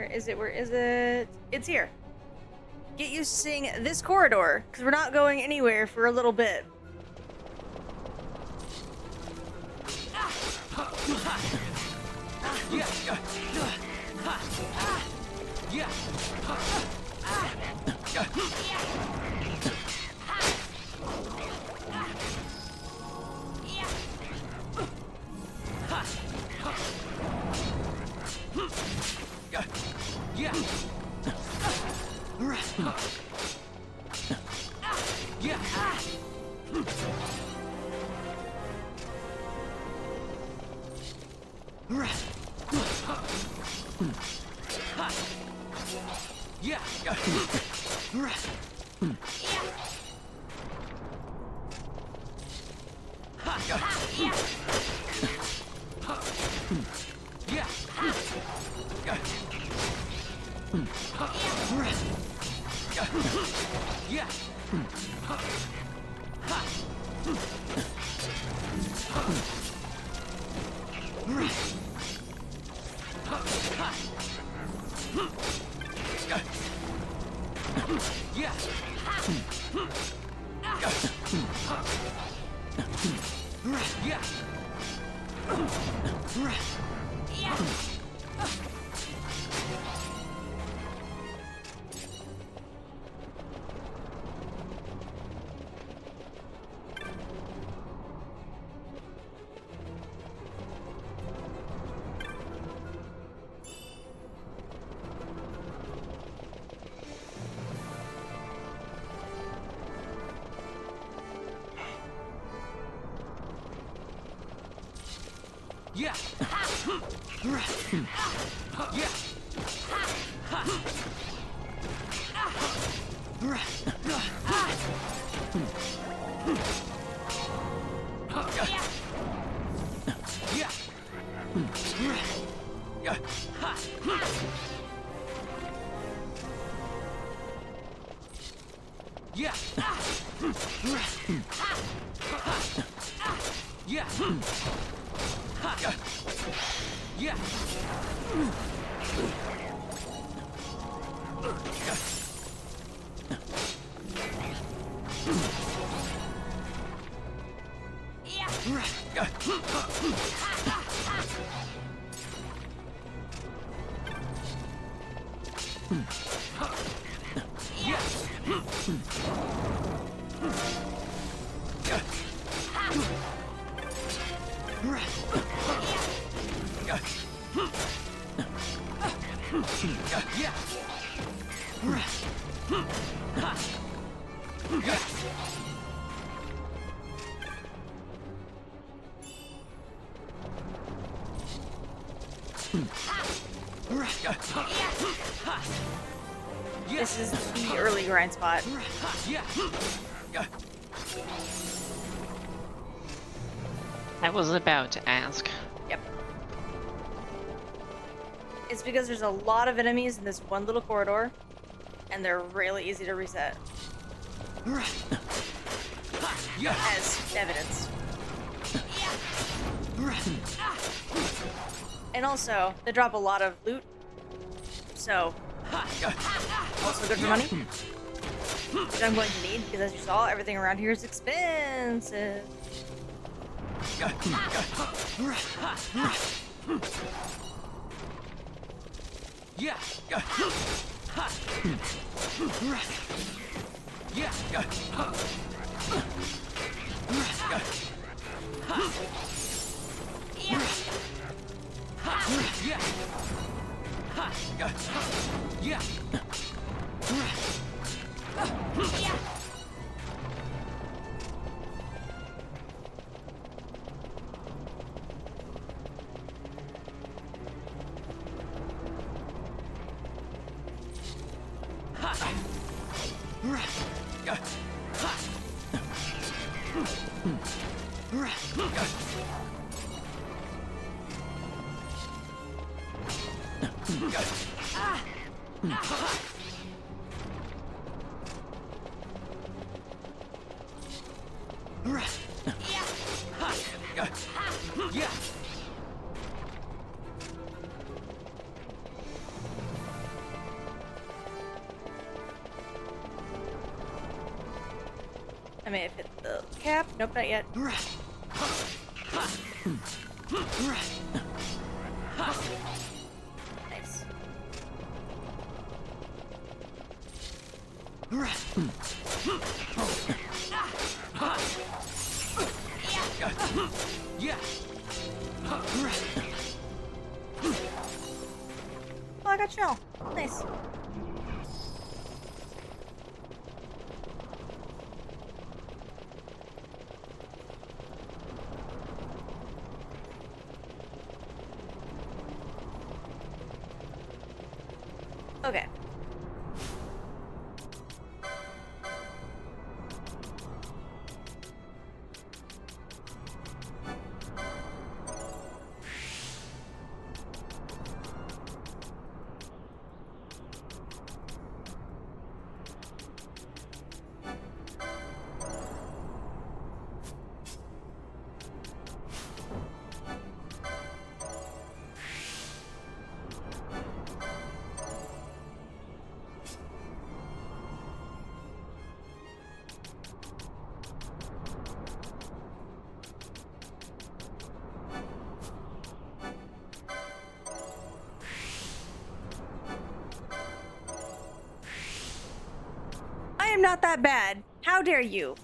Speaker 1: Where is it? Where is it? It's here. Get used to seeing this corridor, because we're not going anywhere for a little bit. Yeah. This is the early grind spot.
Speaker 2: I was about to ask.
Speaker 1: Yep. It's because there's a lot of enemies in this one little corridor, and they're really easy to reset. as evidence. And also, they drop a lot of loot, so also good for money, which I'm going to need because, as you saw, everything around here is expensive. I may have hit the cap. Nope, not yet. Nice. Oh, I got shell. Nice. Okay. I am not that bad. How dare you?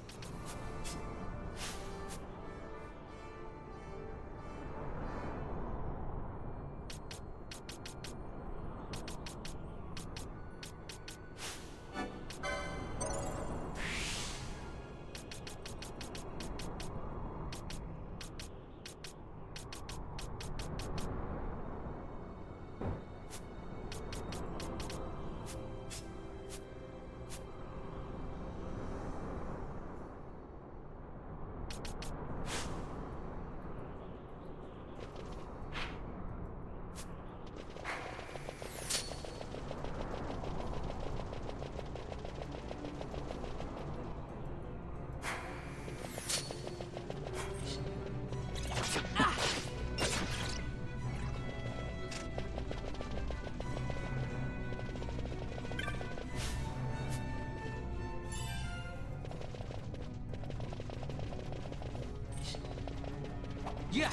Speaker 20: Yeah.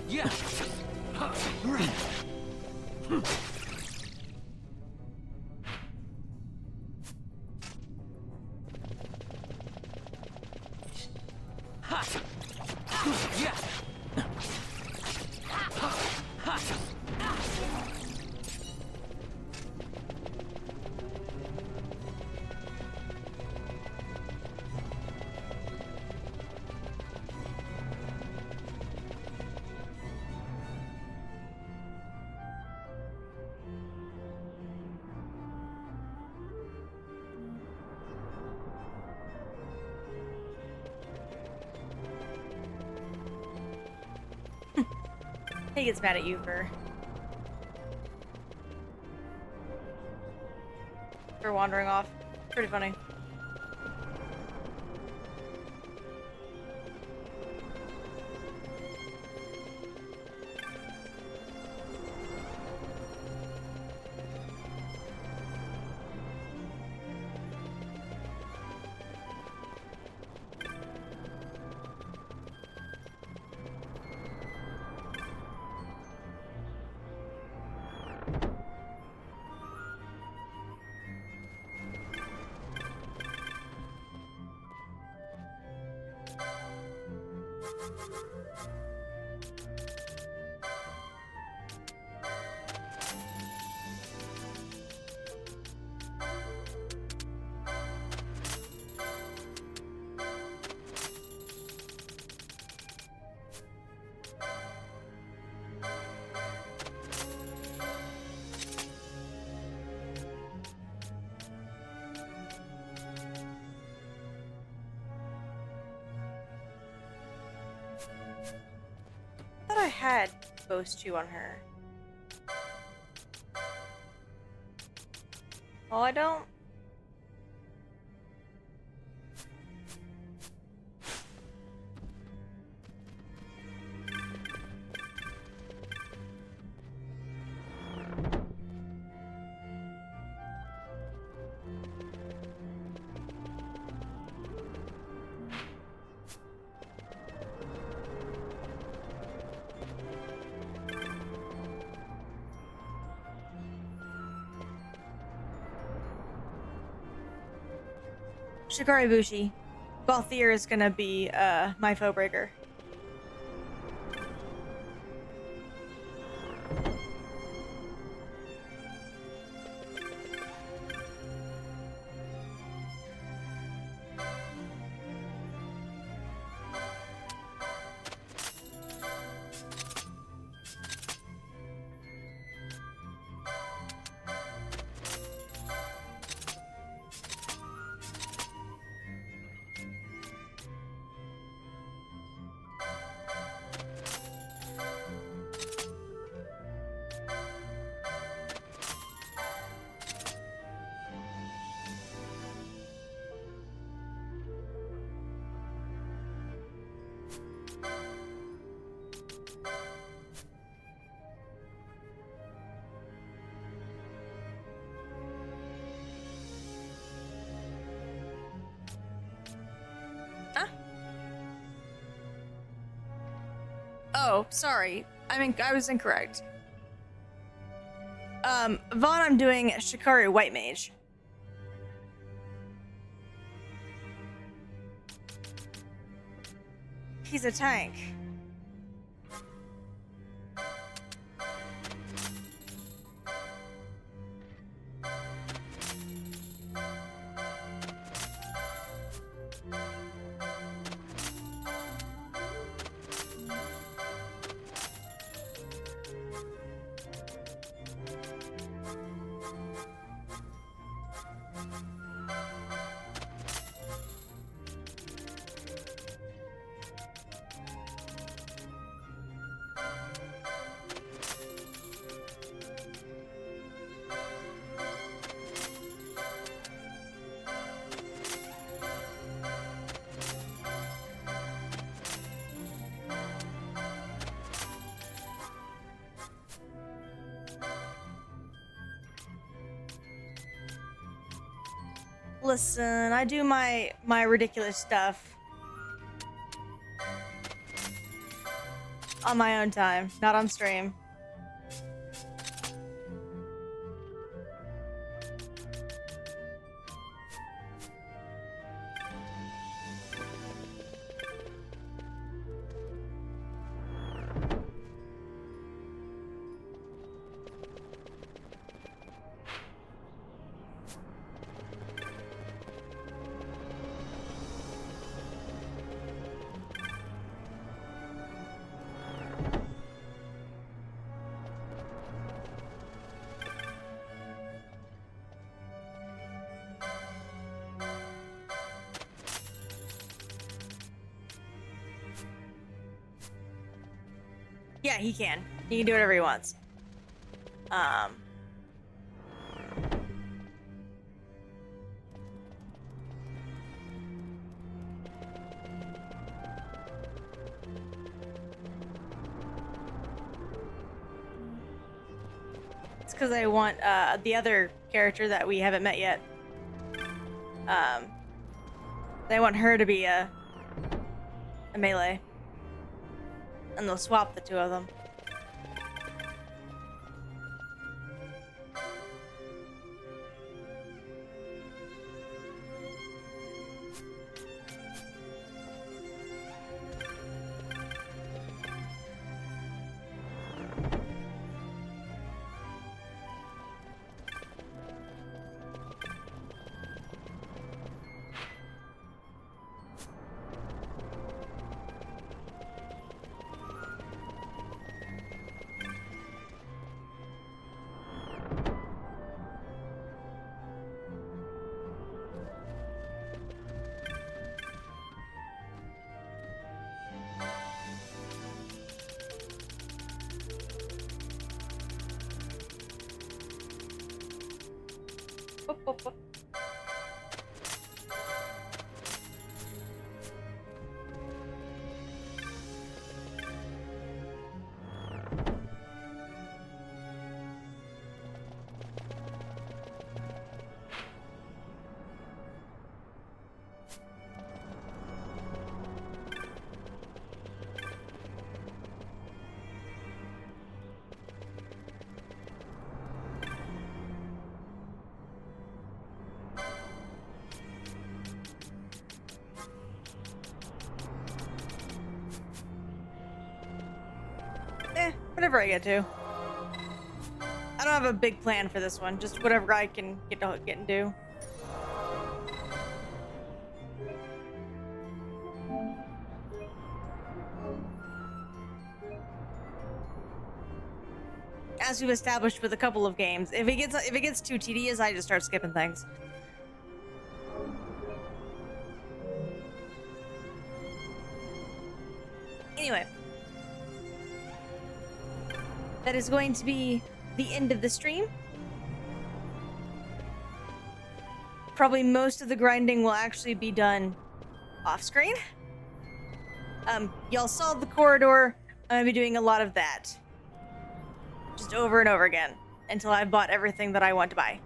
Speaker 9: Yeah.
Speaker 1: He gets mad at you for wandering off. Pretty funny. I had those two on her. Oh, I don't. Shikari Bushi. Balthier is gonna be my foe breaker. Oh, sorry. I was incorrect. Vaughn, I'm doing Shikari White Mage. He's a tank. Listen, I do my ridiculous stuff. On my own time, not on stream. Yeah, he can. He can do whatever he wants. It's because I want the other character that we haven't met yet. I want her to be a melee. And they'll swap the two of them. Whatever I get to. I don't have a big plan for this one, just whatever I can get and do. As we've established with a couple of games, if it gets too tedious, I just start skipping things. Anyway. That is going to be the end of the stream. Probably most of the grinding will actually be done off screen. Y'all saw the corridor. I'm gonna be doing a lot of that. Just over and over again until I've bought everything that I want to buy.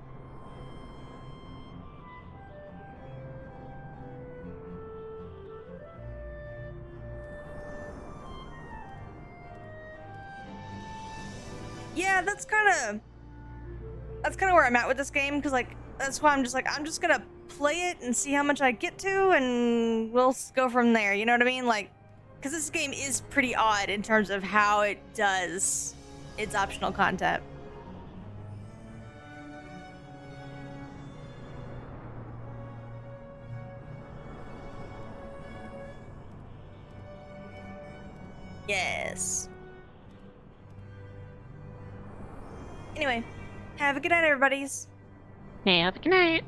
Speaker 1: Yeah, that's kind of where I'm at with this game, because like that's why I'm just gonna play it and see how much I get to, and we'll go from there. You know what I mean? Like, because this game is pretty odd in terms of how it does its optional content. Yes. Anyway, have a good night, everybody's.
Speaker 2: Have a good night.